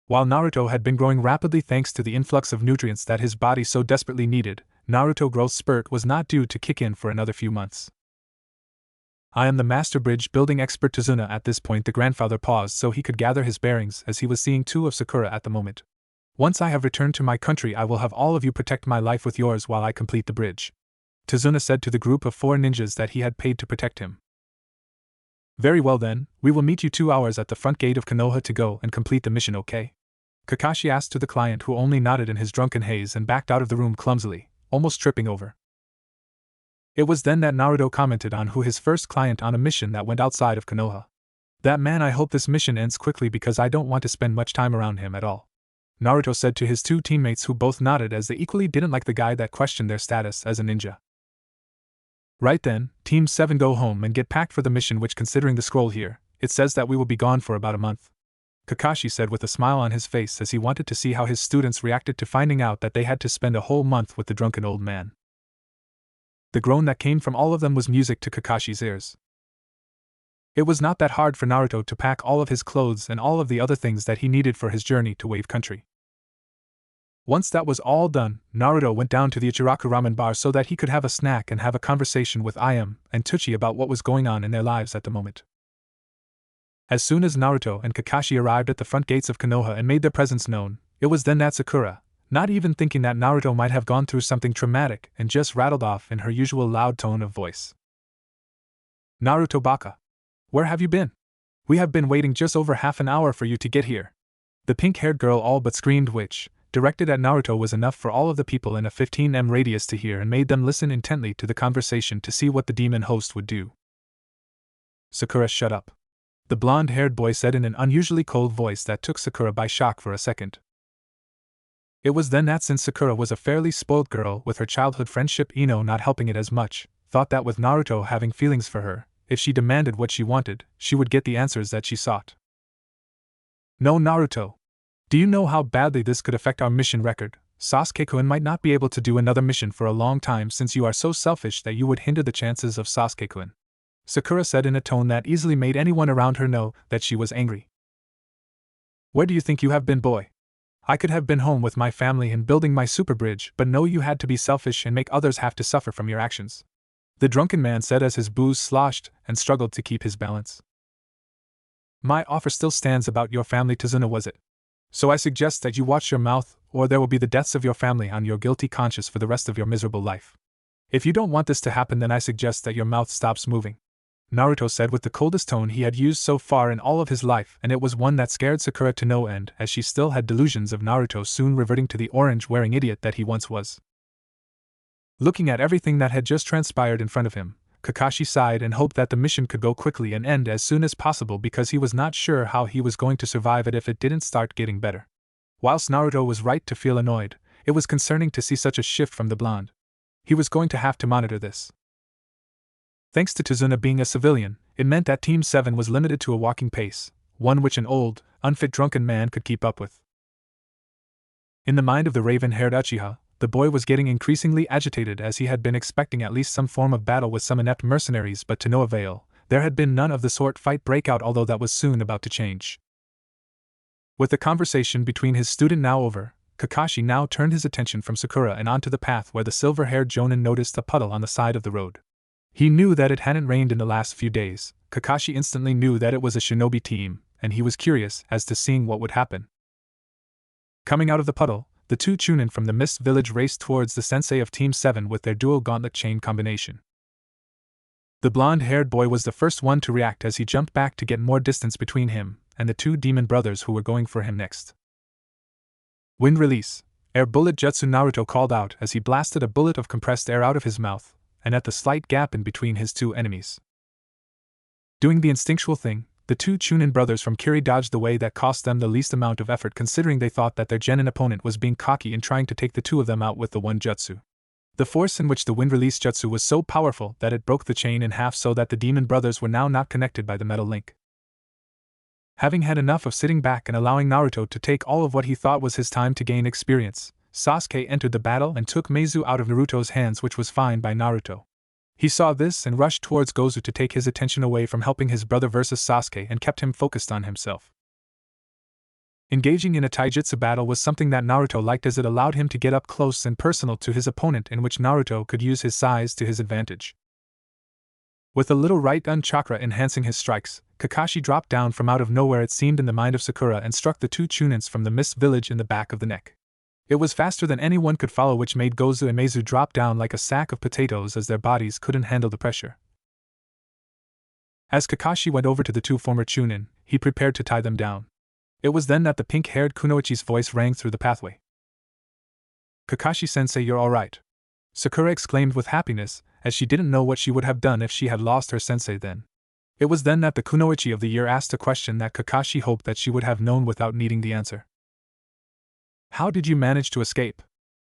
While Naruto had been growing rapidly thanks to the influx of nutrients that his body so desperately needed, Naruto growth spurt was not due to kick in for another few months. "I am the master bridge building expert Tazuna." At this point the grandfather paused so he could gather his bearings as he was seeing 2 of Sakura at the moment. "Once I have returned to my country I will have all of you protect my life with yours while I complete the bridge," Tazuna said to the group of 4 ninjas that he had paid to protect him. "Very well then, we will meet you 2 hours at the front gate of Konoha to go and complete the mission, okay?" Kakashi asked to the client, who only nodded in his drunken haze and backed out of the room clumsily, almost tripping over. It was then that Naruto commented on who his first client on a mission that went outside of Konoha. "That man, I hope this mission ends quickly because I don't want to spend much time around him at all," Naruto said to his 2 teammates, who both nodded as they equally didn't like the guy that questioned their status as a ninja. "Right then, Team 7 go home and get packed for the mission, which, considering the scroll here, it says that we will be gone for about a month," Kakashi said with a smile on his face as he wanted to see how his students reacted to finding out that they had to spend a whole month with the drunken old man. The groan that came from all of them was music to Kakashi's ears. It was not that hard for Naruto to pack all of his clothes and all of the other things that he needed for his journey to Wave Country. Once that was all done, Naruto went down to the Ichiraku ramen bar so that he could have a snack and have a conversation with Ayame and Tsuchi about what was going on in their lives at the moment. As soon as Naruto and Kakashi arrived at the front gates of Konoha and made their presence known, it was then that Sakura, not even thinking that Naruto might have gone through something traumatic, and just rattled off in her usual loud tone of voice. "Naruto baka. Where have you been? We have been waiting just over half an hour for you to get here." The pink-haired girl all but screamed, which, directed at Naruto, was enough for all of the people in a 15 radius to hear and made them listen intently to the conversation to see what the demon host would do. "Sakura, shut up," the blonde-haired boy said in an unusually cold voice that took Sakura by shock for a second. It was then that, since Sakura was a fairly spoiled girl with her childhood friendship Ino not helping it as much, thought that with Naruto having feelings for her, if she demanded what she wanted, she would get the answers that she sought. "No, Naruto. Do you know how badly this could affect our mission record? Sasuke-kun might not be able to do another mission for a long time since you are so selfish that you would hinder the chances of Sasuke-kun," Sakura said in a tone that easily made anyone around her know that she was angry. "Where do you think you have been, boy? I could have been home with my family and building my super bridge, but no, you had to be selfish and make others have to suffer from your actions," the drunken man said as his booze sloshed and struggled to keep his balance. "My offer still stands about your family, Tazuna, was it? So I suggest that you watch your mouth, or there will be the deaths of your family on your guilty conscience for the rest of your miserable life. If you don't want this to happen, then I suggest that your mouth stops moving," Naruto said with the coldest tone he had used so far in all of his life, and it was one that scared Sakura to no end, as she still had delusions of Naruto soon reverting to the orange-wearing idiot that he once was. Looking at everything that had just transpired in front of him, Kakashi sighed and hoped that the mission could go quickly and end as soon as possible, because he was not sure how he was going to survive it if it didn't start getting better. Whilst Naruto was right to feel annoyed, it was concerning to see such a shift from the blonde. He was going to have to monitor this. Thanks to Tazuna being a civilian, it meant that Team 7 was limited to a walking pace, one which an old, unfit drunken man could keep up with. In the mind of the raven-haired Uchiha, the boy was getting increasingly agitated, as he had been expecting at least some form of battle with some inept mercenaries, but to no avail. There had been none of the sort fight break out, although that was soon about to change. With the conversation between his student now over, Kakashi now turned his attention from Sakura and onto the path where the silver-haired Jonin noticed a puddle on the side of the road. He knew that it hadn't rained in the last few days. Kakashi instantly knew that it was a shinobi team, and he was curious as to seeing what would happen. Coming out of the puddle, the two Chunin from the Mist Village raced towards the sensei of Team 7 with their dual gauntlet chain combination. The blonde-haired boy was the first one to react as he jumped back to get more distance between him and the two demon brothers who were going for him next. Wind release, air bullet jutsu, Naruto called out as he blasted a bullet of compressed air out of his mouth, and at the slight gap in between his two enemies. Doing the instinctual thing, the two Chunin brothers from Kiri dodged the way that cost them the least amount of effort, considering they thought that their genin opponent was being cocky in trying to take the two of them out with the one jutsu. The force in which the wind release jutsu was so powerful that it broke the chain in half, so that the demon brothers were now not connected by the metal link. Having had enough of sitting back and allowing Naruto to take all of what he thought was his time to gain experience, Sasuke entered the battle and took Meizu out of Naruto's hands, which was fine by Naruto. He saw this and rushed towards Gozu to take his attention away from helping his brother versus Sasuke and kept him focused on himself. Engaging in a taijutsu battle was something that Naruto liked, as it allowed him to get up close and personal to his opponent, in which Naruto could use his size to his advantage. With a little right-gun chakra enhancing his strikes, Kakashi dropped down from out of nowhere, it seemed, in the mind of Sakura and struck the two Chunins from the Mist Village in the back of the neck. It was faster than anyone could follow, which made Gozu and Meizu drop down like a sack of potatoes as their bodies couldn't handle the pressure. As Kakashi went over to the two former Chunin, he prepared to tie them down. It was then that the pink-haired Kunoichi's voice rang through the pathway. "Kakashi-sensei, you're alright," Sakura exclaimed with happiness, as she didn't know what she would have done if she had lost her sensei then. It was then that the Kunoichi of the year asked a question that Kakashi hoped that she would have known without needing the answer. "How did you manage to escape?"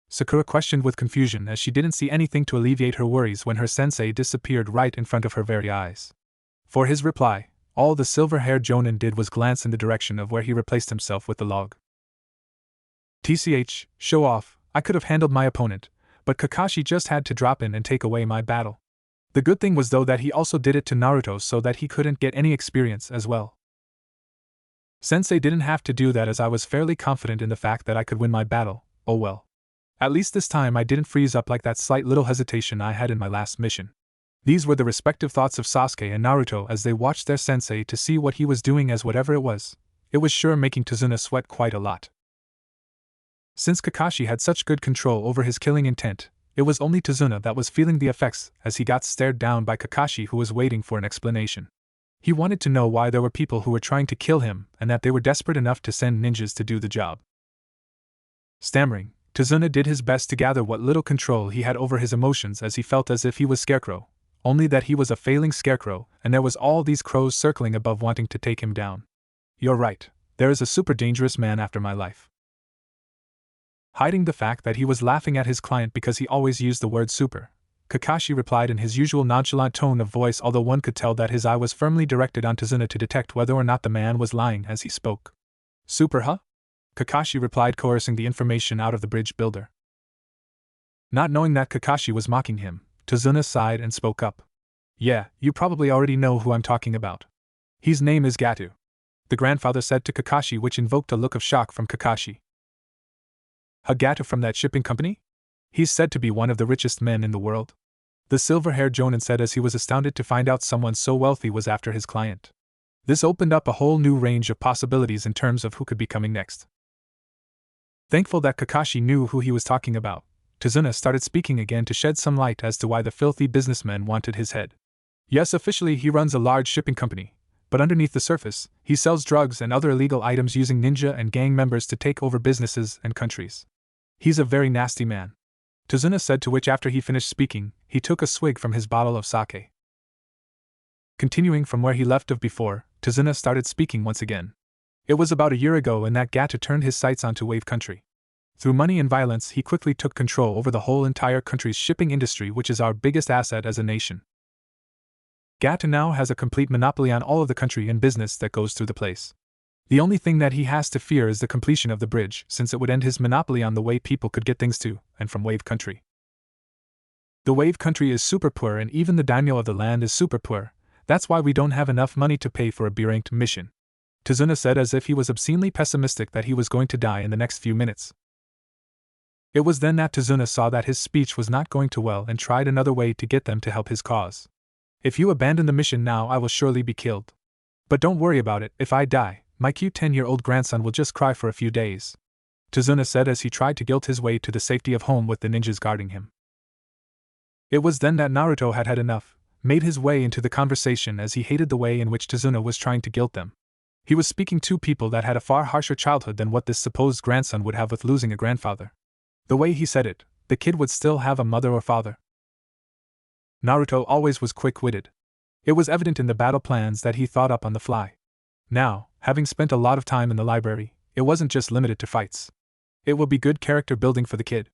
Sakura questioned with confusion, as she didn't see anything to alleviate her worries when her sensei disappeared right in front of her very eyes. For his reply, all the silver-haired Jonin did was glance in the direction of where he replaced himself with the log. "TCH, show off, I could have handled my opponent, but Kakashi just had to drop in and take away my battle." The good thing was, though, that he also did it to Naruto so that he couldn't get any experience as well. "Sensei didn't have to do that, as I was fairly confident in the fact that I could win my battle. Oh well. At least this time I didn't freeze up like that slight little hesitation I had in my last mission." These were the respective thoughts of Sasuke and Naruto as they watched their sensei to see what he was doing, as whatever it was sure making Tazuna sweat quite a lot. Since Kakashi had such good control over his killing intent, it was only Tazuna that was feeling the effects as he got stared down by Kakashi, who was waiting for an explanation. He wanted to know why there were people who were trying to kill him and that they were desperate enough to send ninjas to do the job. Stammering, Tazuna did his best to gather what little control he had over his emotions, as he felt as if he was Scarecrow, only that he was a failing Scarecrow, and there was all these crows circling above wanting to take him down. "You're right, there is a super dangerous man after my life." Hiding the fact that he was laughing at his client because he always used the word super, Kakashi replied in his usual nonchalant tone of voice, although one could tell that his eye was firmly directed on Tazuna to detect whether or not the man was lying as he spoke. "Super, huh?" Kakashi replied, coercing the information out of the bridge builder. Not knowing that Kakashi was mocking him, Tazuna sighed and spoke up. "Yeah, you probably already know who I'm talking about. His name is Gatu," the grandfather said to Kakashi, which invoked a look of shock from Kakashi. "Gatu from that shipping company? He's said to be one of the richest men in the world," the silver-haired Jonin said, as he was astounded to find out someone so wealthy was after his client. This opened up a whole new range of possibilities in terms of who could be coming next. Thankful that Kakashi knew who he was talking about, Tazuna started speaking again to shed some light as to why the filthy businessman wanted his head. "Yes, officially he runs a large shipping company, but underneath the surface, he sells drugs and other illegal items using ninja and gang members to take over businesses and countries. He's a very nasty man," Tazuna said, to which after he finished speaking, he took a swig from his bottle of sake. Continuing from where he left off before, Tazuna started speaking once again. It was about a year ago and that Gatu turned his sights onto Wave Country. Through money and violence, he quickly took control over the whole entire country's shipping industry, which is our biggest asset as a nation. Gatu now has a complete monopoly on all of the country and business that goes through the place. The only thing that he has to fear is the completion of the bridge, since it would end his monopoly on the way people could get things to and from Wave Country. The Wave Country is super poor, and even the daimyo of the land is super poor. That's why we don't have enough money to pay for a B-ranked mission. Tazuna said as if he was obscenely pessimistic that he was going to die in the next few minutes. It was then that Tazuna saw that his speech was not going too well and tried another way to get them to help his cause. If you abandon the mission now, I will surely be killed. But don't worry about it, if I die, my cute 10-year-old grandson will just cry for a few days, Tazuna said as he tried to guilt his way to the safety of home with the ninjas guarding him. It was then that Naruto had had enough, made his way into the conversation as he hated the way in which Tazuna was trying to guilt them. He was speaking to people that had a far harsher childhood than what this supposed grandson would have with losing a grandfather. The way he said it, the kid would still have a mother or father. Naruto always was quick-witted. It was evident in the battle plans that he thought up on the fly. Now, having spent a lot of time in the library, it wasn't just limited to fights. It will be good character building for the kid.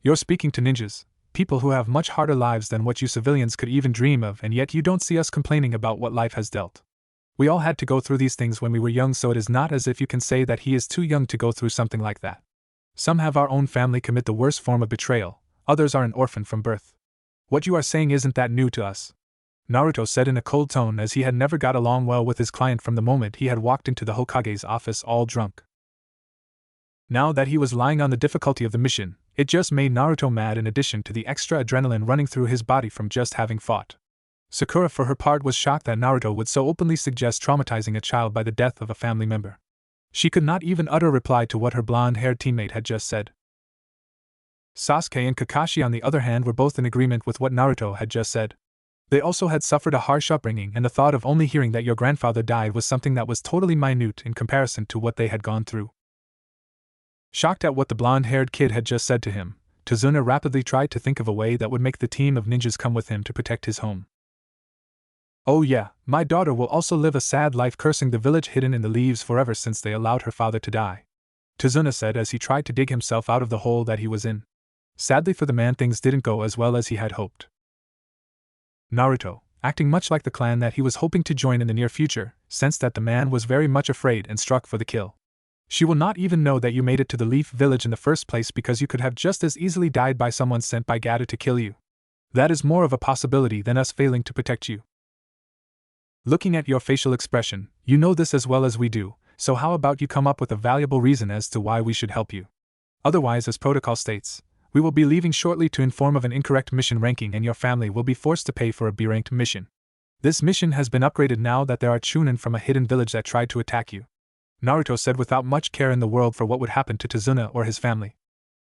You're speaking to ninjas, people who have much harder lives than what you civilians could even dream of, and yet you don't see us complaining about what life has dealt. We all had to go through these things when we were young, so it is not as if you can say that he is too young to go through something like that. Some have our own family commit the worst form of betrayal, others are an orphan from birth. What you are saying isn't that new to us, Naruto said in a cold tone as he had never got along well with his client from the moment he had walked into the Hokage's office all drunk. Now that he was lying on the difficulty of the mission, it just made Naruto mad in addition to the extra adrenaline running through his body from just having fought. Sakura for her part was shocked that Naruto would so openly suggest traumatizing a child by the death of a family member. She could not even utter a reply to what her blonde-haired teammate had just said. Sasuke and Kakashi on the other hand were both in agreement with what Naruto had just said. They also had suffered a harsh upbringing, and the thought of only hearing that your grandfather died was something that was totally minute in comparison to what they had gone through. Shocked at what the blonde-haired kid had just said to him, Tazuna rapidly tried to think of a way that would make the team of ninjas come with him to protect his home. Oh yeah, my daughter will also live a sad life cursing the village hidden in the leaves forever since they allowed her father to die, Tazuna said as he tried to dig himself out of the hole that he was in. Sadly for the man, things didn't go as well as he had hoped. Naruto, acting much like the clan that he was hoping to join in the near future, sensed that the man was very much afraid and struck for the kill. She will not even know that you made it to the Leaf Village in the first place because you could have just as easily died by someone sent by Gato to kill you. That is more of a possibility than us failing to protect you. Looking at your facial expression, you know this as well as we do, so how about you come up with a valuable reason as to why we should help you? Otherwise, as protocol states, we will be leaving shortly to inform of an incorrect mission ranking and your family will be forced to pay for a B-ranked mission. This mission has been upgraded now that there are Chunin from a hidden village that tried to attack you, Naruto said without much care in the world for what would happen to Tazuna or his family.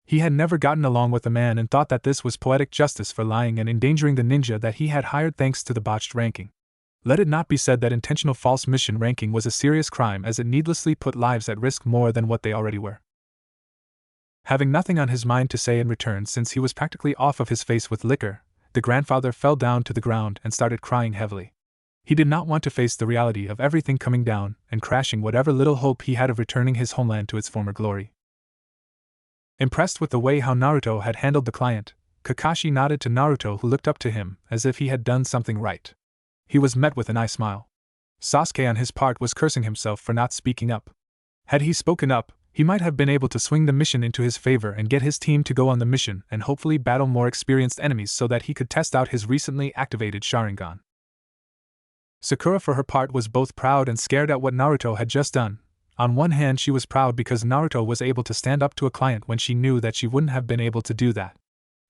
He had never gotten along with the man and thought that this was poetic justice for lying and endangering the ninja that he had hired thanks to the botched ranking. Let it not be said that intentional false mission ranking was a serious crime, as it needlessly put lives at risk more than what they already were. Having nothing on his mind to say in return since he was practically off of his face with liquor, the grandfather fell down to the ground and started crying heavily. He did not want to face the reality of everything coming down and crashing whatever little hope he had of returning his homeland to its former glory. Impressed with the way how Naruto had handled the client, Kakashi nodded to Naruto, who looked up to him as if he had done something right. He was met with an eye smile. Sasuke on his part was cursing himself for not speaking up. Had he spoken up, he might have been able to swing the mission into his favor and get his team to go on the mission and hopefully battle more experienced enemies so that he could test out his recently activated Sharingan. Sakura for her part was both proud and scared at what Naruto had just done. On one hand, she was proud because Naruto was able to stand up to a client when she knew that she wouldn't have been able to do that.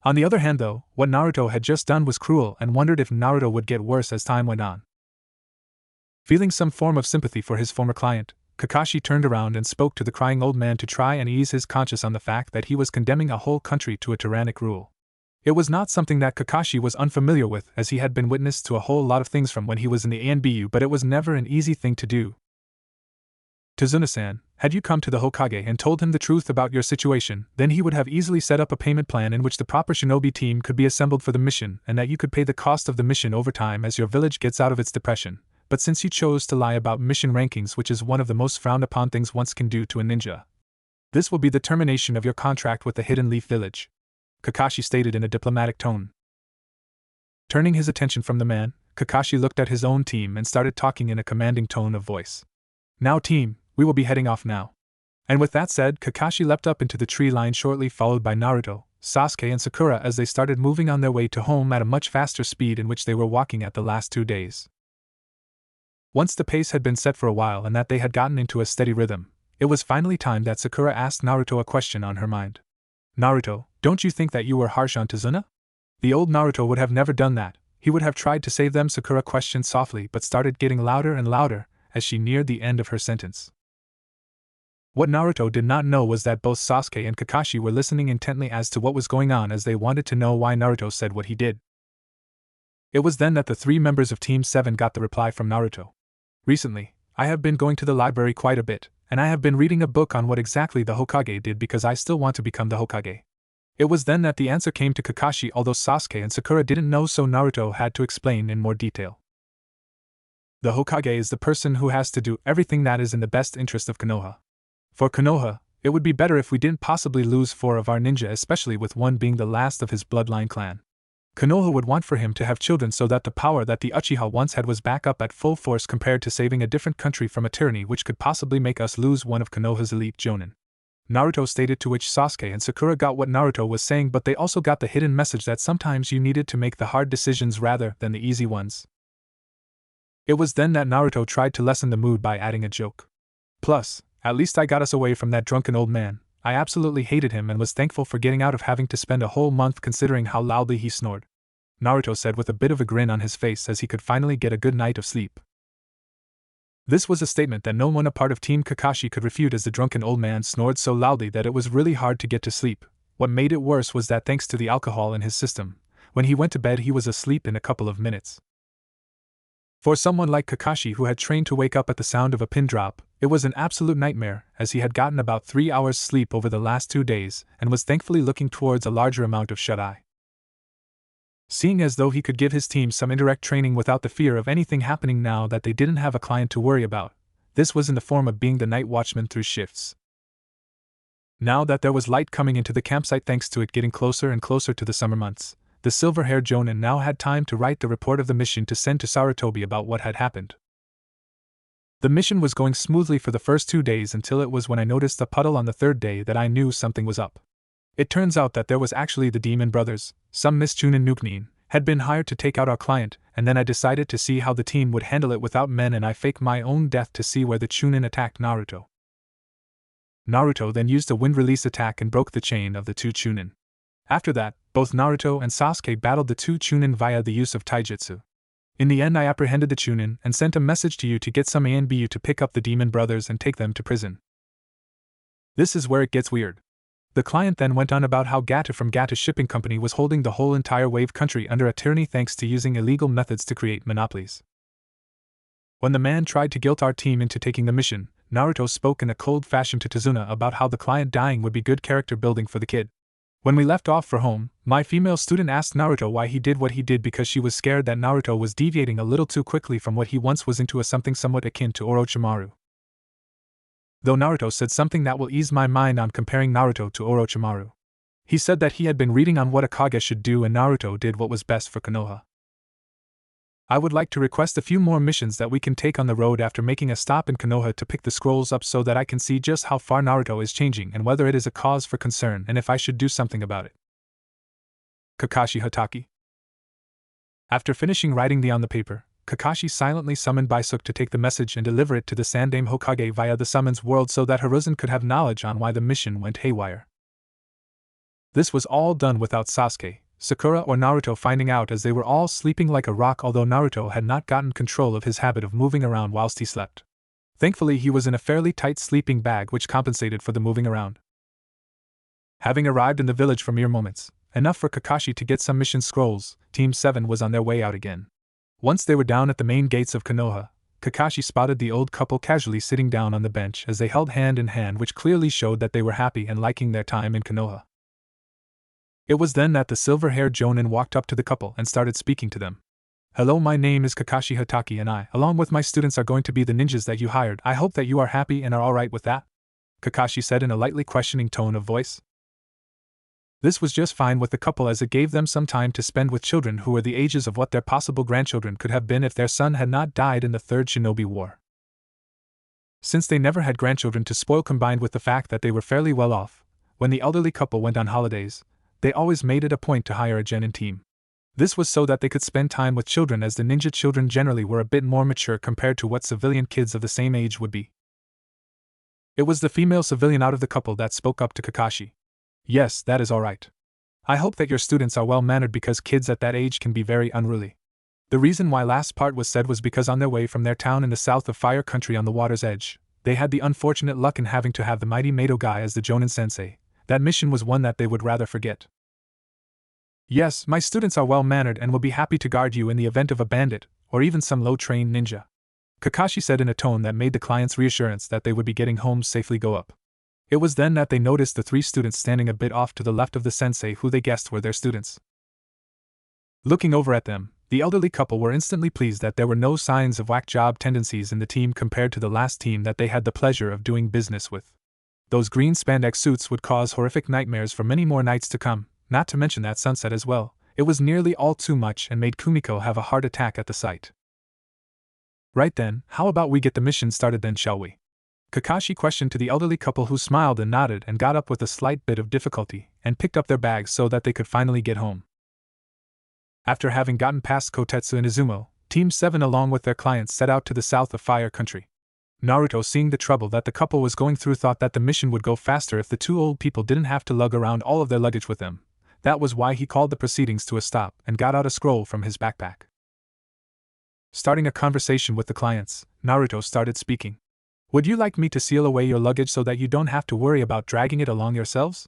On the other hand though, what Naruto had just done was cruel and wondered if Naruto would get worse as time went on. Feeling some form of sympathy for his former client, Kakashi turned around and spoke to the crying old man to try and ease his conscience on the fact that he was condemning a whole country to a tyrannic rule. It was not something that Kakashi was unfamiliar with, as he had been witness to a whole lot of things from when he was in the ANBU, but it was never an easy thing to do. Tazuna-san, had you come to the Hokage and told him the truth about your situation, then he would have easily set up a payment plan in which the proper shinobi team could be assembled for the mission and that you could pay the cost of the mission over time as your village gets out of its depression. But since you chose to lie about mission rankings, which is one of the most frowned upon things one can do to a ninja, this will be the termination of your contract with the Hidden Leaf Village, Kakashi stated in a diplomatic tone. Turning his attention from the man, Kakashi looked at his own team and started talking in a commanding tone of voice. Now team, we will be heading off now. And with that said, Kakashi leapt up into the tree line shortly followed by Naruto, Sasuke and Sakura as they started moving on their way to home at a much faster speed in which they were walking at the last 2 days. Once the pace had been set for a while and that they had gotten into a steady rhythm, it was finally time that Sakura asked Naruto a question on her mind. Naruto, don't you think that you were harsh on Tazuna? The old Naruto would have never done that. He would have tried to save them. Sakura questioned softly but started getting louder and louder as she neared the end of her sentence. What Naruto did not know was that both Sasuke and Kakashi were listening intently as to what was going on, as they wanted to know why Naruto said what he did. It was then that the three members of Team 7 got the reply from Naruto. Recently, I have been going to the library quite a bit, and I have been reading a book on what exactly the Hokage did because I still want to become the Hokage. It was then that the answer came to Kakashi, although Sasuke and Sakura didn't know, so Naruto had to explain in more detail. The Hokage is the person who has to do everything that is in the best interest of Konoha. For Konoha, it would be better if we didn't possibly lose 4 of our ninja, especially with one being the last of his bloodline clan. Konoha would want for him to have children so that the power that the Uchiha once had was back up at full force compared to saving a different country from a tyranny which could possibly make us lose one of Konoha's elite jonin. Naruto stated, to which Sasuke and Sakura got what Naruto was saying, but they also got the hidden message that sometimes you needed to make the hard decisions rather than the easy ones. It was then that Naruto tried to lessen the mood by adding a joke. Plus, at least I got us away from that drunken old man. I absolutely hated him and was thankful for getting out of having to spend a whole month considering how loudly he snored, Naruto said with a bit of a grin on his face as he could finally get a good night of sleep. This was a statement that no one a part of Team Kakashi could refute, as the drunken old man snored so loudly that it was really hard to get to sleep. What made it worse was that thanks to the alcohol in his system, when he went to bed he was asleep in a couple of minutes. For someone like Kakashi, who had trained to wake up at the sound of a pin drop, it was an absolute nightmare, as he had gotten about 3 hours sleep over the last 2 days and was thankfully looking towards a larger amount of shut-eye. Seeing as though he could give his team some indirect training without the fear of anything happening now that they didn't have a client to worry about, this was in the form of being the night watchman through shifts. Now that there was light coming into the campsite thanks to it getting closer and closer to the summer months, the silver-haired jonin now had time to write the report of the mission to send to Sarutobi about what had happened. The mission was going smoothly for the first 2 days until it was when I noticed a puddle on the 3rd day that I knew something was up. It turns out that there was actually the demon brothers, some Miss Chunin Nuknin, had been hired to take out our client, and then I decided to see how the team would handle it without men, and I faked my own death to see where the Chunin attacked Naruto. Naruto then used a wind release attack and broke the chain of the 2 Chunin. After that, both Naruto and Sasuke battled the 2 Chunin via the use of taijutsu. In the end I apprehended the Chunin and sent a message to you to get some ANBU to pick up the demon brothers and take them to prison. This is where it gets weird. The client then went on about how Gata from Gata Shipping Company was holding the whole entire wave country under a tyranny thanks to using illegal methods to create monopolies. When the man tried to guilt our team into taking the mission, Naruto spoke in a cold fashion to Tazuna about how the client dying would be good character building for the kid. When we left off for home, my female student asked Naruto why he did what he did because she was scared that Naruto was deviating a little too quickly from what he once was into, a something somewhat akin to Orochimaru. Though Naruto said something that will ease my mind on comparing Naruto to Orochimaru. He said that he had been reading on what a Kage should do and Naruto did what was best for Konoha. I would like to request a few more missions that we can take on the road after making a stop in Konoha to pick the scrolls up so that I can see just how far Naruto is changing and whether it is a cause for concern and if I should do something about it. Kakashi Hatake. After finishing writing on the paper, Kakashi silently summoned Baisuke to take the message and deliver it to the Sandaime Hokage via the summons world so that Hiruzen could have knowledge on why the mission went haywire. This was all done without Sasuke, Sakura or Naruto finding out, as they were all sleeping like a rock, although Naruto had not gotten control of his habit of moving around whilst he slept. Thankfully he was in a fairly tight sleeping bag which compensated for the moving around. Having arrived in the village for mere moments, enough for Kakashi to get some mission scrolls, Team 7 was on their way out again. Once they were down at the main gates of Konoha, Kakashi spotted the old couple casually sitting down on the bench as they held hand in hand, which clearly showed that they were happy and liking their time in Konoha. It was then that the silver-haired jonin walked up to the couple and started speaking to them. "Hello, my name is Kakashi Hatake and I, along with my students, are going to be the ninjas that you hired. I hope that you are happy and are alright with that?" Kakashi said in a lightly questioning tone of voice. This was just fine with the couple, as it gave them some time to spend with children who were the ages of what their possible grandchildren could have been if their son had not died in the Third Shinobi War. Since they never had grandchildren to spoil, combined with the fact that they were fairly well off, when the elderly couple went on holidays, they always made it a point to hire a genin team. This was so that they could spend time with children, as the ninja children generally were a bit more mature compared to what civilian kids of the same age would be. It was the female civilian out of the couple that spoke up to Kakashi. Yes, that is alright. I hope that your students are well-mannered, because kids at that age can be very unruly. The reason why last part was said was because on their way from their town in the south of Fire Country on the water's edge, they had the unfortunate luck in having to have the mighty Mato guy as the Jonin sensei. That mission was one that they would rather forget. Yes, my students are well-mannered and will be happy to guard you in the event of a bandit, or even some low-trained ninja, Kakashi said in a tone that made the client's reassurance that they would be getting home safely go up. It was then that they noticed the 3 students standing a bit off to the left of the sensei, who they guessed were their students. Looking over at them, the elderly couple were instantly pleased that there were no signs of whack job tendencies in the team compared to the last team that they had the pleasure of doing business with. Those green spandex suits would cause horrific nightmares for many more nights to come, not to mention that sunset as well. It was nearly all too much and made Kumiko have a heart attack at the sight. Right then, how about we get the mission started then, shall we? Kakashi questioned to the elderly couple, who smiled and nodded and got up with a slight bit of difficulty and picked up their bags so that they could finally get home. After having gotten past Kotetsu and Izumo, Team 7 along with their clients set out to the south of Fire Country. Naruto, seeing the trouble that the couple was going through, thought that the mission would go faster if the 2 old people didn't have to lug around all of their luggage with them. That was why he called the proceedings to a stop and got out a scroll from his backpack. Starting a conversation with the clients, Naruto started speaking. Would you like me to seal away your luggage so that you don't have to worry about dragging it along yourselves?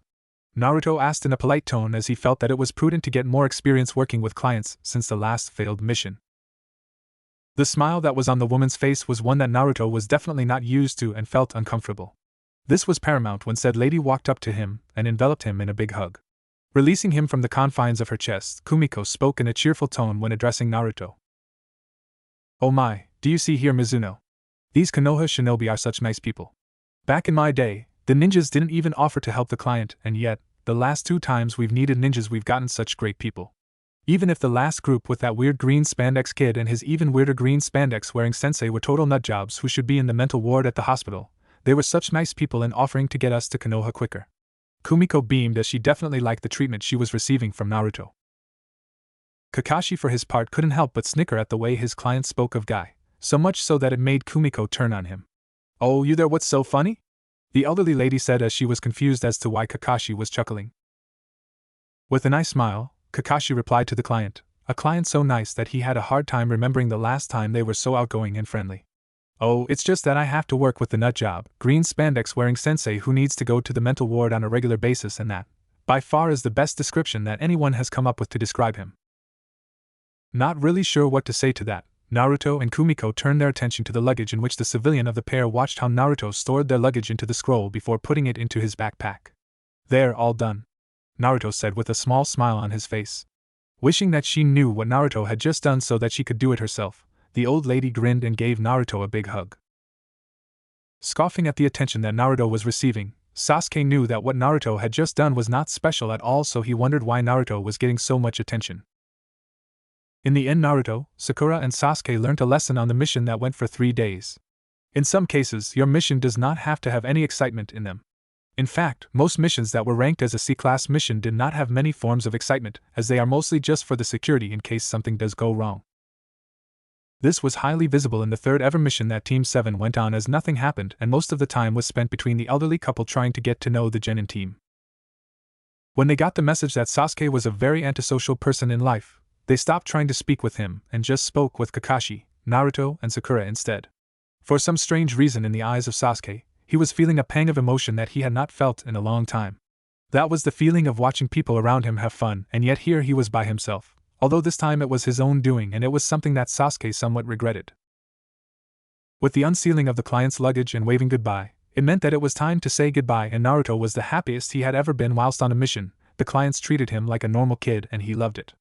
Naruto asked in a polite tone, as he felt that it was prudent to get more experience working with clients since the last failed mission. The smile that was on the woman's face was one that Naruto was definitely not used to and felt uncomfortable. This was paramount when said lady walked up to him and enveloped him in a big hug. Releasing him from the confines of her chest, Kumiko spoke in a cheerful tone when addressing Naruto. Oh my, do you see here, Mizuno? These Konoha shinobi are such nice people. Back in my day, the ninjas didn't even offer to help the client, and yet, the last 2 times we've needed ninjas we've gotten such great people. Even if the last group with that weird green spandex kid and his even weirder green spandex wearing sensei were total nutjobs who should be in the mental ward at the hospital, they were such nice people in offering to get us to Konoha quicker. Kumiko beamed, as she definitely liked the treatment she was receiving from Naruto. Kakashi for his part couldn't help but snicker at the way his client spoke of Guy, so much so that it made Kumiko turn on him. Oh, you there, what's so funny? The elderly lady said, as she was confused as to why Kakashi was chuckling. With a nice smile, Kakashi replied to the client, a client so nice that he had a hard time remembering the last time they were so outgoing and friendly. Oh, it's just that I have to work with the nutjob, green spandex wearing sensei who needs to go to the mental ward on a regular basis, and that, by far, is the best description that anyone has come up with to describe him. Not really sure what to say to that, Naruto and Kumiko turned their attention to the luggage, in which the civilian of the pair watched how Naruto stored their luggage into the scroll before putting it into his backpack. There, all done, Naruto said with a small smile on his face. Wishing that she knew what Naruto had just done so that she could do it herself, the old lady grinned and gave Naruto a big hug. Scoffing at the attention that Naruto was receiving, Sasuke knew that what Naruto had just done was not special at all, so he wondered why Naruto was getting so much attention. In the end, Naruto, Sakura and Sasuke learned a lesson on the mission that went for 3 days. In some cases, your mission does not have to have any excitement in them. In fact, most missions that were ranked as a C-class mission did not have many forms of excitement, as they are mostly just for the security in case something does go wrong. This was highly visible in the 3rd ever mission that Team 7 went on, as nothing happened and most of the time was spent between the elderly couple trying to get to know the genin team. When they got the message that Sasuke was a very antisocial person in life, they stopped trying to speak with him and just spoke with Kakashi, Naruto, and Sakura instead. For some strange reason, in the eyes of Sasuke, he was feeling a pang of emotion that he had not felt in a long time. That was the feeling of watching people around him have fun, and yet here he was by himself, although this time it was his own doing, and it was something that Sasuke somewhat regretted. With the unsealing of the client's luggage and waving goodbye, it meant that it was time to say goodbye, and Naruto was the happiest he had ever been whilst on a mission. The clients treated him like a normal kid and he loved it.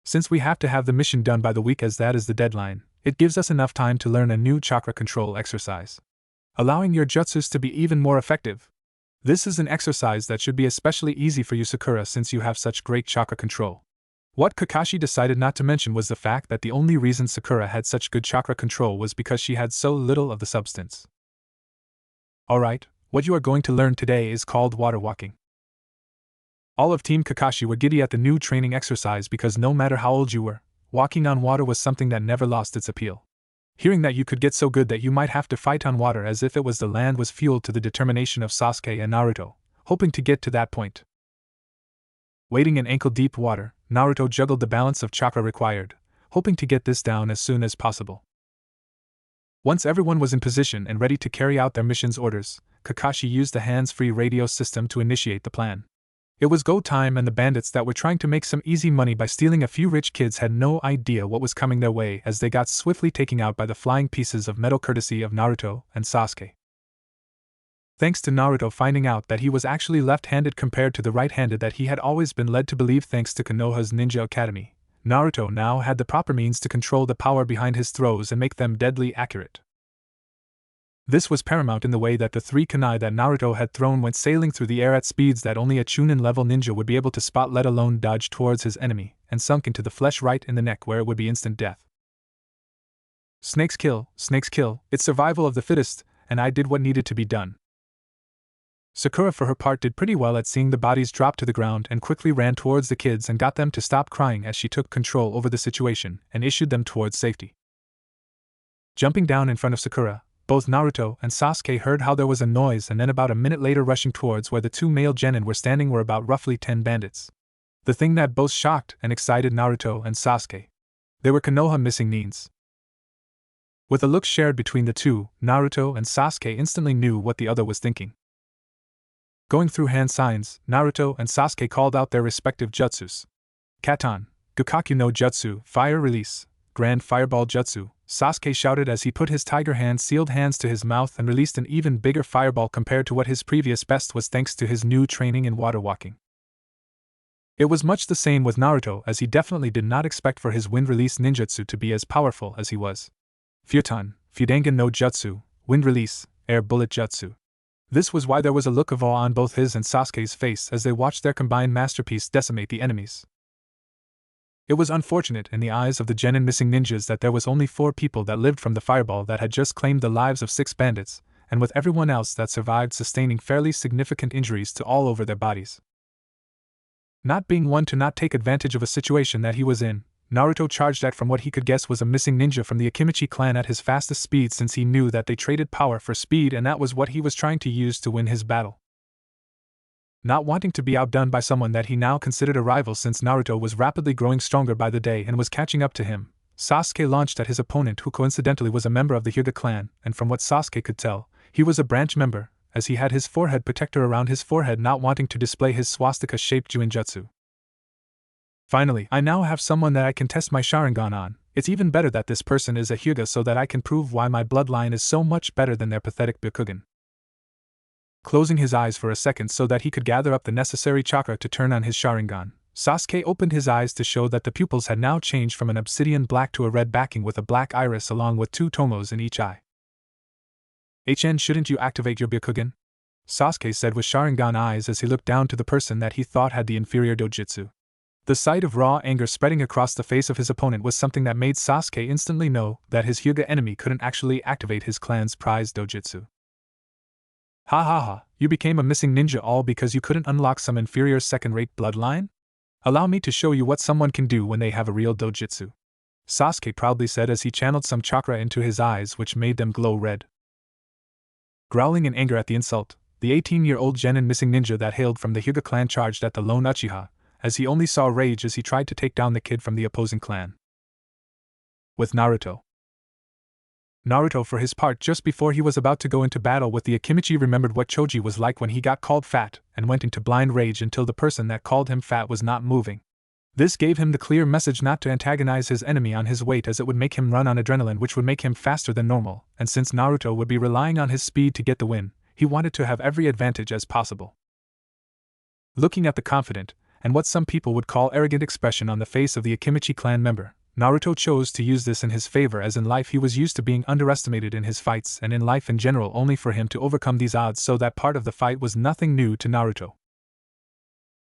Since we have to have the mission done by the week, as that is the deadline, it gives us enough time to learn a new chakra control exercise, allowing your jutsus to be even more effective. This is an exercise that should be especially easy for you, Sakura, since you have such great chakra control. What Kakashi decided not to mention was the fact that the only reason Sakura had such good chakra control was because she had so little of the substance. Alright, what you are going to learn today is called water walking. All of Team Kakashi were giddy at the new training exercise because no matter how old you were, walking on water was something that never lost its appeal. Hearing that you could get so good that you might have to fight on water as if it was the land was fuel to the determination of Sasuke and Naruto, hoping to get to that point. Wading in ankle-deep water, Naruto juggled the balance of chakra required, hoping to get this down as soon as possible. Once everyone was in position and ready to carry out their mission's orders, Kakashi used the hands-free radio system to initiate the plan. It was go time, and the bandits that were trying to make some easy money by stealing a few rich kids had no idea what was coming their way as they got swiftly taken out by the flying pieces of metal courtesy of Naruto and Sasuke. Thanks to Naruto finding out that he was actually left-handed compared to the right-handed that he had always been led to believe thanks to Konoha's Ninja Academy, Naruto now had the proper means to control the power behind his throws and make them deadly accurate. This was paramount in the way that the 3 kunai that Naruto had thrown went sailing through the air at speeds that only a Chunin-level ninja would be able to spot, let alone dodge towards his enemy, and sunk into the flesh right in the neck where it would be instant death. Snakes kill, it's survival of the fittest, and I did what needed to be done. Sakura for her part did pretty well at seeing the bodies drop to the ground and quickly ran towards the kids and got them to stop crying as she took control over the situation and issued them towards safety. Jumping down in front of Sakura, both Naruto and Sasuke heard how there was a noise, and then about a minute later rushing towards where the 2 male genin were standing were about roughly 10 bandits. The thing that both shocked and excited Naruto and Sasuke. They were Konoha missing nins. With a look shared between the two, Naruto and Sasuke instantly knew what the other was thinking. Going through hand signs, Naruto and Sasuke called out their respective jutsus. Katan, Gakkaku no Jutsu, Fire Release, Grand Fireball Jutsu, Sasuke shouted as he put his tiger hand sealed hands to his mouth and released an even bigger fireball compared to what his previous best was thanks to his new training in water walking. It was much the same with Naruto, as he definitely did not expect for his wind release ninjutsu to be as powerful as he was. Futon, Fudangan no Jutsu, Wind Release, Air Bullet Jutsu. This was why there was a look of awe on both his and Sasuke's face as they watched their combined masterpiece decimate the enemies. It was unfortunate in the eyes of the genin missing ninjas that there was only 4 people that lived from the fireball that had just claimed the lives of 6 bandits, and with everyone else that survived sustaining fairly significant injuries to all over their bodies. Not being one to not take advantage of a situation that he was in, Naruto charged at from what he could guess was a missing ninja from the Akimichi clan at his fastest speed, since he knew that they traded power for speed and that was what he was trying to use to win his battle. Not wanting to be outdone by someone that he now considered a rival, since Naruto was rapidly growing stronger by the day and was catching up to him, Sasuke launched at his opponent, who coincidentally was a member of the Hyuga clan, and from what Sasuke could tell, he was a branch member, as he had his forehead protector around his forehead, not wanting to display his swastika-shaped Juinjutsu. Finally, I now have someone that I can test my Sharingan on. It's even better that this person is a Hyuga so that I can prove why my bloodline is so much better than their pathetic Byakugan. Closing his eyes for a second so that he could gather up the necessary chakra to turn on his Sharingan, Sasuke opened his eyes to show that the pupils had now changed from an obsidian black to a red backing with a black iris along with 2 tomos in each eye. Shouldn't you activate your Byakugan? Sasuke said with Sharingan eyes as he looked down to the person that he thought had the inferior dojutsu. The sight of raw anger spreading across the face of his opponent was something that made Sasuke instantly know that his Hyuga enemy couldn't actually activate his clan's prized dojutsu. Ha ha ha, you became a missing ninja all because you couldn't unlock some inferior second-rate bloodline? Allow me to show you what someone can do when they have a real dojutsu. Sasuke proudly said as he channeled some chakra into his eyes which made them glow red. Growling in anger at the insult, the 18-year-old genin missing ninja that hailed from the Hyuga clan charged at the lone Uchiha, as he only saw rage as he tried to take down the kid from the opposing clan. With Naruto, for his part, just before he was about to go into battle with the Akimichi, remembered what Choji was like when he got called fat, and went into blind rage until the person that called him fat was not moving. This gave him the clear message not to antagonize his enemy on his weight, as it would make him run on adrenaline, which would make him faster than normal, and since Naruto would be relying on his speed to get the win, he wanted to have every advantage as possible. Looking at the confident, and what some people would call arrogant expression on the face of the Akimichi clan member, Naruto chose to use this in his favor, as in life he was used to being underestimated in his fights and in life in general, only for him to overcome these odds, so that part of the fight was nothing new to Naruto.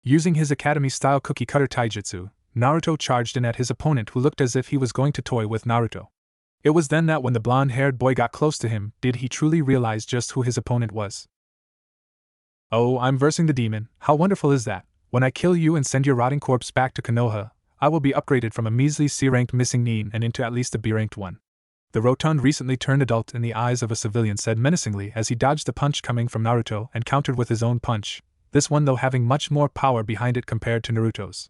Using his academy-style cookie-cutter taijutsu, Naruto charged in at his opponent, who looked as if he was going to toy with Naruto. It was then that when the blonde-haired boy got close to him, did he truly realize just who his opponent was. Oh, I'm versing the demon, how wonderful is that? When I kill you and send your rotting corpse back to Konoha, I will be upgraded from a measly C-ranked missing nin and into at least a B-ranked one. The rotund recently turned adult in the eyes of a civilian said menacingly as he dodged the punch coming from Naruto and countered with his own punch, this one though having much more power behind it compared to Naruto's.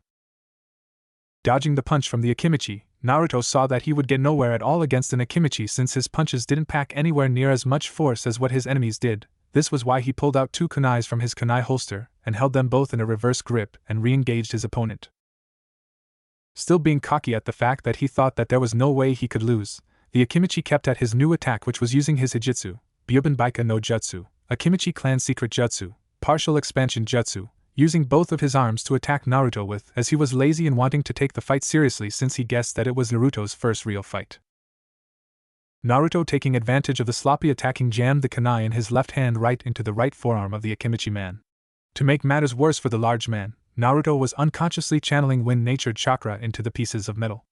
Dodging the punch from the Akimichi, Naruto saw that he would get nowhere at all against an Akimichi since his punches didn't pack anywhere near as much force as what his enemies did. This was why he pulled out 2 kunais from his kunai holster and held them both in a reverse grip and re-engaged his opponent. Still being cocky at the fact that he thought that there was no way he could lose, the Akimichi kept at his new attack, which was using his Hijitsu, Byuban Baika no Jutsu, Akimichi clan secret jutsu, partial expansion jutsu, using both of his arms to attack Naruto with, as he was lazy and wanting to take the fight seriously since he guessed that it was Naruto's first real fight. Naruto, taking advantage of the sloppy attacking, jammed the kunai in his left hand right into the right forearm of the Akimichi man. To make matters worse for the large man, Naruto was unconsciously channeling wind-natured chakra into the pieces of metal.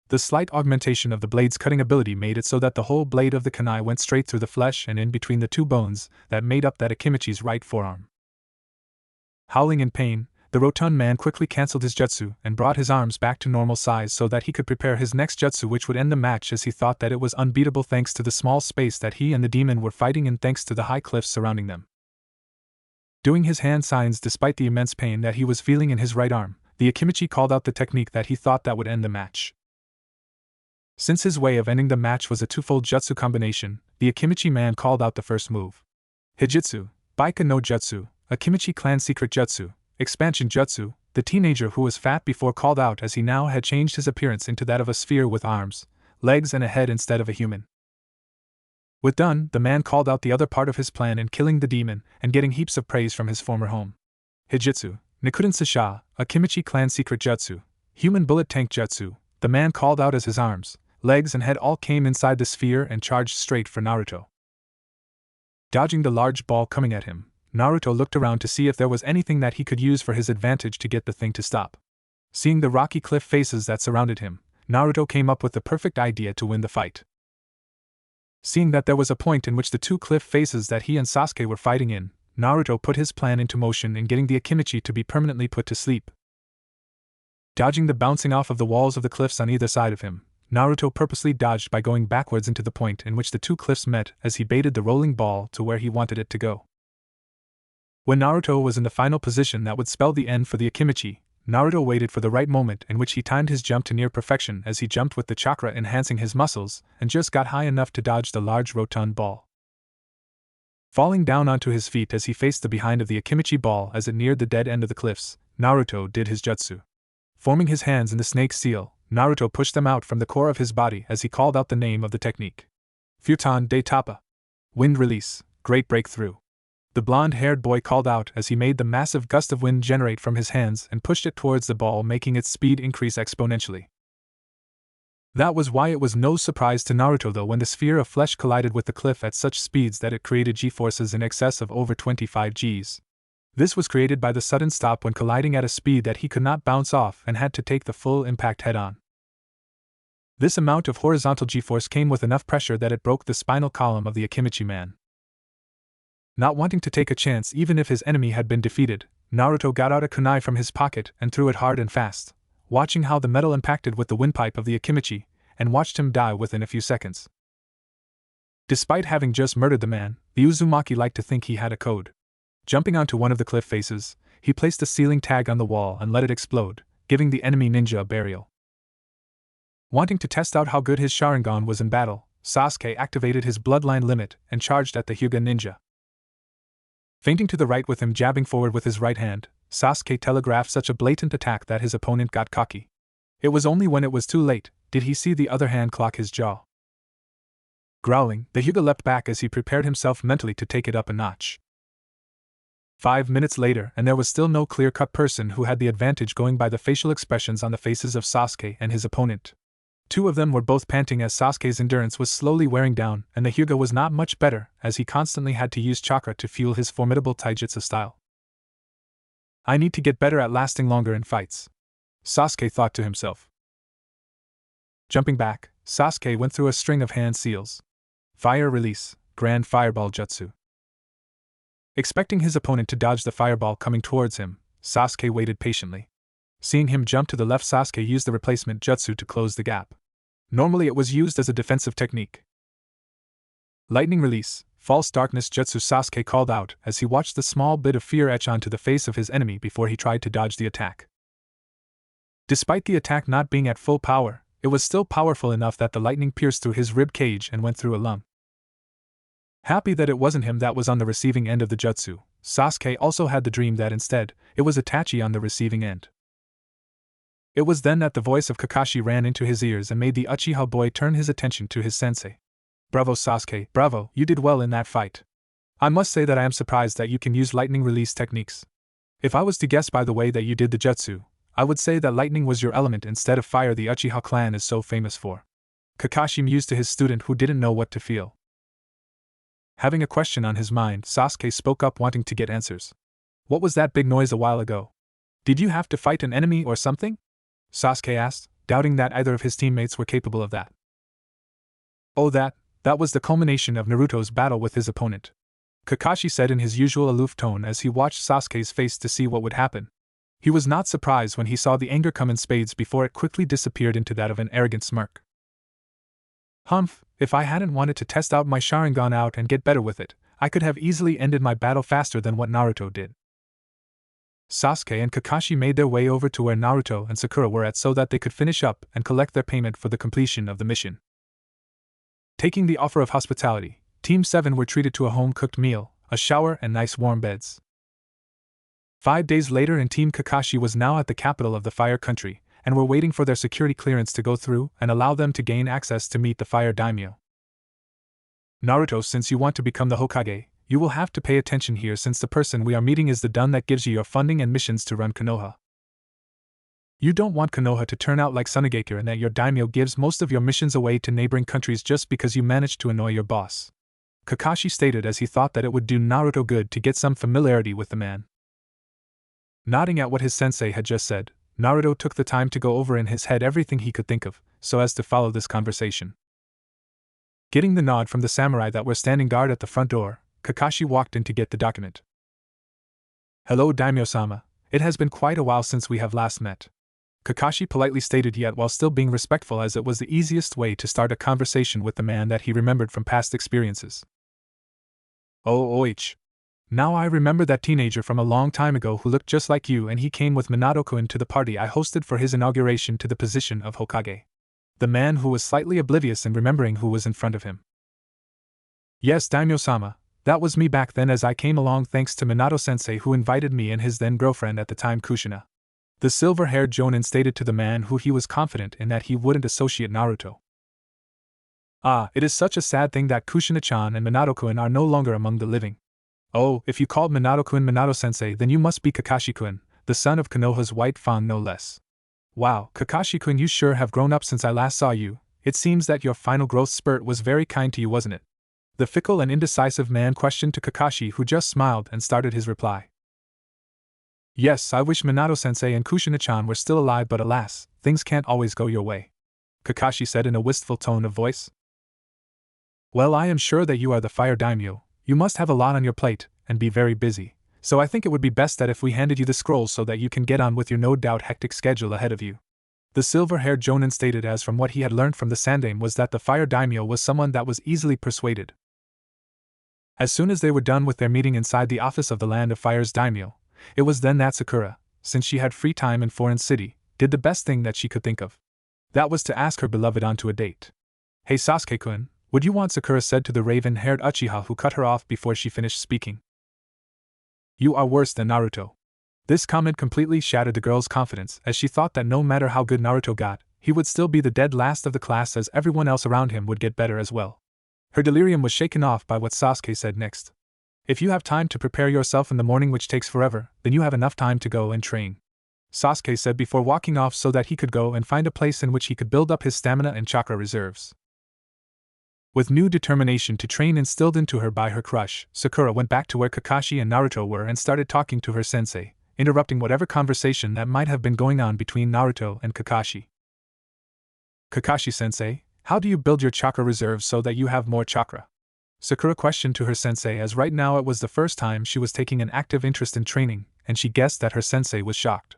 The slight augmentation of the blade's cutting ability made it so that the whole blade of the kunai went straight through the flesh and in between the 2 bones that made up that Akimichi's right forearm. Howling in pain, the rotund man quickly cancelled his jutsu and brought his arms back to normal size so that he could prepare his next jutsu, which would end the match, as he thought that it was unbeatable thanks to the small space that he and the demon were fighting in thanks to the high cliffs surrounding them. Doing his hand signs despite the immense pain that he was feeling in his right arm, the Akimichi called out the technique that he thought that would end the match. Since his way of ending the match was a twofold jutsu combination, the Akimichi man called out the first move. Hijitsu, Baika no Jutsu, Akimichi clan secret jutsu, expansion jutsu. The teenager who was fat before called out as he now had changed his appearance into that of a sphere with arms, legs and a head instead of a human. With done, the man called out the other part of his plan in killing the demon and getting heaps of praise from his former home. Hijitsu, Nikuden Sasha, Akimichi clan secret jutsu, human bullet tank jutsu. The man called out as his arms, legs and head all came inside the sphere and charged straight for Naruto. Dodging the large ball coming at him, Naruto looked around to see if there was anything that he could use for his advantage to get the thing to stop. Seeing the rocky cliff faces that surrounded him, Naruto came up with the perfect idea to win the fight. Seeing that there was a point in which the 2 cliff faces that he and Sasuke were fighting in, Naruto put his plan into motion in getting the Akimichi to be permanently put to sleep. Dodging the bouncing off of the walls of the cliffs on either side of him, Naruto purposely dodged by going backwards into the point in which the 2 cliffs met as he baited the rolling ball to where he wanted it to go. When Naruto was in the final position that would spell the end for the Akimichi, Naruto waited for the right moment in which he timed his jump to near perfection as he jumped with the chakra enhancing his muscles and just got high enough to dodge the large rotund ball. Falling down onto his feet as he faced the behind of the Akimichi ball as it neared the dead end of the cliffs, Naruto did his jutsu. Forming his hands in the snake seal, Naruto pushed them out from the core of his body as he called out the name of the technique. Futon de Tapa. Wind release, great breakthrough. The blonde-haired boy called out as he made the massive gust of wind generate from his hands and pushed it towards the ball, making its speed increase exponentially. That was why it was no surprise to Naruto though when the sphere of flesh collided with the cliff at such speeds that it created G-forces in excess of over 25 Gs. This was created by the sudden stop when colliding at a speed that he could not bounce off and had to take the full impact head-on. This amount of horizontal G-force came with enough pressure that it broke the spinal column of the Akimichi man. Not wanting to take a chance even if his enemy had been defeated, Naruto got out a kunai from his pocket and threw it hard and fast, watching how the metal impacted with the windpipe of the Akimichi, and watched him die within a few seconds. Despite having just murdered the man, the Uzumaki liked to think he had a code. Jumping onto one of the cliff faces, he placed a ceiling tag on the wall and let it explode, giving the enemy ninja a burial. Wanting to test out how good his Sharingan was in battle, Sasuke activated his bloodline limit and charged at the Hyuga ninja. Feinting to the right with him jabbing forward with his right hand, Sasuke telegraphed such a blatant attack that his opponent got cocky. It was only when it was too late did he see the other hand clock his jaw. Growling, the Hyuga leapt back as he prepared himself mentally to take it up a notch. 5 minutes later, and there was still no clear-cut person who had the advantage going by the facial expressions on the faces of Sasuke and his opponent. 2 of them were both panting as Sasuke's endurance was slowly wearing down, and the Hyuga was not much better, as he constantly had to use chakra to fuel his formidable taijutsu style. I need to get better at lasting longer in fights, Sasuke thought to himself. Jumping back, Sasuke went through a string of hand seals. Fire release, grand fireball jutsu. Expecting his opponent to dodge the fireball coming towards him, Sasuke waited patiently. Seeing him jump to the left, Sasuke used the replacement jutsu to close the gap. Normally it was used as a defensive technique. Lightning release, false darkness jutsu, Sasuke called out as he watched the small bit of fear etch onto the face of his enemy before he tried to dodge the attack. Despite the attack not being at full power, it was still powerful enough that the lightning pierced through his rib cage and went through a lung. Happy that it wasn't him that was on the receiving end of the jutsu, Sasuke also had the dream that instead, it was Itachi on the receiving end. It was then that the voice of Kakashi ran into his ears and made the Uchiha boy turn his attention to his sensei. Bravo Sasuke, bravo, you did well in that fight. I must say that I am surprised that you can use lightning release techniques. If I was to guess by the way that you did the jutsu, I would say that lightning was your element instead of fire the Uchiha clan is so famous for. Kakashi mused to his student who didn't know what to feel. Having a question on his mind, Sasuke spoke up wanting to get answers. What was that big noise a while ago? Did you have to fight an enemy or something? Sasuke asked, doubting that either of his teammates were capable of that. Oh, that was the culmination of Naruto's battle with his opponent. Kakashi said in his usual aloof tone as he watched Sasuke's face to see what would happen. He was not surprised when he saw the anger come in spades before it quickly disappeared into that of an arrogant smirk. Humph, if I hadn't wanted to test out my Sharingan out and get better with it, I could have easily ended my battle faster than what Naruto did. Sasuke and Kakashi made their way over to where Naruto and Sakura were at so that they could finish up and collect their payment for the completion of the mission. Taking the offer of hospitality, Team 7 were treated to a home-cooked meal, a shower and nice warm beds. 5 days later and Team Kakashi was now at the capital of the Fire Country, and were waiting for their security clearance to go through and allow them to gain access to meet the Fire Daimyo. Naruto, since you want to become the Hokage, you will have to pay attention here since the person we are meeting is the Dun that gives you your funding and missions to run Konoha. You don't want Konoha to turn out like Sunagakure and that your daimyo gives most of your missions away to neighboring countries just because you managed to annoy your boss. Kakashi stated as he thought that it would do Naruto good to get some familiarity with the man. Nodding at what his sensei had just said, Naruto took the time to go over in his head everything he could think of, so as to follow this conversation. Getting the nod from the samurai that were standing guard at the front door, Kakashi walked in to get the document. Hello Daimyo-sama, it has been quite a while since we have last met. Kakashi politely stated, yet while still being respectful, as it was the easiest way to start a conversation with the man that he remembered from past experiences. Oh, now I remember that teenager from a long time ago who looked just like you, and he came with Minato-kun to the party I hosted for his inauguration to the position of Hokage. The man who was slightly oblivious in remembering who was in front of him. Yes, Daimyo-sama, that was me back then, as I came along thanks to Minato-sensei who invited me and his then girlfriend at the time, Kushina. The silver-haired jonin stated to the man who he was confident in that he wouldn't associate Naruto. Ah, it is such a sad thing that Kushina-chan and Minato-kun are no longer among the living. Oh, if you called Minato-kun Minato-sensei, then you must be Kakashi-kun, the son of Konoha's white fawn no less. Wow, Kakashi-kun, you sure have grown up since I last saw you. It seems that your final growth spurt was very kind to you, wasn't it? The fickle and indecisive man questioned to Kakashi, who just smiled and started his reply. Yes, I wish Minato-sensei and Kushina-chan were still alive, but alas, things can't always go your way, Kakashi said in a wistful tone of voice. Well, I am sure that you are the Fire Daimyo. You must have a lot on your plate, and be very busy, so I think it would be best that if we handed you the scroll so that you can get on with your no doubt hectic schedule ahead of you. The silver-haired jonin stated, as from what he had learned from the Sandaime was that the Fire Daimyo was someone that was easily persuaded. As soon as they were done with their meeting inside the office of the Land of Fire's Daimyo, it was then that Sakura, since she had free time in Foreign City, did the best thing that she could think of. That was to ask her beloved onto a date. Hey Sasuke-kun, would you want? Sakura said to the raven-haired Uchiha who cut her off before she finished speaking. You are worse than Naruto. This comment completely shattered the girl's confidence, as she thought that no matter how good Naruto got, he would still be the dead last of the class, as everyone else around him would get better as well. Her delirium was shaken off by what Sasuke said next. If you have time to prepare yourself in the morning, which takes forever, then you have enough time to go and train, Sasuke said before walking off so that he could go and find a place in which he could build up his stamina and chakra reserves. With new determination to train instilled into her by her crush, Sakura went back to where Kakashi and Naruto were and started talking to her sensei, interrupting whatever conversation that might have been going on between Naruto and Kakashi. Kakashi-sensei, how do you build your chakra reserves so that you have more chakra? Sakura questioned to her sensei, as right now it was the first time she was taking an active interest in training, and she guessed that her sensei was shocked.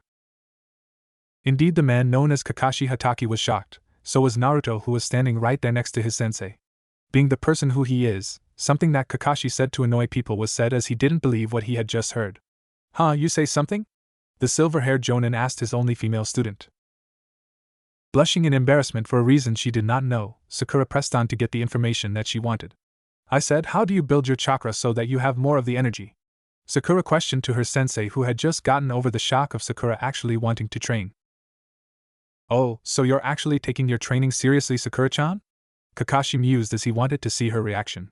Indeed, the man known as Kakashi Hatake was shocked, so was Naruto, who was standing right there next to his sensei. Being the person who he is, something that Kakashi said to annoy people was said as he didn't believe what he had just heard. "Huh, you say something?" the silver-haired jonin asked his only female student. Blushing in embarrassment for a reason she did not know, Sakura pressed on to get the information that she wanted. "I said, how do you build your chakra so that you have more of the energy?" Sakura questioned to her sensei, who had just gotten over the shock of Sakura actually wanting to train. "Oh, so you're actually taking your training seriously, Sakura-chan?" Kakashi mused as he wanted to see her reaction.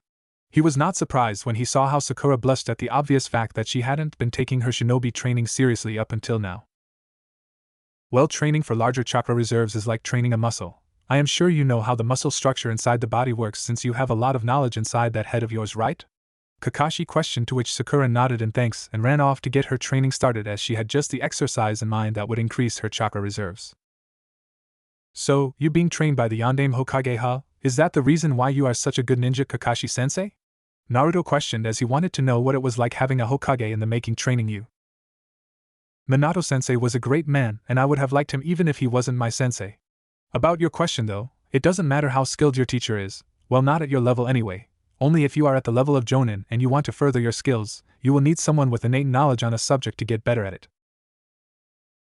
He was not surprised when he saw how Sakura blushed at the obvious fact that she hadn't been taking her shinobi training seriously up until now. "Well, training for larger chakra reserves is like training a muscle. I am sure you know how the muscle structure inside the body works since you have a lot of knowledge inside that head of yours, right?" Kakashi questioned, to which Sakura nodded in thanks and ran off to get her training started as she had just the exercise in mind that would increase her chakra reserves. "So, you being trained by the Yondaime Hokage, huh? Is that the reason why you are such a good ninja, Kakashi-sensei?" Naruto questioned as he wanted to know what it was like having a Hokage in the making training you. "Minato-sensei was a great man, and I would have liked him even if he wasn't my sensei. About your question though, it doesn't matter how skilled your teacher is, well, not at your level anyway. Only if you are at the level of Jonin and you want to further your skills, you will need someone with innate knowledge on a subject to get better at it.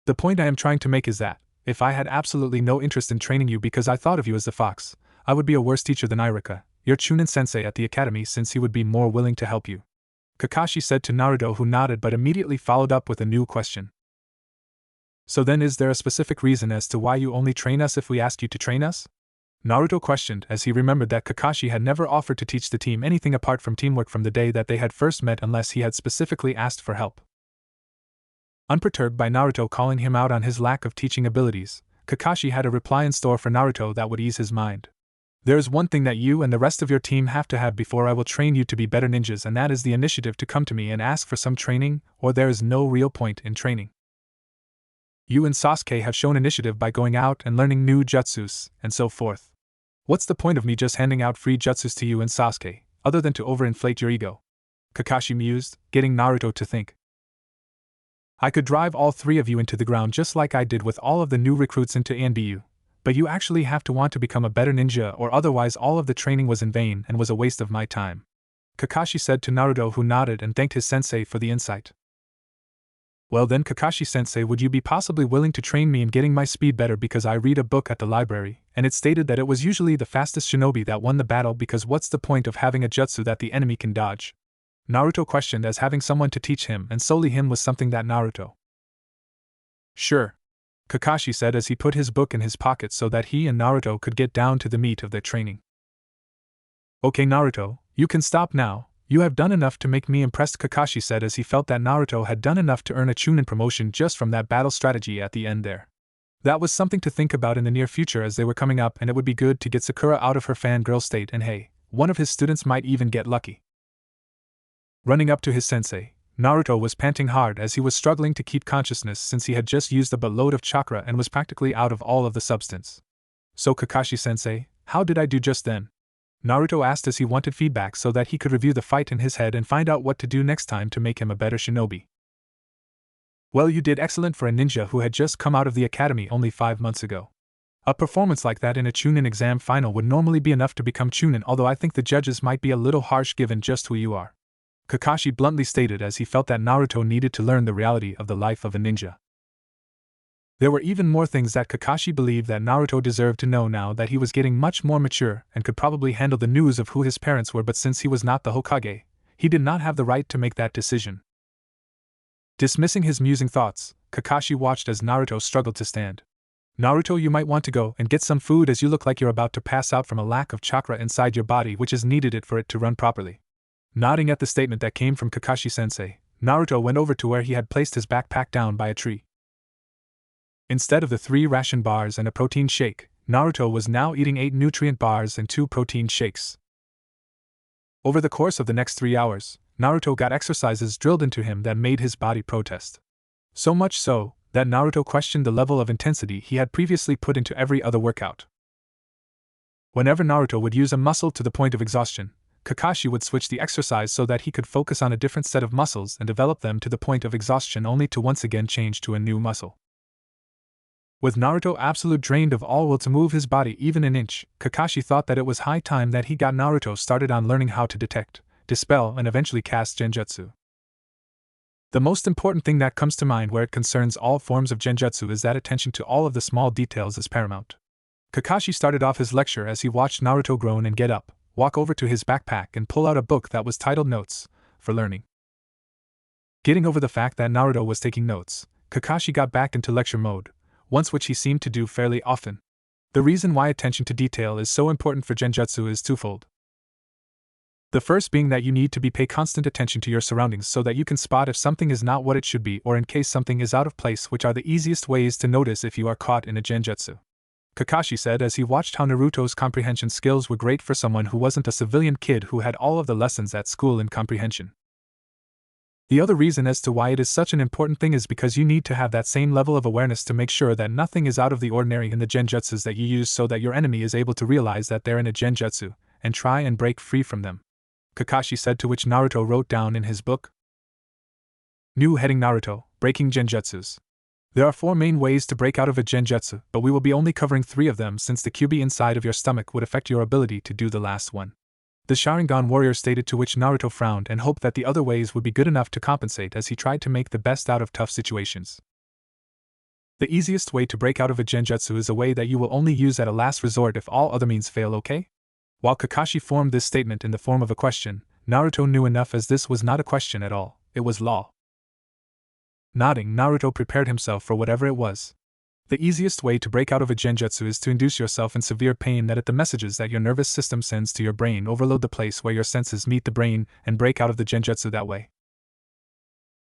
The point I am trying to make is that, if I had absolutely no interest in training you because I thought of you as the fox, I would be a worse teacher than Irika, your Chunin-sensei at the academy, since he would be more willing to help you," Kakashi said to Naruto, who nodded but immediately followed up with a new question. "So then is there a specific reason as to why you only train us if we ask you to train us?" Naruto questioned as he remembered that Kakashi had never offered to teach the team anything apart from teamwork from the day that they had first met unless he had specifically asked for help. Unperturbed by Naruto calling him out on his lack of teaching abilities, Kakashi had a reply in store for Naruto that would ease his mind. "There is one thing that you and the rest of your team have to have before I will train you to be better ninjas, and that is the initiative to come to me and ask for some training, or there is no real point in training. You and Sasuke have shown initiative by going out and learning new jutsus, and so forth. What's the point of me just handing out free jutsus to you and Sasuke, other than to overinflate your ego?" Kakashi mused, getting Naruto to think. "I could drive all three of you into the ground just like I did with all of the new recruits into ANBU, but you actually have to want to become a better ninja, or otherwise all of the training was in vain and was a waste of my time," Kakashi said to Naruto, who nodded and thanked his sensei for the insight. "Well then, Kakashi-sensei, would you be possibly willing to train me in getting my speed better, because I read a book at the library, and it stated that it was usually the fastest shinobi that won the battle, because what's the point of having a jutsu that the enemy can dodge?" Naruto questioned, as having someone to teach him and solely him was something that Naruto. "Sure," Kakashi said as he put his book in his pocket so that he and Naruto could get down to the meat of their training. "Okay, Naruto, you can stop now. You have done enough to make me impressed," Kakashi said as he felt that Naruto had done enough to earn a Chunin promotion just from that battle strategy at the end there. That was something to think about in the near future as they were coming up, and it would be good to get Sakura out of her fangirl state, and hey, one of his students might even get lucky. Running up to his sensei, Naruto was panting hard as he was struggling to keep consciousness since he had just used a buttload of chakra and was practically out of all of the substance. "So Kakashi-sensei, how did I do just then?" Naruto asked as he wanted feedback so that he could review the fight in his head and find out what to do next time to make him a better shinobi. "Well, you did excellent for a ninja who had just come out of the academy only 5 months ago. A performance like that in a Chunin exam final would normally be enough to become Chunin, although I think the judges might be a little harsh given just who you are," Kakashi bluntly stated as he felt that Naruto needed to learn the reality of the life of a ninja. There were even more things that Kakashi believed that Naruto deserved to know now that he was getting much more mature and could probably handle the news of who his parents were, but since he was not the Hokage, he did not have the right to make that decision. Dismissing his musing thoughts, Kakashi watched as Naruto struggled to stand. "Naruto, you might want to go and get some food as you look like you're about to pass out from a lack of chakra inside your body which is needed for it to run properly." Nodding at the statement that came from Kakashi-sensei, Naruto went over to where he had placed his backpack down by a tree. Instead of the 3 ration bars and a protein shake, Naruto was now eating 8 nutrient bars and 2 protein shakes. Over the course of the next 3 hours, Naruto got exercises drilled into him that made his body protest. So much so, that Naruto questioned the level of intensity he had previously put into every other workout. Whenever Naruto would use a muscle to the point of exhaustion, Kakashi would switch the exercise so that he could focus on a different set of muscles and develop them to the point of exhaustion only to once again change to a new muscle. With Naruto absolute drained of all will to move his body even an inch, Kakashi thought that it was high time that he got Naruto started on learning how to detect, dispel, and eventually cast genjutsu. The most important thing that comes to mind where it concerns all forms of genjutsu is that attention to all of the small details is paramount. Kakashi started off his lecture as he watched Naruto groan and get up, walk over to his backpack and pull out a book that was titled Notes for Learning. Getting over the fact that Naruto was taking notes, Kakashi got back into lecture mode, once which he seemed to do fairly often. The reason why attention to detail is so important for genjutsu is twofold. The first being that you need to pay constant attention to your surroundings so that you can spot if something is not what it should be or in case something is out of place, which are the easiest ways to notice if you are caught in a genjutsu. Kakashi said as he watched how Naruto's comprehension skills were great for someone who wasn't a civilian kid who had all of the lessons at school in comprehension. The other reason as to why it is such an important thing is because you need to have that same level of awareness to make sure that nothing is out of the ordinary in the genjutsus that you use so that your enemy is able to realize that they're in a genjutsu and try and break free from them. Kakashi said, to which Naruto wrote down in his book. New heading: Naruto, Breaking Genjutsus. There are 4 main ways to break out of a genjutsu, but we will be only covering 3 of them since the QB inside of your stomach would affect your ability to do the last one. The Sharingan warrior stated, to which Naruto frowned and hoped that the other ways would be good enough to compensate as he tried to make the best out of tough situations. The easiest way to break out of a genjutsu is a way that you will only use at a last resort if all other means fail, okay? While Kakashi formed this statement in the form of a question, Naruto knew enough as this was not a question at all, it was law. Nodding, Naruto prepared himself for whatever it was. The easiest way to break out of a genjutsu is to induce yourself in severe pain that the messages that your nervous system sends to your brain overload the place where your senses meet the brain and break out of the genjutsu that way.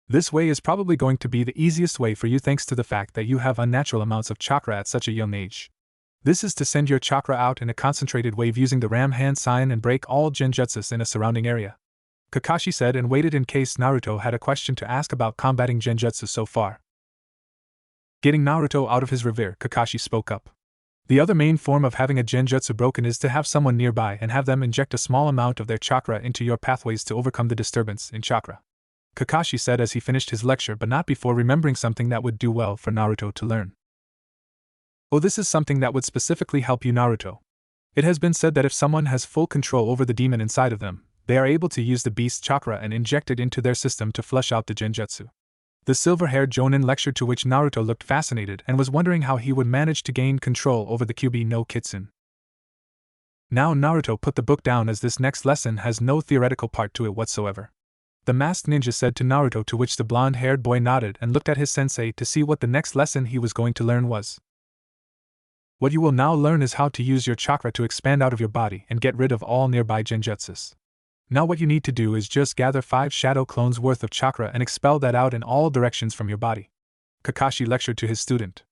This way is probably going to be the easiest way for you thanks to the fact that you have unnatural amounts of chakra at such a young age. This is to send your chakra out in a concentrated wave using the ram hand sign and break all genjutsus in a surrounding area. Kakashi said and waited in case Naruto had a question to ask about combating genjutsu so far. Getting Naruto out of his reverie, Kakashi spoke up. The other main form of having a genjutsu broken is to have someone nearby and have them inject a small amount of their chakra into your pathways to overcome the disturbance in chakra. Kakashi said as he finished his lecture, but not before remembering something that would do well for Naruto to learn. Oh, this is something that would specifically help you, Naruto. It has been said that if someone has full control over the demon inside of them, they are able to use the beast's chakra and inject it into their system to flush out the genjutsu. The silver-haired Jonin lectured, to which Naruto looked fascinated and was wondering how he would manage to gain control over the QB no Kitsune. Now Naruto put the book down as this next lesson has no theoretical part to it whatsoever. The masked ninja said to Naruto, to which the blonde-haired boy nodded and looked at his sensei to see what the next lesson he was going to learn was. What you will now learn is how to use your chakra to expand out of your body and get rid of all nearby genjutsus. Now what you need to do is just gather 5 shadow clones worth of chakra and expel that out in all directions from your body. Kakashi lectured to his student.